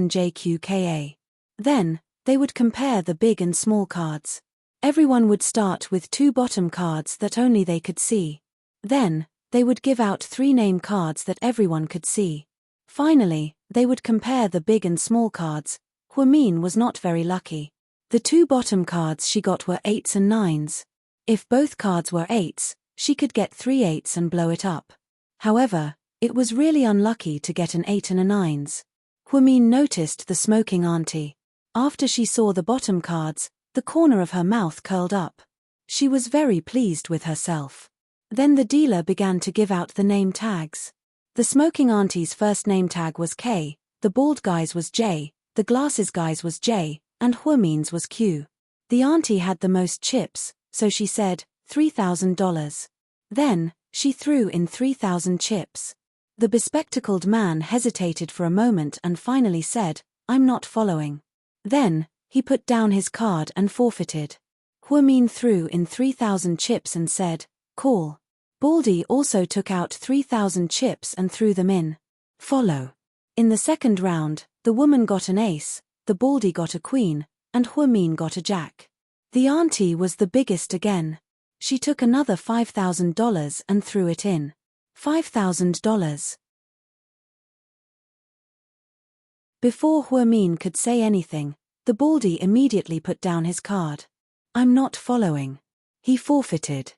JQKA. Then, they would compare the big and small cards. Everyone would start with 2 bottom cards that only they could see. Then, they would give out 3 name cards that everyone could see. Finally, they would compare the big and small cards. Huamin was not very lucky. The 2 bottom cards she got were 8s and 9s. If both cards were 8s, she could get 3 8s and blow it up. However, it was really unlucky to get an 8 and a 9s. Huamin noticed the smoking auntie. After she saw the bottom cards, the corner of her mouth curled up. She was very pleased with herself. Then the dealer began to give out the name tags. The smoking auntie's first name tag was K, the bald guy's was J, the glasses guy's was J, and Huamin's was Q. The auntie had the most chips, so she said, $3,000. Then, she threw in 3,000 chips. The bespectacled man hesitated for a moment and finally said, I'm not following. Then, he put down his card and forfeited. Huamin threw in 3,000 chips and said, call. Baldy also took out 3,000 chips and threw them in. Follow. In the second round, the woman got an ace, the Baldy got a queen, and Huamin got a jack. The auntie was the biggest again. She took another $5,000 and threw it in. $5,000. Before Huamin could say anything, the Baldy immediately put down his card. I'm not following. He forfeited.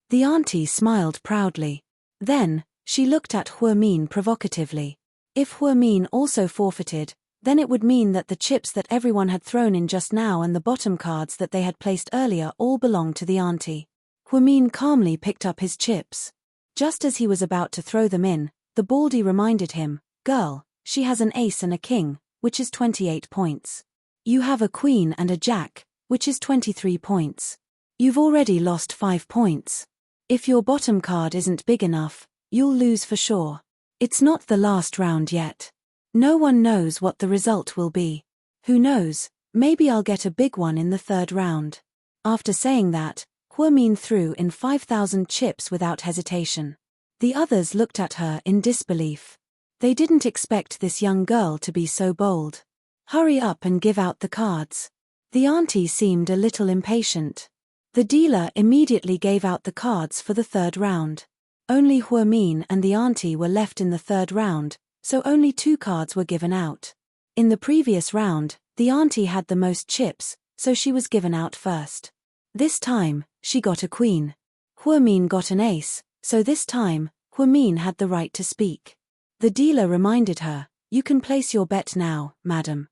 The auntie smiled proudly. Then, she looked at Huamin provocatively. If Huamin also forfeited, then it would mean that the chips that everyone had thrown in just now and the bottom cards that they had placed earlier all belonged to the auntie. Huamin calmly picked up his chips. Just as he was about to throw them in, the Baldy reminded him, girl, she has an ace and a king, which is 28 points. You have a queen and a jack, which is 23 points. You've already lost 5 points. If your bottom card isn't big enough, you'll lose for sure. It's not the last round yet. No one knows what the result will be. Who knows, maybe I'll get a big one in the third round. After saying that, Huamin threw in 5,000 chips without hesitation. The others looked at her in disbelief. They didn't expect this young girl to be so bold. Hurry up and give out the cards. The auntie seemed a little impatient. The dealer immediately gave out the cards for the third round. Only Huamin and the auntie were left in the third round, so only 2 cards were given out. In the previous round, the auntie had the most chips, so she was given out first. This time, she got a queen. Huamin got an ace, so this time, Huamin had the right to speak. The dealer reminded her, you can place your bet now, madam.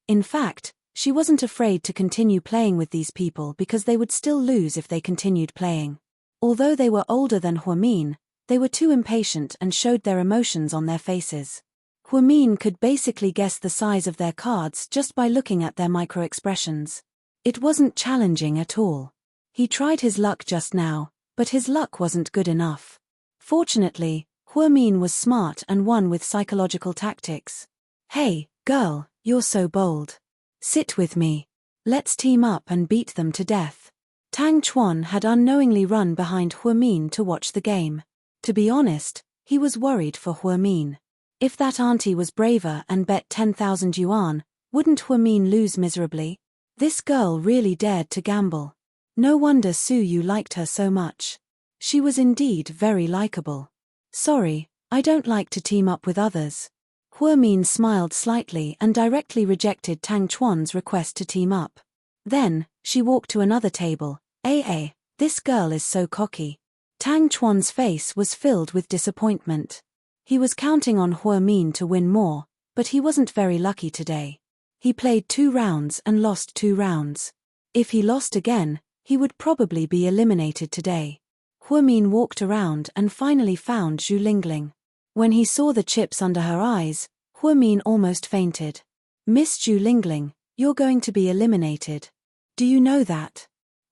In fact, she wasn't afraid to continue playing with these people because they would still lose if they continued playing. Although they were older than Huamin, they were too impatient and showed their emotions on their faces. Huamin could basically guess the size of their cards just by looking at their micro-expressions. It wasn't challenging at all. He tried his luck just now, but his luck wasn't good enough. Fortunately, Huamin was smart and won with psychological tactics. Hey, girl, you're so bold. Sit with me. Let's team up and beat them to death. Tang Chuan had unknowingly run behind Huamin to watch the game. To be honest, he was worried for Huamin. If that auntie was braver and bet 10,000 yuan, wouldn't Huamin lose miserably? This girl really dared to gamble. No wonder Su Yu liked her so much. She was indeed very likable. Sorry, I don't like to team up with others. Huamin smiled slightly and directly rejected Tang Chuan's request to team up. Then, she walked to another table. This girl is so cocky. Tang Chuan's face was filled with disappointment. He was counting on Hua Min to win more, but he wasn't very lucky today. He played 2 rounds and lost 2 rounds. If he lost again, he would probably be eliminated today. Hua Min walked around and finally found Zhu Lingling. When he saw the chips under her eyes, Hua Min almost fainted. Miss Zhu Lingling, you're going to be eliminated. Do you know that?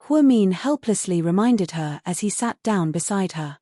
Hua Min helplessly reminded her as he sat down beside her.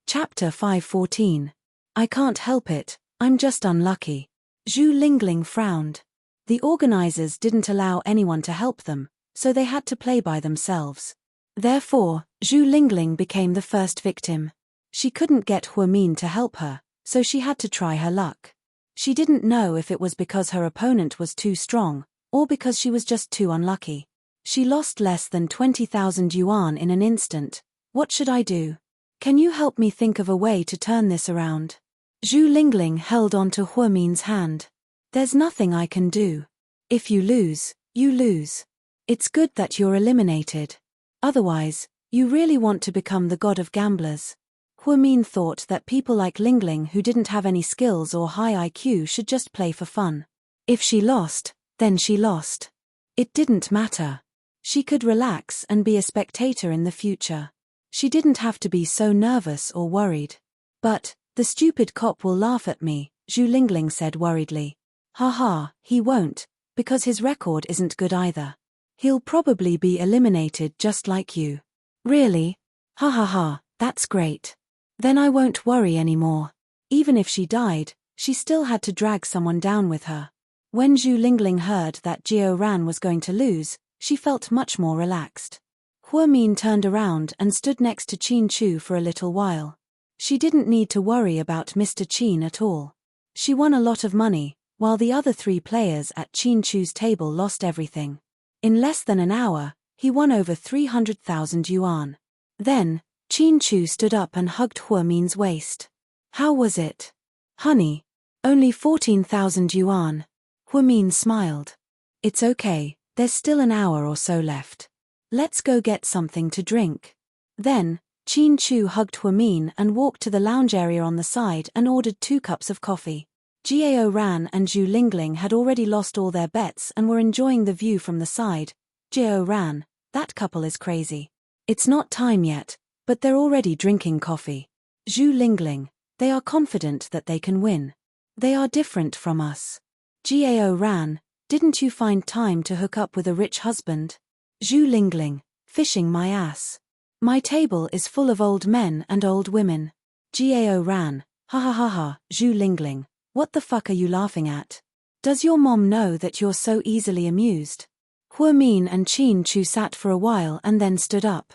Chapter 514. I can't help it, I'm just unlucky. Zhu Lingling frowned. The organizers didn't allow anyone to help them, so they had to play by themselves. Therefore, Zhu Lingling became the first victim. She couldn't get Hua Min to help her, so she had to try her luck. She didn't know if it was because her opponent was too strong, or because she was just too unlucky. She lost less than 20,000 yuan in an instant. What should I do? Can you help me think of a way to turn this around? Zhu Lingling held on to Hua Min's hand. There's nothing I can do. If you lose, you lose. It's good that you're eliminated. Otherwise, you really want to become the god of gamblers. Hua Min thought that people like Lingling who didn't have any skills or high IQ should just play for fun. If she lost, then she lost. It didn't matter. She could relax and be a spectator in the future. She didn't have to be so nervous or worried. But, the stupid cop will laugh at me, Zhu Lingling said worriedly. Haha, he won't, because his record isn't good either. He'll probably be eliminated just like you. Really? Ha ha ha, that's great. Then I won't worry anymore. Even if she died, she still had to drag someone down with her. When Zhu Lingling heard that Jiao Ran was going to lose, she felt much more relaxed. Hua Min turned around and stood next to Qin Chu for a little while. She didn't need to worry about Mr. Qin at all. She won a lot of money, while the other 3 players at Qin Chu's table lost everything. In less than an hour, he won over 300,000 yuan. Then, Qin Chu stood up and hugged Hua Min's waist. How was it? Honey. Only 14,000 yuan. Hua Min smiled. It's okay, there's still an hour or so left. Let's go get something to drink. Then, Qin Chu hugged Hua Min and walked to the lounge area on the side and ordered 2 cups of coffee. Jiao Ran and Zhu Lingling had already lost all their bets and were enjoying the view from the side. Jiao Ran, that couple is crazy. It's not time yet, but they're already drinking coffee. Zhu Lingling, they are confident that they can win. They are different from us. Jiao Ran, didn't you find time to hook up with a rich husband? Zhu Lingling, fishing my ass. My table is full of old men and old women. Jiao Ran, ha ha ha ha, Zhu Lingling, what the fuck are you laughing at? Does your mom know that you're so easily amused? Hua Min and Qin Chu sat for a while and then stood up.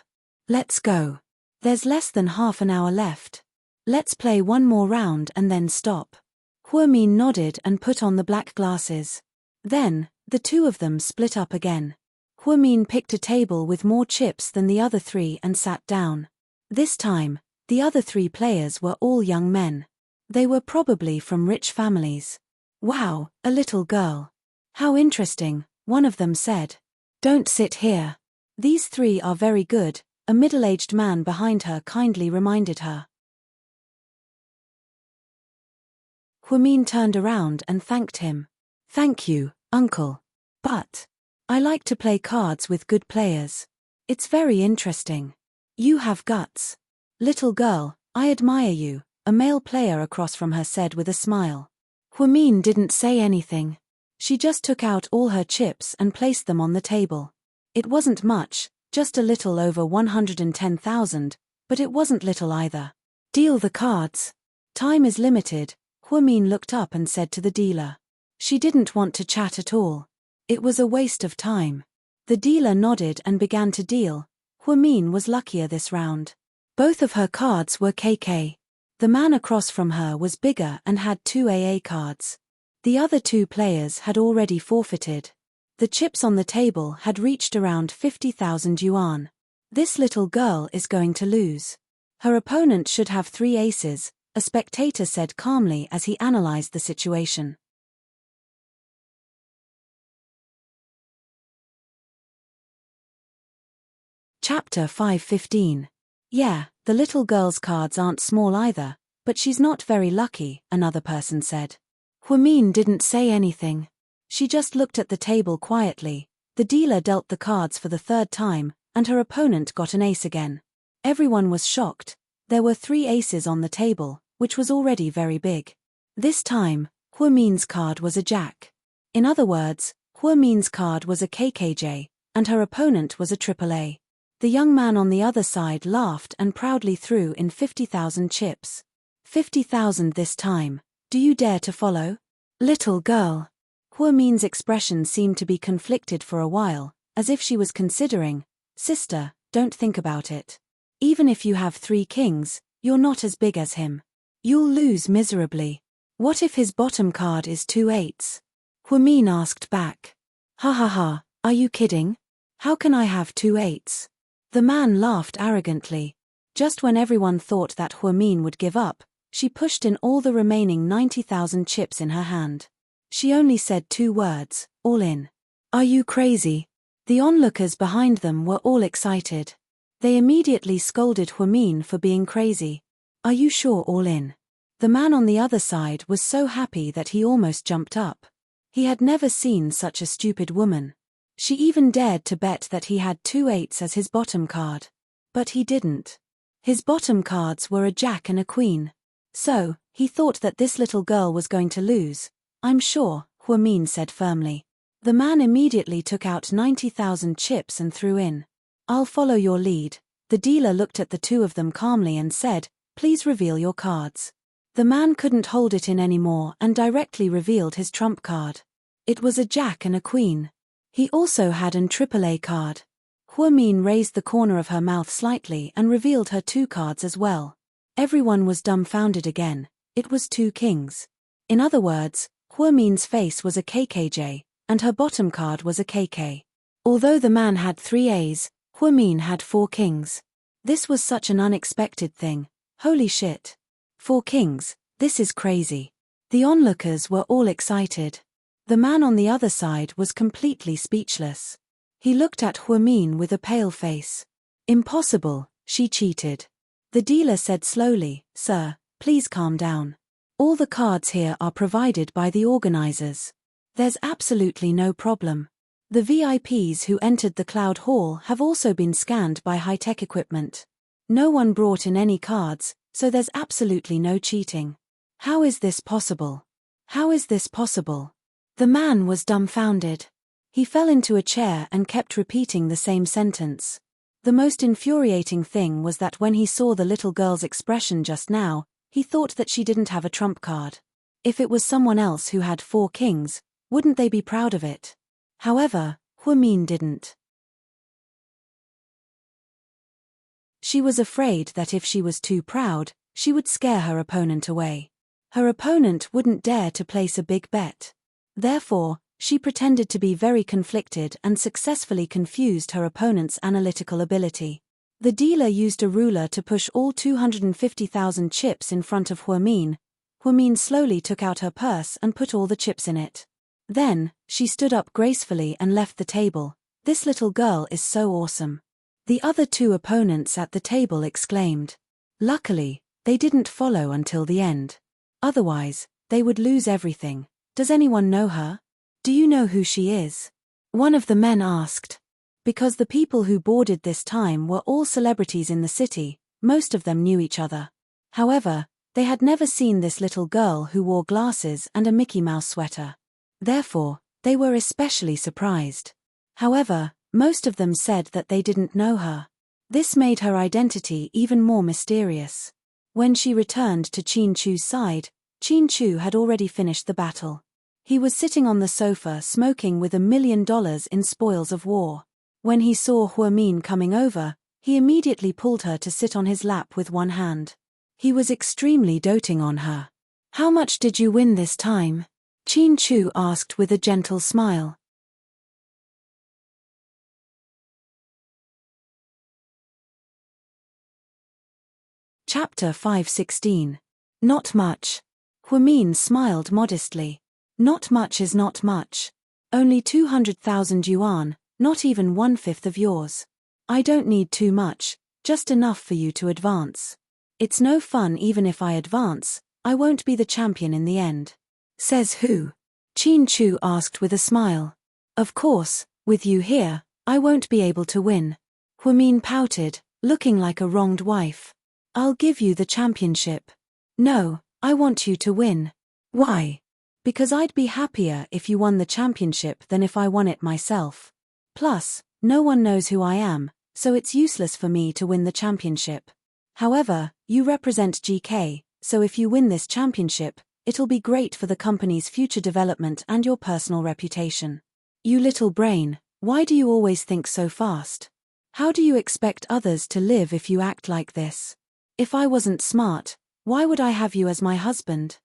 Let's go. There's less than half an hour left. Let's play one more round and then stop. Hua Min nodded and put on the black glasses. Then, the 2 of them split up again. Hua Min picked a table with more chips than the other 3 and sat down. This time, the other 3 players were all young men. They were probably from rich families. Wow, a little girl. How interesting, one of them said. Don't sit here. These 3 are very good, a middle-aged man behind her kindly reminded her. Hua Min turned around and thanked him. Thank you, uncle. But I like to play cards with good players. It's very interesting. You have guts. Little girl, I admire you, a male player across from her said with a smile. Hua Min didn't say anything. She just took out all her chips and placed them on the table. It wasn't much, just a little over 110,000, but it wasn't little either. Deal the cards. Time is limited, Hua Min looked up and said to the dealer. She didn't want to chat at all. It was a waste of time. The dealer nodded and began to deal. Hua Min was luckier this round. Both of her cards were KK. The man across from her was bigger and had 2 AA cards. The other 2 players had already forfeited. The chips on the table had reached around 50,000 yuan. This little girl is going to lose. Her opponent should have 3 aces, a spectator said calmly as he analyzed the situation. Chapter 5:15. Yeah, the little girl's cards aren't small either, but she's not very lucky, another person said. Huamin didn't say anything. She just looked at the table quietly. The dealer dealt the cards for the third time, and her opponent got an ace again. Everyone was shocked. There were 3 aces on the table, which was already very big. This time, Huamin's card was a jack. In other words, Huamin's card was a KKJ, and her opponent was a AAA. The young man on the other side laughed and proudly threw in 50,000 chips. 50,000 this time. Do you dare to follow? Little girl. Huamin's expression seemed to be conflicted for a while, as if she was considering, sister, don't think about it. Even if you have 3 kings, you're not as big as him. You'll lose miserably. What if his bottom card is 2 8s? Huamin asked back. Ha ha ha, are you kidding? How can I have 2 8s? The man laughed arrogantly. Just when everyone thought that Huamin would give up, she pushed in all the remaining 90,000 chips in her hand. She only said 2 words, all in. Are you crazy? The onlookers behind them were all excited. They immediately scolded Huamin for being crazy. Are you sure all in? The man on the other side was so happy that he almost jumped up. He had never seen such a stupid woman. She even dared to bet that he had 2 8s as his bottom card. But he didn't. His bottom cards were a jack and a queen. So, he thought that this little girl was going to lose. I'm sure, Huamin said firmly. The man immediately took out 90,000 chips and threw in. I'll follow your lead. The dealer looked at the 2 of them calmly and said, please reveal your cards. The man couldn't hold it in anymore and directly revealed his trump card. It was a jack and a queen. He also had an AAA card. Huamin raised the corner of her mouth slightly and revealed her 2 cards as well. Everyone was dumbfounded again. It was 2 kings. In other words, Huamin's face was a KKJ, and her bottom card was a KK. Although the man had 3 A's, Huamin had 4 kings. This was such an unexpected thing. Holy shit. 4 kings, this is crazy. The onlookers were all excited. The man on the other side was completely speechless. He looked at Huamin with a pale face. Impossible, she cheated. The dealer said slowly, sir, please calm down. All the cards here are provided by the organizers. There's absolutely no problem. The VIPs who entered the Cloud Hall have also been scanned by high-tech equipment. No one brought in any cards, so there's absolutely no cheating. How is this possible? How is this possible? The man was dumbfounded. He fell into a chair and kept repeating the same sentence. The most infuriating thing was that when he saw the little girl's expression just now, he thought that she didn't have a trump card. If it was someone else who had 4 kings, wouldn't they be proud of it? However, Huamin didn't. She was afraid that if she was too proud, she would scare her opponent away. Her opponent wouldn't dare to place a big bet. Therefore, she pretended to be very conflicted and successfully confused her opponent's analytical ability. The dealer used a ruler to push all 250,000 chips in front of Huamin. Huamin slowly took out her purse and put all the chips in it. Then, she stood up gracefully and left the table. This little girl is so awesome. The other 2 opponents at the table exclaimed. Luckily, they didn't follow until the end. Otherwise, they would lose everything. Does anyone know her? Do you know who she is? One of the men asked. Because the people who boarded this time were all celebrities in the city, most of them knew each other. However, they had never seen this little girl who wore glasses and a Mickey Mouse sweater. Therefore, they were especially surprised. However, most of them said that they didn't know her. This made her identity even more mysterious. When she returned to Qin Chu's side, Qin Chu had already finished the battle. He was sitting on the sofa smoking with $1 million in spoils of war. When he saw Huamin coming over, he immediately pulled her to sit on his lap with one hand. He was extremely doting on her. How much did you win this time? Qin Chu asked with a gentle smile. Chapter 5:16. Not much. Huamin smiled modestly. Not much is not much. Only 200,000 yuan, not even 1/5 of yours. I don't need too much, just enough for you to advance. It's no fun even if I advance, I won't be the champion in the end. Says who? Qin Chu asked with a smile. Of course, with you here, I won't be able to win. Huimin pouted, looking like a wronged wife. I'll give you the championship. No, I want you to win. Why? Because I'd be happier if you won the championship than if I won it myself. Plus, no one knows who I am, so it's useless for me to win the championship. However, you represent GK, so if you win this championship, it'll be great for the company's future development and your personal reputation. You little brain, why do you always think so fast? How do you expect others to live if you act like this? If I wasn't smart, why would I have you as my husband?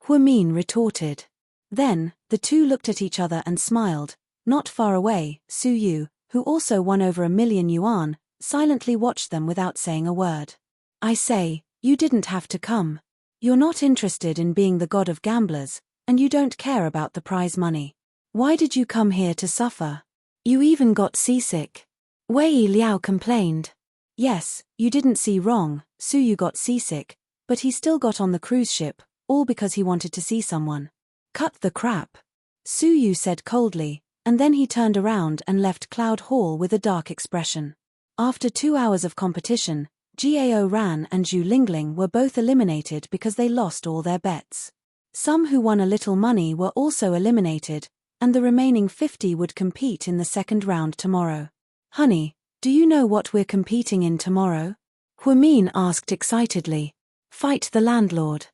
Huimin retorted. Then, the two looked at each other and smiled. Not far away, Su Yu, who also won over 1,000,000 yuan, silently watched them without saying a word. I say, you didn't have to come. You're not interested in being the god of gamblers, and you don't care about the prize money. Why did you come here to suffer? You even got seasick. Wei Liao complained. Yes, you didn't see wrong, Su Yu got seasick, but he still got on the cruise ship, all because he wanted to see someone. Cut the crap. Su Yu said coldly, and then he turned around and left Cloud Hall with a dark expression. After 2 hours of competition, Gao Ran and Zhu Lingling were both eliminated because they lost all their bets. Some who won a little money were also eliminated, and the remaining 50 would compete in the second round tomorrow. Honey, do you know what we're competing in tomorrow? Huimin asked excitedly. Fight the landlord.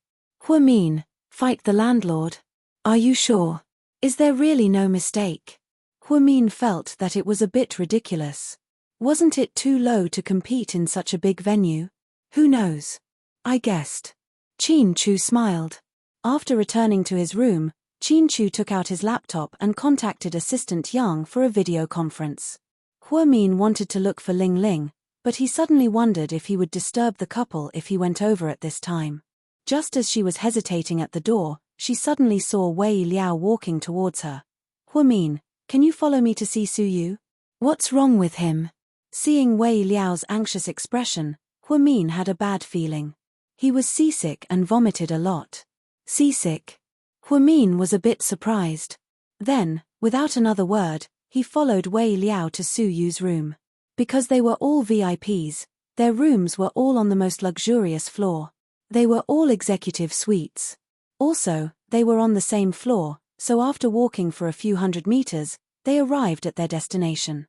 Huimin, fight the landlord? Are you sure? Is there really no mistake? Huimin felt that it was a bit ridiculous. Wasn't it too low to compete in such a big venue? Who knows? I guessed. Qin Chu smiled. After returning to his room, Qin Chu took out his laptop and contacted Assistant Yang for a video conference. Huimin wanted to look for Ling Ling, but he suddenly wondered if he would disturb the couple if he went over at this time. Just as she was hesitating at the door, she suddenly saw Wei Liao walking towards her. Huimin, can you follow me to see Su Yu? What's wrong with him? Seeing Wei Liao's anxious expression, Huimin had a bad feeling. He was seasick and vomited a lot. Seasick? Huimin was a bit surprised. Then, without another word, he followed Wei Liao to Su Yu's room. Because they were all VIPs, their rooms were all on the most luxurious floor. They were all executive suites. Also, they were on the same floor, so after walking for a few hundred meters, they arrived at their destination.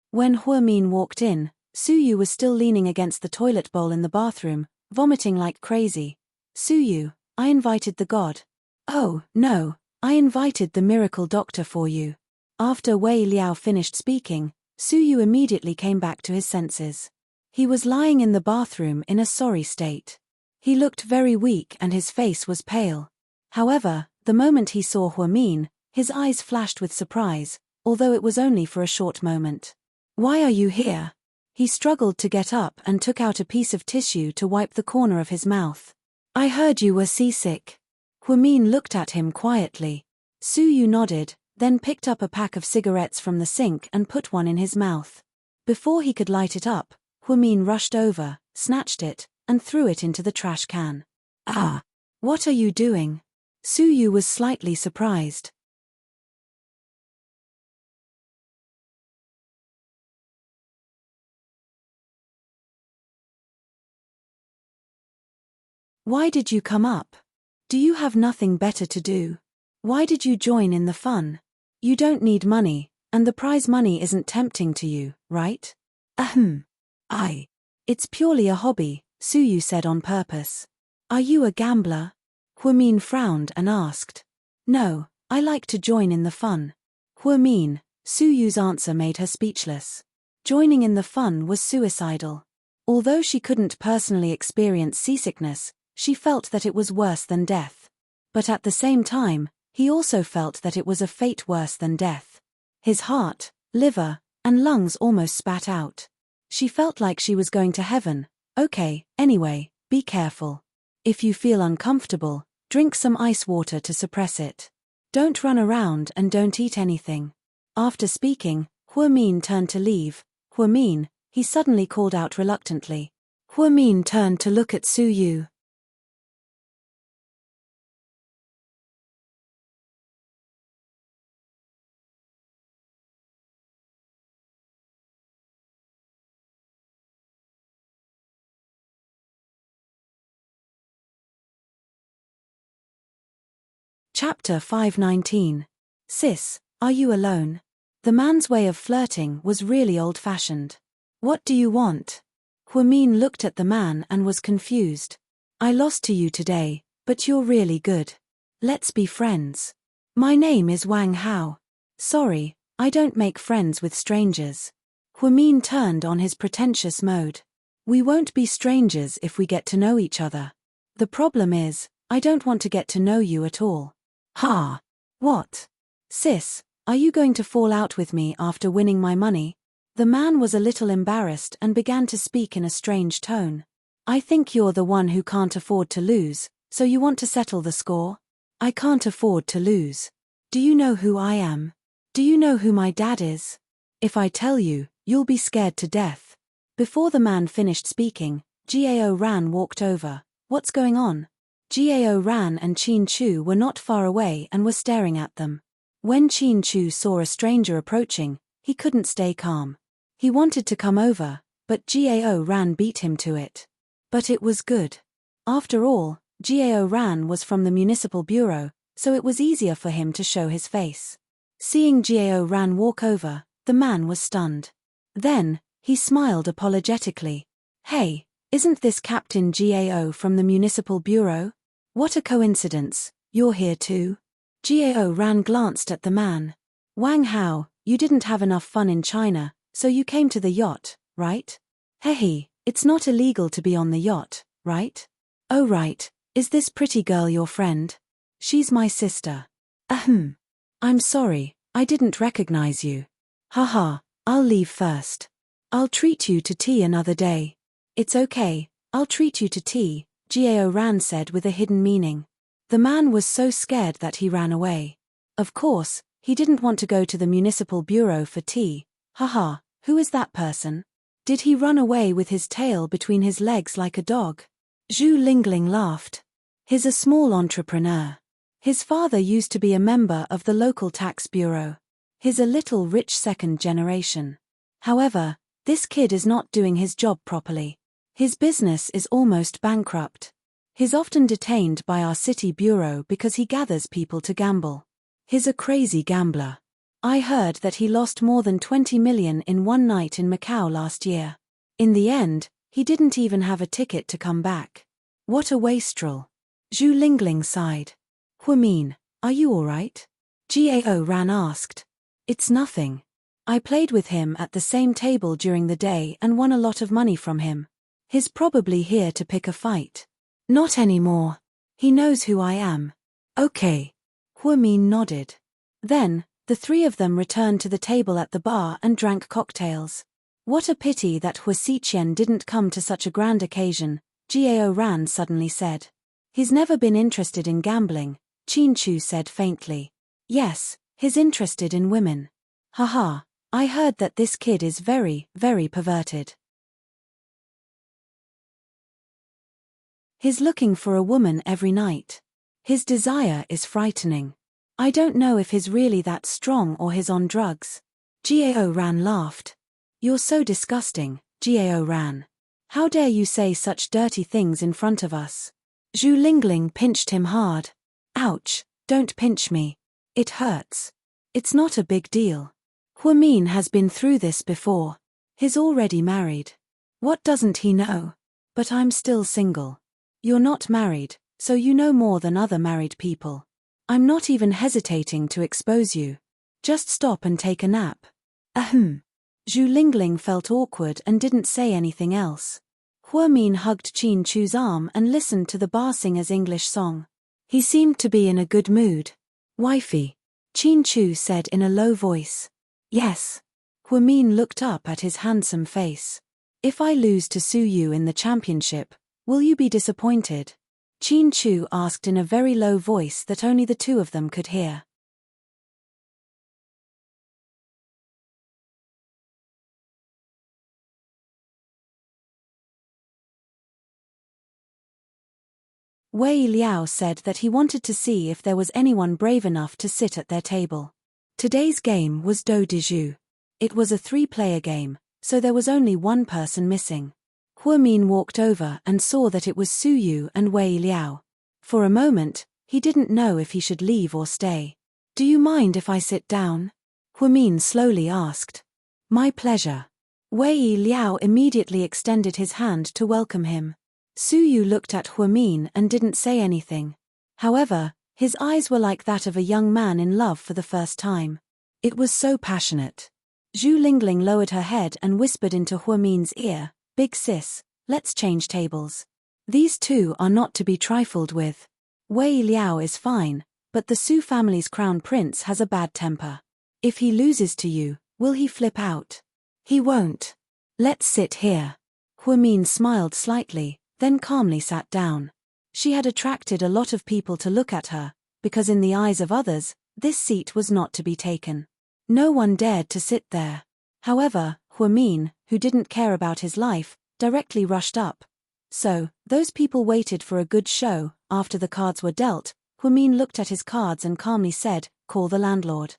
When Huimin walked in, Su Yu was still leaning against the toilet bowl in the bathroom, vomiting like crazy. Su Yu, I invited the god. Oh, no, I invited the miracle doctor for you. After Wei Liao finished speaking, Su Yu immediately came back to his senses. He was lying in the bathroom in a sorry state. He looked very weak and his face was pale. However, the moment he saw Huimin, his eyes flashed with surprise, although it was only for a short moment. Why are you here? He struggled to get up and took out a piece of tissue to wipe the corner of his mouth. I heard you were seasick. Huimin looked at him quietly. Su Yu nodded, then picked up a pack of cigarettes from the sink and put one in his mouth. Before he could light it up, Huimin rushed over, snatched it, and threw it into the trash can. Ah! What are you doing? Su Yu was slightly surprised. Why did you come up? Do you have nothing better to do? Why did you join in the fun? You don't need money, and the prize money isn't tempting to you, right? It's purely a hobby, Su Yu said on purpose. Are you a gambler? Huimin frowned and asked. No, I like to join in the fun. Huimin, Su Yu's answer made her speechless. Joining in the fun was suicidal. Although she couldn't personally experience seasickness, she felt that it was worse than death. But at the same time, he also felt that it was a fate worse than death. His heart, liver, and lungs almost spat out. She felt like she was going to heaven. Okay, anyway, be careful. If you feel uncomfortable, drink some ice water to suppress it. Don't run around and don't eat anything. After speaking, Huamin turned to leave. Huamin, he suddenly called out reluctantly. Huamin turned to look at Su Yu. Chapter 519. Sis, are you alone? The man's way of flirting was really old-fashioned. What do you want? Huamin looked at the man and was confused. I lost to you today, but you're really good. Let's be friends. My name is Wang Hao. Sorry, I don't make friends with strangers. Huamin turned on his pretentious mode. We won't be strangers if we get to know each other. The problem is, I don't want to get to know you at all. Ha! What? Sis, are you going to fall out with me after winning my money? The man was a little embarrassed and began to speak in a strange tone. I think you're the one who can't afford to lose, so you want to settle the score? I can't afford to lose. Do you know who I am? Do you know who my dad is? If I tell you, you'll be scared to death. Before the man finished speaking, Gao Ran walked over. What's going on? Gao Ran and Qin Chu were not far away and were staring at them. When Qin Chu saw a stranger approaching, he couldn't stay calm. He wanted to come over, but Gao Ran beat him to it. But it was good. After all, Gao Ran was from the municipal bureau, so it was easier for him to show his face. Seeing Gao Ran walk over, the man was stunned. Then, he smiled apologetically. Hey, isn't this Captain Gao from the municipal bureau? What a coincidence, you're here too? Gao Ran glanced at the man. Wang Hao, you didn't have enough fun in China, so you came to the yacht, right? Hey, it's not illegal to be on the yacht, right? Oh right, is this pretty girl your friend? She's my sister. Ahem. I'm sorry, I didn't recognize you. Haha, I'll leave first. I'll treat you to tea another day. It's okay, I'll treat you to tea, Gao Ran said with a hidden meaning. The man was so scared that he ran away. Of course, he didn't want to go to the municipal bureau for tea. Haha, who is that person? Did he run away with his tail between his legs like a dog? Zhu Lingling laughed. He's a small entrepreneur. His father used to be a member of the local tax bureau. He's a little rich second generation. However, this kid is not doing his job properly. His business is almost bankrupt. He's often detained by our city bureau because he gathers people to gamble. He's a crazy gambler. I heard that he lost more than 20 million in one night in Macau last year. In the end, he didn't even have a ticket to come back. What a wastrel. Zhu Lingling sighed. Huamin, are you alright? Gao Ran asked. It's nothing. I played with him at the same table during the day and won a lot of money from him. He's probably here to pick a fight. Not anymore. He knows who I am. Okay. Huamin nodded. Then, the three of them returned to the table at the bar and drank cocktails. What a pity that Hua Xiqian didn't come to such a grand occasion, Gao Ran suddenly said. He's never been interested in gambling, Qin Chu said faintly. Yes, he's interested in women. Haha, I heard that this kid is very, very perverted. He's looking for a woman every night. His desire is frightening. I don't know if he's really that strong or he's on drugs. Gao Ran laughed. You're so disgusting, Gao Ran. How dare you say such dirty things in front of us? Zhu Lingling pinched him hard. Ouch, don't pinch me. It hurts. It's not a big deal. Huamin has been through this before. He's already married. What doesn't he know? But I'm still single. You're not married, so you know more than other married people. I'm not even hesitating to expose you. Just stop and take a nap. Ahem. Zhu Lingling felt awkward and didn't say anything else. Huamin hugged Qin Chu's arm and listened to the bar singer's English song. He seemed to be in a good mood. Wifey, Qin Chu said in a low voice. Yes. Huamin looked up at his handsome face. If I lose to Su Yu in the championship, will you be disappointed? Qin Chu asked in a very low voice that only the two of them could hear. Wei Liao said that he wanted to see if there was anyone brave enough to sit at their table. Today's game was Do de Jeu. It was a 3-player game, so there was only one person missing. Huamin walked over and saw that it was Su Yu and Wei Liao. For a moment, he didn't know if he should leave or stay. "Do you mind if I sit down?" Huamin slowly asked. "My pleasure." Wei Liao immediately extended his hand to welcome him. Su Yu looked at Huamin and didn't say anything. However, his eyes were like that of a young man in love for the first time. It was so passionate. Zhu Lingling lowered her head and whispered into Huamin's ear, "Big sis, let's change tables. These two are not to be trifled with. Wei Liao is fine, but the Su family's crown prince has a bad temper. If he loses to you, will he flip out?" "He won't. Let's sit here." Huamin smiled slightly, then calmly sat down. She had attracted a lot of people to look at her, because in the eyes of others, this seat was not to be taken. No one dared to sit there. However, Huamin, who didn't care about his life, directly rushed up. So, those people waited for a good show. After the cards were dealt, Huamin looked at his cards and calmly said, "Call the landlord."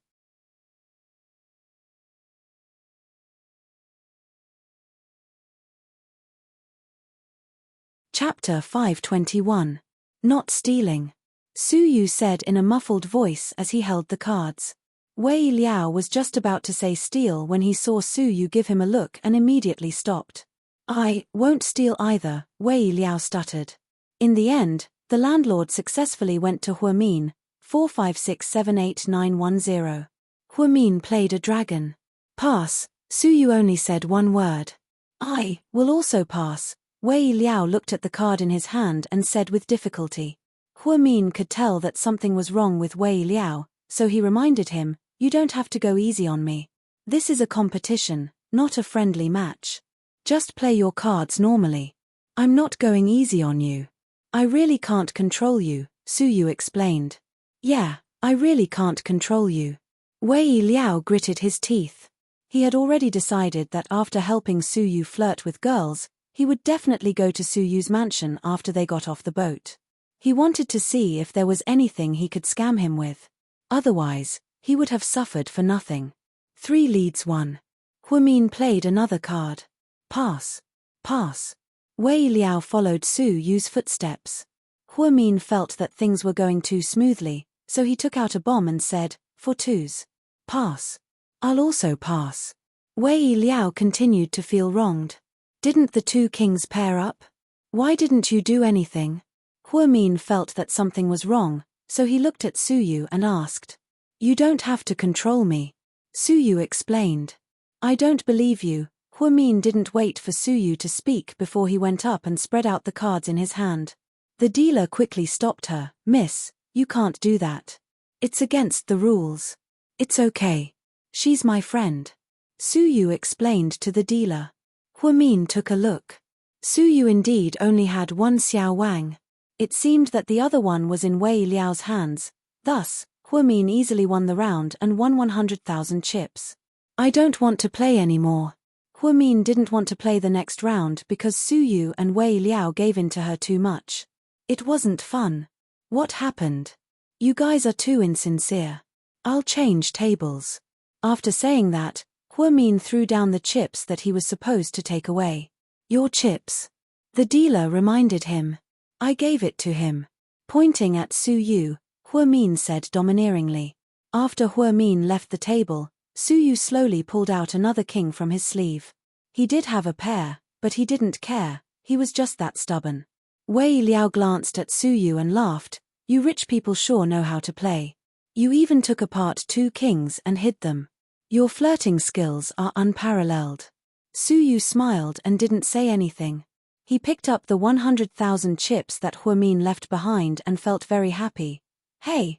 Chapter 521. Not Stealing. Su Yu said in a muffled voice as he held the cards. Wei Liao was just about to say steal when he saw Su Yu give him a look and immediately stopped. "I won't steal either," Wei Liao stuttered. In the end, the landlord successfully went to Huamin, 456789110. Huamin played a dragon. "Pass." Su Yu only said one word. "I will also pass." Wei Liao looked at the card in his hand and said with difficulty. Huamin could tell that something was wrong with Wei Liao, so he reminded him, "You don't have to go easy on me. This is a competition, not a friendly match. Just play your cards normally." "I'm not going easy on you. I really can't control you," Su Yu explained. "Yeah, I really can't control you." Wei Liao gritted his teeth. He had already decided that after helping Su Yu flirt with girls, he would definitely go to Su Yu's mansion after they got off the boat. He wanted to see if there was anything he could scam him with. Otherwise, he would have suffered for nothing. 3 leads 1. Huamin played another card. "Pass. Pass." Wei Liao followed Su Yu's footsteps. Huamin felt that things were going too smoothly, so he took out a bomb and said, "For 2s. Pass." "I'll also pass." Wei Liao continued to feel wronged. "Didn't the 2 kings pair up? Why didn't you do anything?" Huamin felt that something was wrong, so he looked at Su Yu and asked. "You don't have to control me." Su Yu explained. "I don't believe you." Huamin didn't wait for Su Yu to speak before he went up and spread out the cards in his hand. The dealer quickly stopped her. "Miss, you can't do that. It's against the rules." "It's okay. She's my friend," Su Yu explained to the dealer. Huamin took a look. Su Yu indeed only had 1 xiao wang. It seemed that the other one was in Wei Liao's hands. Thus, Huamin easily won the round and won 100,000 chips. "I don't want to play anymore." Huamin didn't want to play the next round because Su Yu and Wei Liao gave in to her too much. It wasn't fun. "What happened? You guys are too insincere. I'll change tables." After saying that, Huamin threw down the chips that he was supposed to take away. "Your chips." The dealer reminded him. "I gave it to him." Pointing at Su Yu, Huamin said domineeringly. After Huamin left the table, Su Yu slowly pulled out another king from his sleeve. He did have a pair, but he didn't care, he was just that stubborn. Wei Liao glanced at Su Yu and laughed. "You rich people sure know how to play. You even took apart 2 kings and hid them. Your flirting skills are unparalleled." Su Yu smiled and didn't say anything. He picked up the 100,000 chips that Huamin left behind and felt very happy. Hey,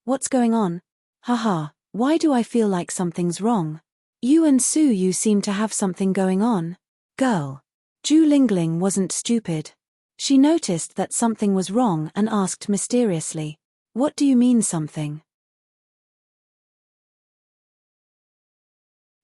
what's going on? Haha, why do I feel like something's wrong? You and Su Yu seem to have something going on. Girl. Zhu Lingling wasn't stupid. She noticed that something was wrong and asked mysteriously. "What do you mean something?"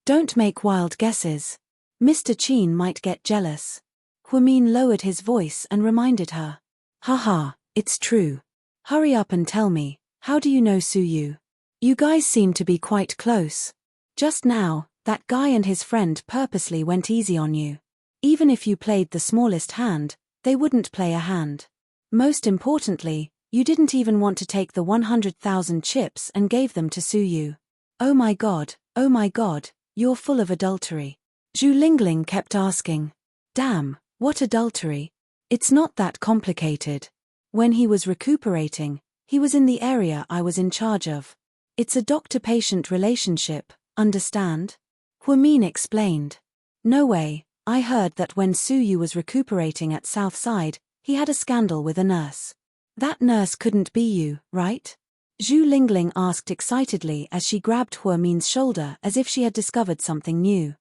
"Don't make wild guesses. Mr. Qin might get jealous." Huamin lowered his voice and reminded her. Haha, it's true. Hurry up and tell me, how do you know Suyu? You guys seem to be quite close. Just now, that guy and his friend purposely went easy on you. Even if you played the smallest hand, they wouldn't play a hand. Most importantly, you didn't even want to take the 100,000 chips and gave them to Suyu. Oh my god, you're full of adultery. Zhu Lingling kept asking. Damn, what adultery? It's not that complicated. When he was recuperating, he was in the area I was in charge of. It's a doctor-patient relationship, understand? Huamin explained. No way, I heard that when Suyu was recuperating at Southside, he had a scandal with a nurse. That nurse couldn't be you, right? Zhu Lingling asked excitedly as she grabbed Huamin's shoulder as if she had discovered something new.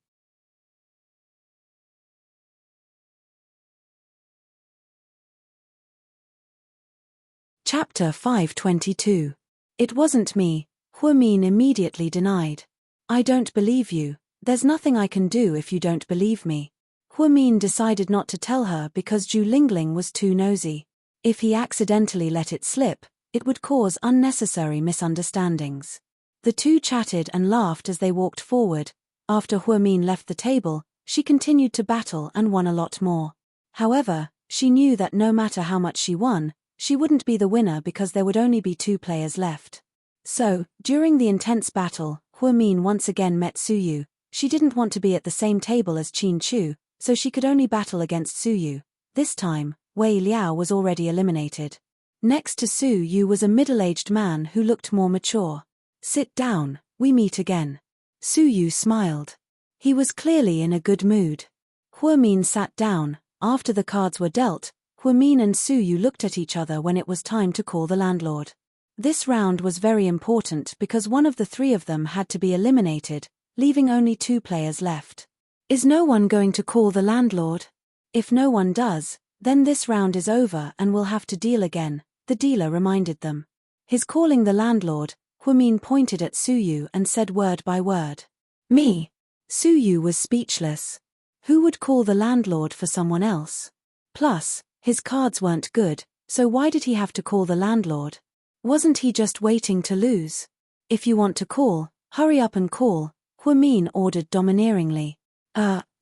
Chapter 522. It wasn't me, Huamin immediately denied. I don't believe you, there's nothing I can do if you don't believe me. Huamin decided not to tell her because Zhu Lingling was too nosy. If he accidentally let it slip, it would cause unnecessary misunderstandings. The two chatted and laughed as they walked forward. After Huamin left the table, she continued to battle and won a lot more. However, she knew that no matter how much she won, she wouldn't be the winner because there would only be 2 players left. So, during the intense battle, Huamin once again met Suyu. She didn't want to be at the same table as Qin Chu, so she could only battle against Suyu. This time, Wei Liao was already eliminated. Next to Suyu was a middle-aged man who looked more mature. Sit down, we meet again. Suyu smiled. He was clearly in a good mood. Huamin sat down. After the cards were dealt, Huamin and Suyu looked at each other when it was time to call the landlord. This round was very important because one of the 3 of them had to be eliminated, leaving only 2 players left. Is no one going to call the landlord? If no one does, then this round is over and we'll have to deal again, the dealer reminded them. His calling the landlord, Huamin pointed at Suyu and said word by word. Me. Suyu was speechless. Who would call the landlord for someone else? Plus, his cards weren't good, so why did he have to call the landlord? Wasn't he just waiting to lose? If you want to call, hurry up and call, Huamin ordered domineeringly.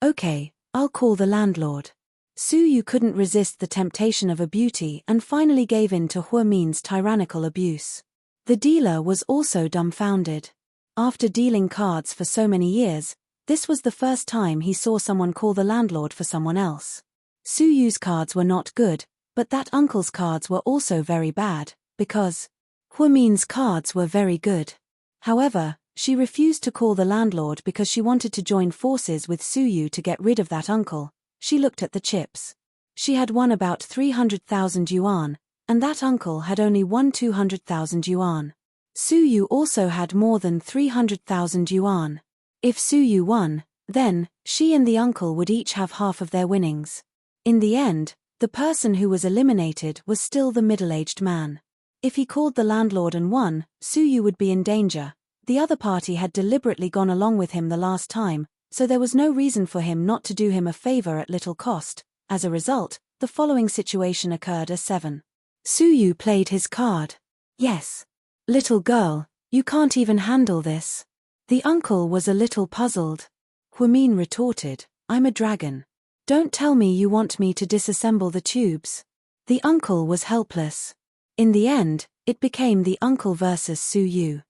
Okay, I'll call the landlord. Suyu couldn't resist the temptation of a beauty and finally gave in to Huamin's tyrannical abuse. The dealer was also dumbfounded. After dealing cards for so many years, this was the first time he saw someone call the landlord for someone else. Suyu's cards were not good, but that uncle's cards were also very bad, because Huamin's cards were very good. However, she refused to call the landlord because she wanted to join forces with Suyu to get rid of that uncle. She looked at the chips. She had won about 300,000 yuan, and that uncle had only won 200,000 yuan. Suyu also had more than 300,000 yuan. If Suyu won, then she and the uncle would each have half of their winnings. In the end, the person who was eliminated was still the middle-aged man. If he called the landlord and won, Suyu would be in danger. The other party had deliberately gone along with him the last time, so there was no reason for him not to do him a favor at little cost. As a result, the following situation occurred as 7. Suyu played his card. Yes. Little girl, you can't even handle this. The uncle was a little puzzled. Huamin retorted, I'm a dragon. Don't tell me you want me to disassemble the tubes. The uncle was helpless. In the end, it became the uncle versus Suyu.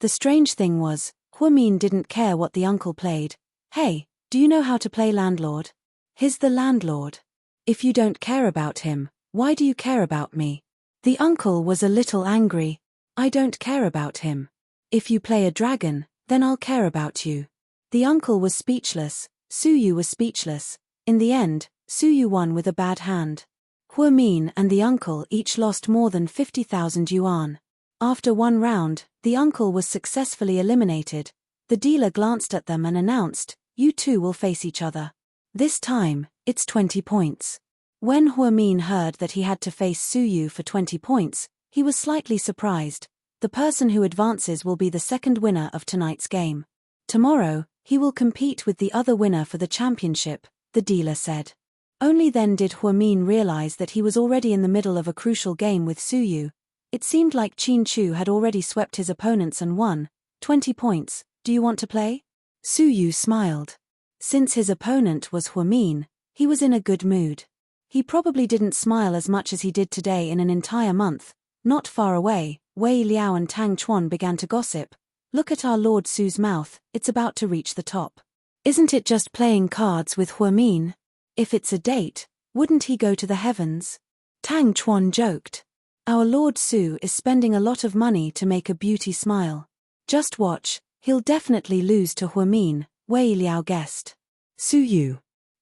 The strange thing was, Huamin didn't care what the uncle played. Hey, do you know how to play landlord? He's the landlord. If you don't care about him, why do you care about me? The uncle was a little angry. I don't care about him. If you play a dragon, then I'll care about you. The uncle was speechless, Suyu was speechless. In the end, Suyu won with a bad hand. Huamin and the uncle each lost more than 50,000 yuan. After one round, the uncle was successfully eliminated. The dealer glanced at them and announced, you two will face each other. This time, it's 20 points. When Huamin heard that he had to face Suyu for 20 points, he was slightly surprised. The person who advances will be the second winner of tonight's game. Tomorrow, He will compete with the other winner for the championship, the dealer said. Only then did Huamin realize that he was already in the middle of a crucial game with Su Yu. It seemed like Qin Chu had already swept his opponents and won. 20 points, do you want to play? Su Yu smiled. Since his opponent was Huamin, he was in a good mood. He probably didn't smile as much as he did today in an entire month. Not far away, Wei Liao and Tang Chuan began to gossip. Look at our Lord Su's mouth, it's about to reach the top. Isn't it just playing cards with Huamin? If it's a date, wouldn't he go to the heavens? Tang Chuan joked. Our Lord Su is spending a lot of money to make a beauty smile. Just watch, he'll definitely lose to Huamin, Wei Liao guessed. Su Yu.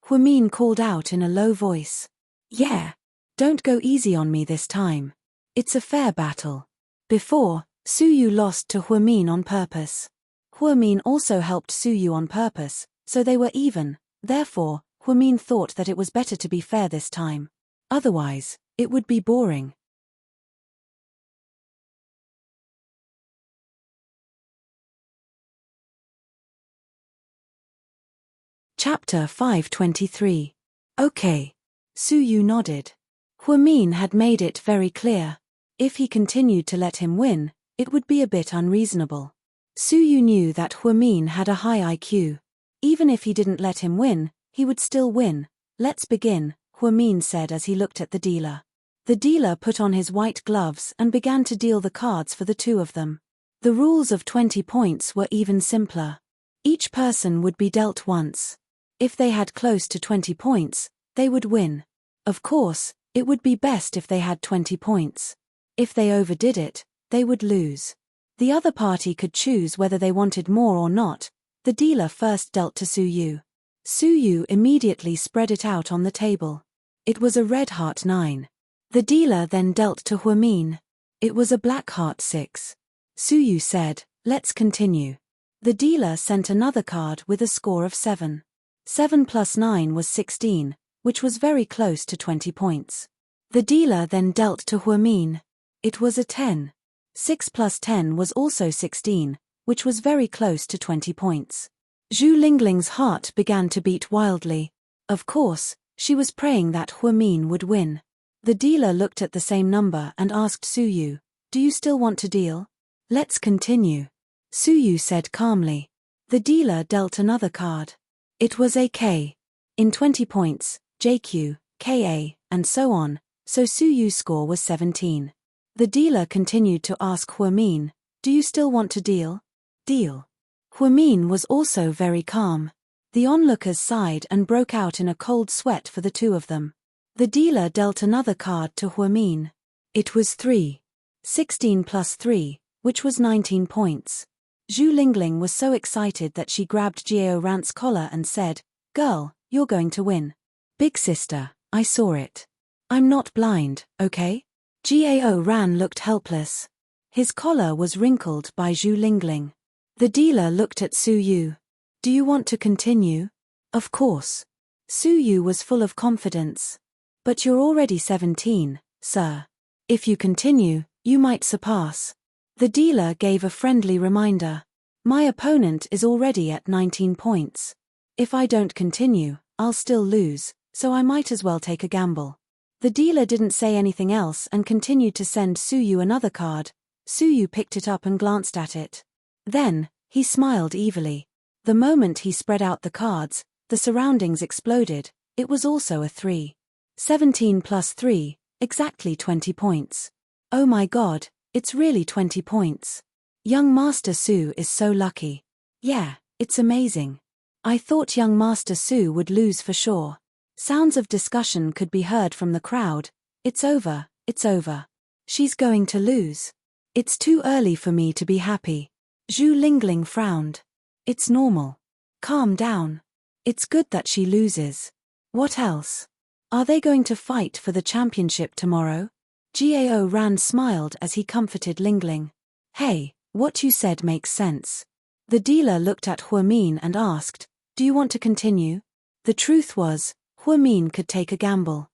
Huamin called out in a low voice. Yeah. Don't go easy on me this time. It's a fair battle. Before, Su Yu lost to Huamin on purpose. Huamin also helped Su Yu on purpose, so they were even. Therefore, Huamin thought that it was better to be fair this time. Otherwise, it would be boring. Chapter 523. Okay. Su Yu nodded. Huamin had made it very clear. If he continued to let him win, it would be a bit unreasonable. Su Yu knew that Huamin had a high IQ. Even if he didn't let him win, he would still win. Let's begin, Huamin said as he looked at the dealer. The dealer put on his white gloves and began to deal the cards for the two of them. The rules of 20 points were even simpler. Each person would be dealt once. If they had close to 20 points, they would win. Of course, it would be best if they had 20 points. If they overdid it, they would lose. The other party could choose whether they wanted more or not. The dealer first dealt to Su Yu. Su Yu immediately spread it out on the table. It was a red heart 9. The dealer then dealt to Huamin. It was a black heart 6. Su Yu said, let's continue. The dealer sent another card with a score of 7. 7 plus 9 was 16, which was very close to 20 points. The dealer then dealt to Huamin. It was a 10. 6 plus 10 was also 16, which was very close to 20 points. Zhu Lingling's heart began to beat wildly. Of course, she was praying that Huamin would win. The dealer looked at the same number and asked Su Yu, do you still want to deal? Let's continue. Su Yu said calmly. The dealer dealt another card. It was a K. In 20 points, JQ, KA, and so on, so Su Yu's score was 17. The dealer continued to ask Huamin, do you still want to deal? Deal. Huamin was also very calm. The onlookers sighed and broke out in a cold sweat for the two of them. The dealer dealt another card to Huamin. It was 3. 16 plus 3, which was 19 points. Zhu Lingling was so excited that she grabbed Jiao Rant's collar and said, girl, you're going to win. Big sister, I saw it. I'm not blind, okay? Jiao Ran looked helpless. His collar was wrinkled by Zhu Lingling. The dealer looked at Su Yu. Do you want to continue? Of course. Su Yu was full of confidence. But you're already 17, sir. If you continue, you might surpass. The dealer gave a friendly reminder. My opponent is already at 19 points. If I don't continue, I'll still lose, so I might as well take a gamble. The dealer didn't say anything else and continued to send Su Yu another card. Su Yu picked it up and glanced at it. Then, he smiled evilly. The moment he spread out the cards, the surroundings exploded. It was also a 3. 17 plus 3, exactly 20 points. Oh my god, it's really 20 points. Young Master Su is so lucky. Yeah, it's amazing. I thought young Master Su would lose for sure. Sounds of discussion could be heard from the crowd. It's over, it's over. She's going to lose. It's too early for me to be happy. Zhu Lingling frowned. It's normal. Calm down. It's good that she loses. What else? Are they going to fight for the championship tomorrow? Jiao Ran smiled as he comforted Lingling. Hey, what you said makes sense. The dealer looked at Huamin and asked, do you want to continue? The truth was, Huamin could take a gamble.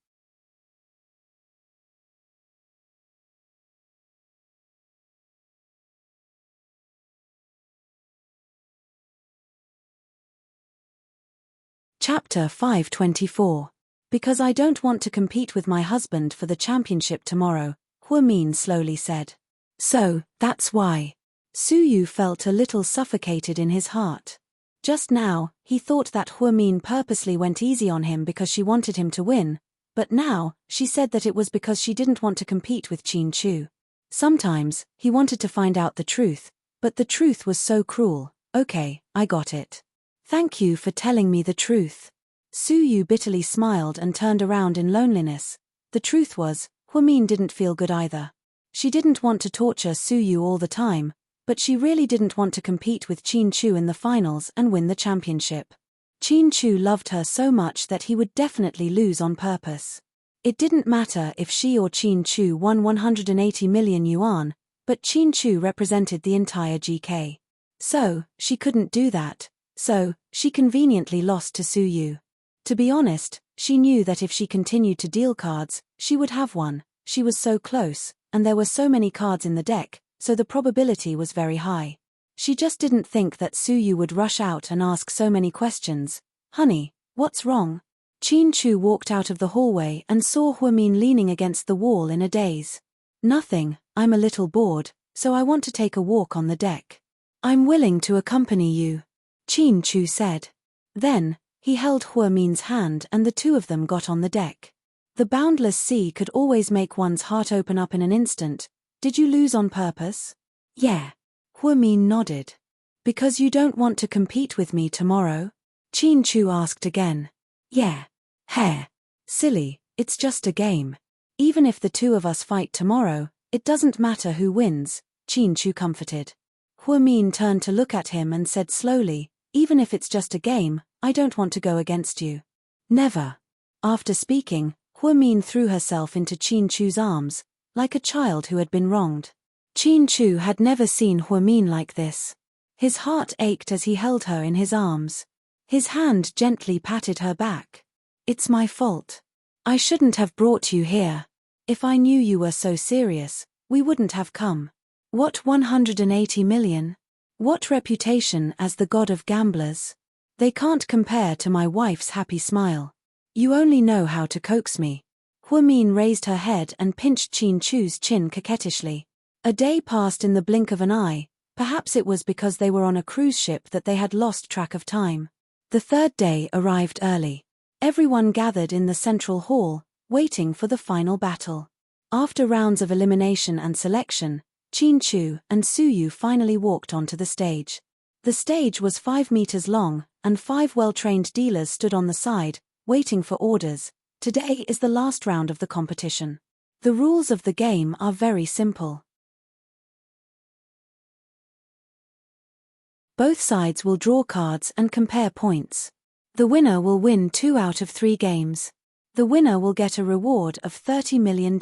Chapter 524. Because I don't want to compete with my husband for the championship tomorrow, Huamin slowly said. So, that's why. Suyu felt a little suffocated in his heart. Just now, he thought that Huamin purposely went easy on him because she wanted him to win, but now, she said that it was because she didn't want to compete with Qin Chu. Sometimes, he wanted to find out the truth, but the truth was so cruel. Okay, I got it. Thank you for telling me the truth. Suyu bitterly smiled and turned around in loneliness. The truth was, Huamin didn't feel good either. She didn't want to torture Suyu all the time, but she really didn't want to compete with Qin Chu in the finals and win the championship. Qin Chu loved her so much that he would definitely lose on purpose. It didn't matter if she or Qin Chu won 180 million yuan, but Qin Chu represented the entire GK. So, she couldn't do that, so, she conveniently lost to Suyu. To be honest, she knew that if she continued to deal cards, she would have won. She was so close, and there were so many cards in the deck, so the probability was very high. She just didn't think that Suyu would rush out and ask so many questions. Honey, what's wrong? Qin Chu walked out of the hallway and saw Huamin leaning against the wall in a daze. Nothing, I'm a little bored, so I want to take a walk on the deck. I'm willing to accompany you, Qin Chu said. Then, he held Huamin's hand and the two of them got on the deck. The boundless sea could always make one's heart open up in an instant. Did you lose on purpose? Yeah. Huamin nodded. Because you don't want to compete with me tomorrow? Qin Chu asked again. Yeah. Heh. Silly, it's just a game. Even if the two of us fight tomorrow, it doesn't matter who wins, Qin Chu comforted. Huamin turned to look at him and said slowly, even if it's just a game, I don't want to go against you. Never. After speaking, Huamin threw herself into Qin Chu's arms, like a child who had been wronged. Qin Chu had never seen Huamin like this. His heart ached as he held her in his arms. His hand gently patted her back. It's my fault. I shouldn't have brought you here. If I knew you were so serious, we wouldn't have come. What 180 million? What reputation as the god of gamblers? They can't compare to my wife's happy smile. You only know how to coax me. Huamin raised her head and pinched Qin Chu's chin coquettishly. A day passed in the blink of an eye. Perhaps it was because they were on a cruise ship that they had lost track of time. The third day arrived early. Everyone gathered in the central hall, waiting for the final battle. After rounds of elimination and selection, Qin Chu and Suyu finally walked onto the stage. The stage was 5 meters long, and 5 well-trained dealers stood on the side, waiting for orders. Today is the last round of the competition. The rules of the game are very simple. Both sides will draw cards and compare points. The winner will win 2 out of 3 games. The winner will get a reward of $30 million.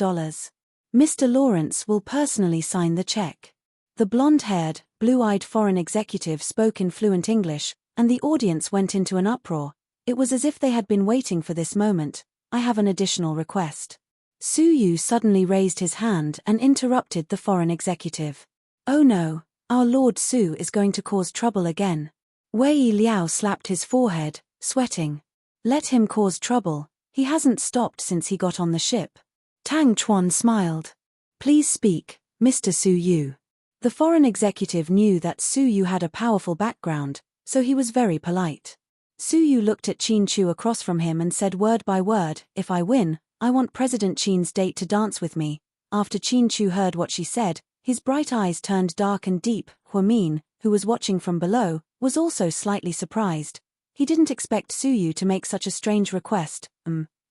Mr. Lawrence will personally sign the check. The blonde-haired, blue-eyed foreign executive spoke in fluent English, and the audience went into an uproar. It was as if they had been waiting for this moment. I have an additional request. Suyu suddenly raised his hand and interrupted the foreign executive. Oh no, our Lord Su is going to cause trouble again. Wei Liao slapped his forehead, sweating. Let him cause trouble, he hasn't stopped since he got on the ship. Tang Chuan smiled. Please speak, Mr. Suyu. The foreign executive knew that Suyu had a powerful background, so he was very polite. Suyu looked at Qin Chu across from him and said word by word, if I win, I want President Qin's date to dance with me. After Qin Chu heard what she said, his bright eyes turned dark and deep. Huamin, who was watching from below, was also slightly surprised. He didn't expect Suyu to make such a strange request.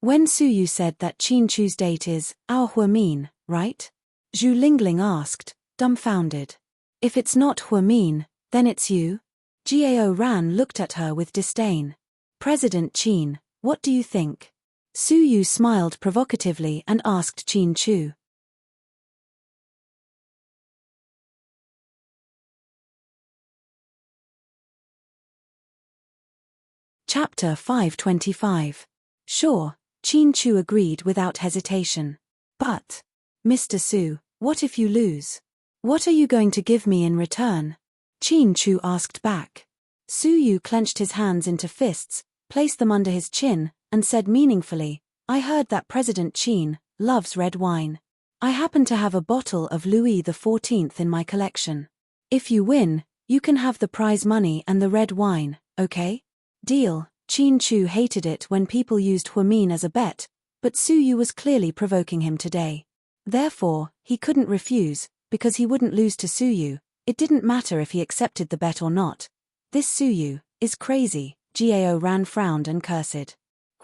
When Suyu said that Qin Chu's date is our Huamin, right? Zhu Lingling asked, dumbfounded. If it's not Huamin, then it's you? Gao Ran looked at her with disdain. President Qin, what do you think? Suyu smiled provocatively and asked Qin Chu. Chapter 525. Sure, Qin Chu agreed without hesitation. But, Mr. Su, what if you lose? What are you going to give me in return? Qin Chu asked back. Suyu clenched his hands into fists. placed them under his chin, and said meaningfully, "I heard that President Qin loves red wine. I happen to have a bottle of Louis XIV in my collection. If you win, you can have the prize money and the red wine, okay? Deal." Qin Chu hated it when people used Huamin as a bet, but Su Yu was clearly provoking him today. Therefore, he couldn't refuse, because he wouldn't lose to Su Yu. It didn't matter if he accepted the bet or not. This Su Yu is crazy, Gao Ran frowned and cursed.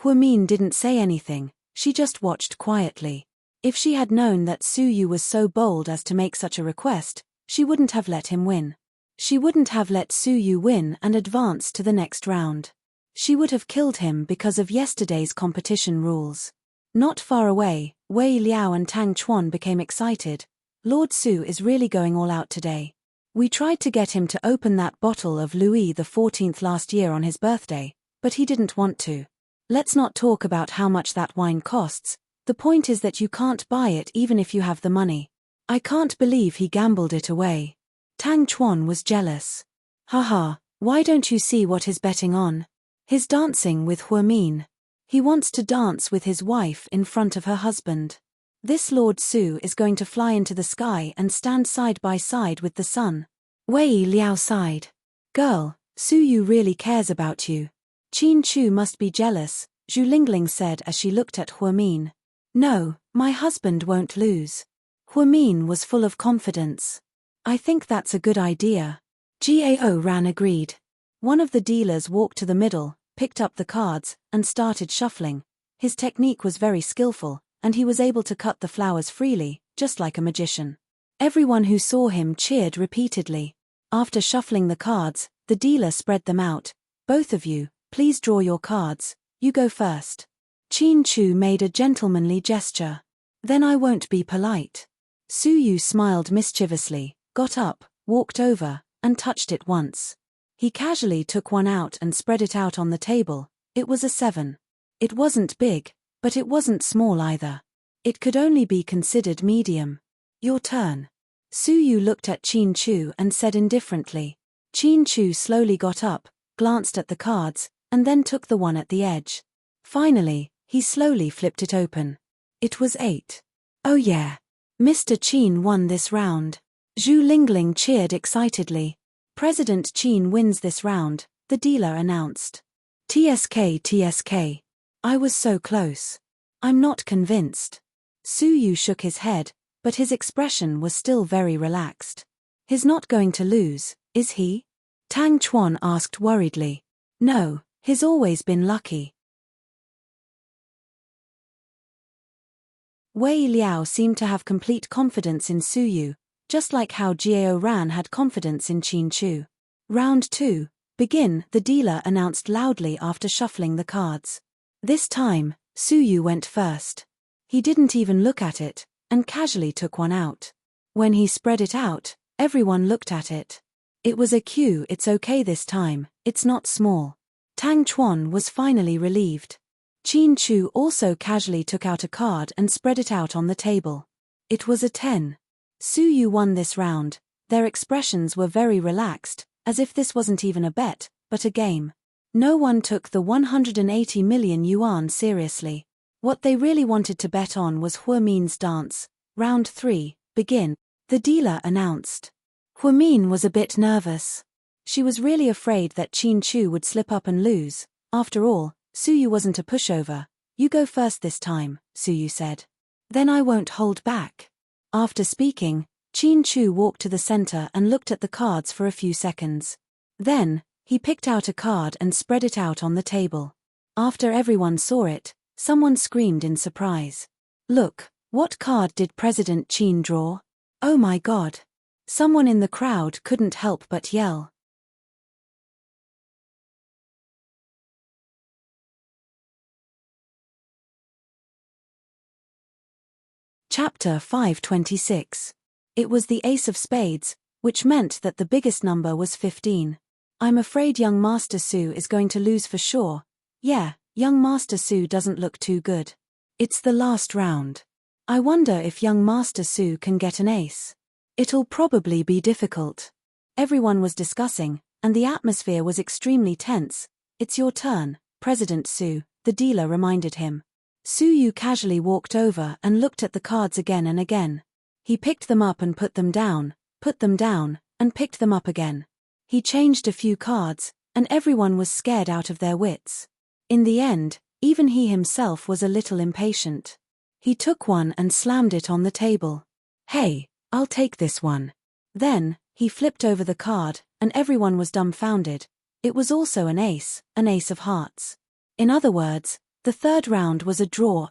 Huamin didn't say anything, she just watched quietly. If she had known that Su Yu was so bold as to make such a request, she wouldn't have let him win. She wouldn't have let Su Yu win and advance to the next round. She would have killed him because of yesterday's competition rules. Not far away, Wei Liao and Tang Chuan became excited. Lord Su is really going all out today. We tried to get him to open that bottle of Louis XIV last year on his birthday, but he didn't want to. Let's not talk about how much that wine costs. The point is that you can't buy it even if you have the money. I can't believe he gambled it away. Tang Chuan was jealous. Haha, why don't you see what he's betting on? He's dancing with Huamin. He wants to dance with his wife in front of her husband. This Lord Su is going to fly into the sky and stand side by side with the sun. Wei Liao sighed. Girl, Su Yu really cares about you. Qin Chu must be jealous, Zhu Lingling said as she looked at Huamin. No, my husband won't lose. Huamin was full of confidence. I think that's a good idea. Gao Ran agreed. One of the dealers walked to the middle, picked up the cards, and started shuffling. His technique was very skillful, and he was able to cut the flowers freely, just like a magician. Everyone who saw him cheered repeatedly. After shuffling the cards, the dealer spread them out. Both of you, please draw your cards. You go first. Qin Chu made a gentlemanly gesture. Then I won't be polite. Su Yu smiled mischievously, got up, walked over, and touched it once. He casually took one out and spread it out on the table. It was a 7. It wasn't big, but it wasn't small either. It could only be considered medium. Your turn. Su Yu looked at Qin Chu and said indifferently. Qin Chu slowly got up, glanced at the cards, and then took the one at the edge. Finally, he slowly flipped it open. It was 8. Oh yeah. Mr. Qin won this round. Zhu Lingling cheered excitedly. President Qin wins this round, the dealer announced. TSK TSK. I was so close. I'm not convinced. Su Yu shook his head, but his expression was still very relaxed. He's not going to lose, is he? Tang Chuan asked worriedly. No, he's always been lucky. Wei Liao seemed to have complete confidence in Su Yu, just like how Gao Ran had confidence in Qin Chu. Round 2, begin, the dealer announced loudly after shuffling the cards. This time, Su Yu went first. He didn't even look at it, and casually took one out. When he spread it out, everyone looked at it. It was a cue. It's okay this time, it's not small. Tang Chuan was finally relieved. Qin Chu also casually took out a card and spread it out on the table. It was a 10. Su Yu won this round. Their expressions were very relaxed, as if this wasn't even a bet, but a game. No one took the 180 million yuan seriously. What they really wanted to bet on was Huamin's dance. Round 3, begin, the dealer announced. Huamin was a bit nervous. She was really afraid that Qin Chu would slip up and lose. After all, Su Yu wasn't a pushover. You go first this time, Su Yu said. Then I won't hold back. After speaking, Qin Chu walked to the center and looked at the cards for a few seconds. Then, he picked out a card and spread it out on the table. After everyone saw it, someone screamed in surprise. Look, what card did President Qin draw? Oh my God. Someone in the crowd couldn't help but yell. Chapter 526. It was the Ace of Spades, which meant that the biggest number was 15. I'm afraid young Master Su is going to lose for sure. Yeah, young Master Su doesn't look too good. It's the last round. I wonder if young Master Su can get an ace. It'll probably be difficult. Everyone was discussing, and the atmosphere was extremely tense. It's your turn, President Su, the dealer reminded him. Su Yu casually walked over and looked at the cards again and again. He picked them up and put them down, and picked them up again. He changed a few cards, and everyone was scared out of their wits. In the end, even he himself was a little impatient. He took one and slammed it on the table. "Hey, I'll take this one." Then, he flipped over the card, and everyone was dumbfounded. It was also an ace of hearts. In other words, the third round was a draw.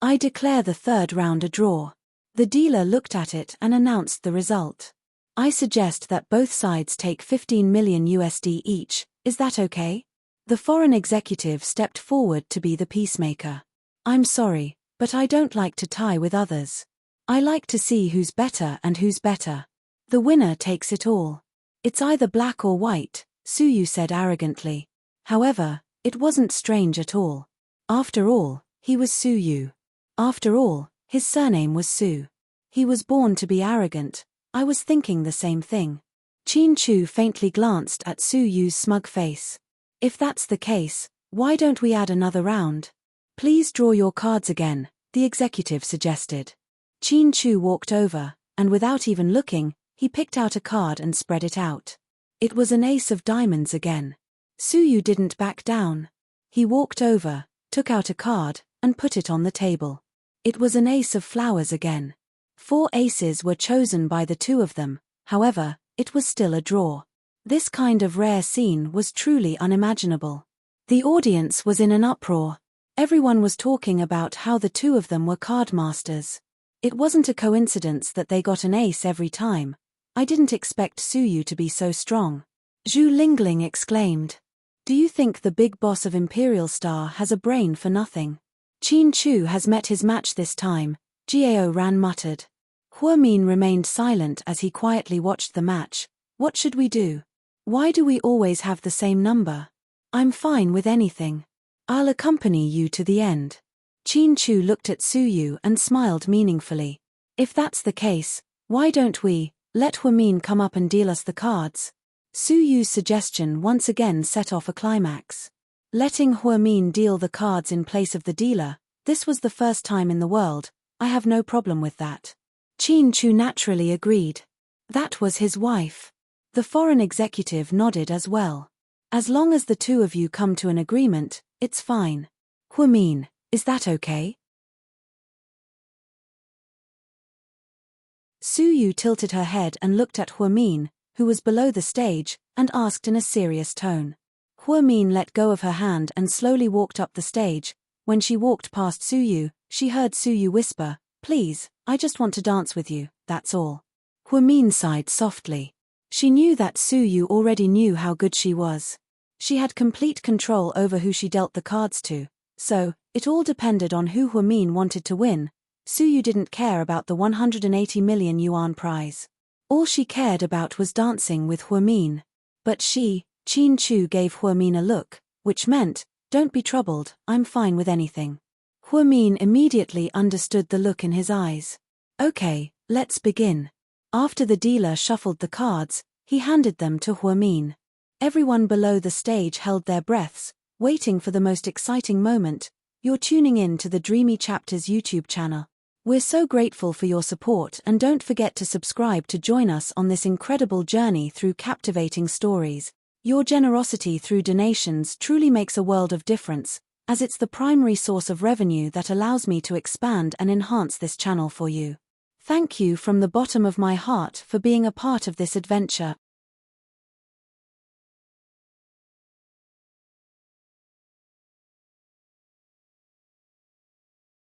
I declare the third round a draw. The dealer looked at it and announced the result. "I suggest that both sides take 15 million USD each, is that okay?" The foreign executive stepped forward to be the peacemaker. "I'm sorry, but I don't like to tie with others. I like to see who's better and who's better. The winner takes it all. It's either black or white," Su Yu said arrogantly. However, it wasn't strange at all. After all, he was Su Yu. After all, his surname was Su. He was born to be arrogant. I was thinking the same thing. Qin Chu faintly glanced at Su Yu's smug face. "If that's the case, why don't we add another round? Please draw your cards again," the executive suggested. Qin Chu walked over, and without even looking, he picked out a card and spread it out. It was an ace of diamonds again. Su Yu didn't back down. He walked over, took out a card, and put it on the table. It was an ace of flowers again. 4 aces were chosen by the two of them, however, it was still a draw. This kind of rare scene was truly unimaginable. The audience was in an uproar. Everyone was talking about how the two of them were card masters. It wasn't a coincidence that they got an ace every time. I didn't expect Su Yu to be so strong. Zhu Lingling exclaimed. "Do you think the big boss of Imperial Star has a brain for nothing? Qin Chu has met his match this time," Gao Ran muttered. Huamin remained silent as he quietly watched the match. "What should we do? Why do we always have the same number? I'm fine with anything. I'll accompany you to the end." Qin Chu looked at Su Yu and smiled meaningfully. "If that's the case, why don't we let Huamin come up and deal us the cards?" Su Yu's suggestion once again set off a climax. Letting Huamin deal the cards in place of the dealer, this was the first time in the world. I have no problem with that. Qin Chu naturally agreed. That was his wife. The foreign executive nodded as well. "As long as the two of you come to an agreement, it's fine. Huamin, is that okay?" Su Yu tilted her head and looked at Huamin, who was below the stage, and asked in a serious tone. Huamin let go of her hand and slowly walked up the stage. When she walked past Su Yu, she heard Su Yu whisper, "Please, I just want to dance with you, that's all." Huamin sighed softly. She knew that Su Yu already knew how good she was. She had complete control over who she dealt the cards to, so it all depended on who Huamin wanted to win. Su Yu didn't care about the 180 million yuan prize. All she cared about was dancing with Huamin. But Qin Chu gave Huamin a look, which meant, "Don't be troubled, I'm fine with anything." Huamin immediately understood the look in his eyes. "Okay, let's begin." After the dealer shuffled the cards, he handed them to Huamin. Everyone below the stage held their breaths, waiting for the most exciting moment. You're tuning in to the Dreamy Chapters YouTube channel. We're so grateful for your support, and don't forget to subscribe to join us on this incredible journey through captivating stories. Your generosity through donations truly makes a world of difference, as it's the primary source of revenue that allows me to expand and enhance this channel for you. Thank you from the bottom of my heart for being a part of this adventure.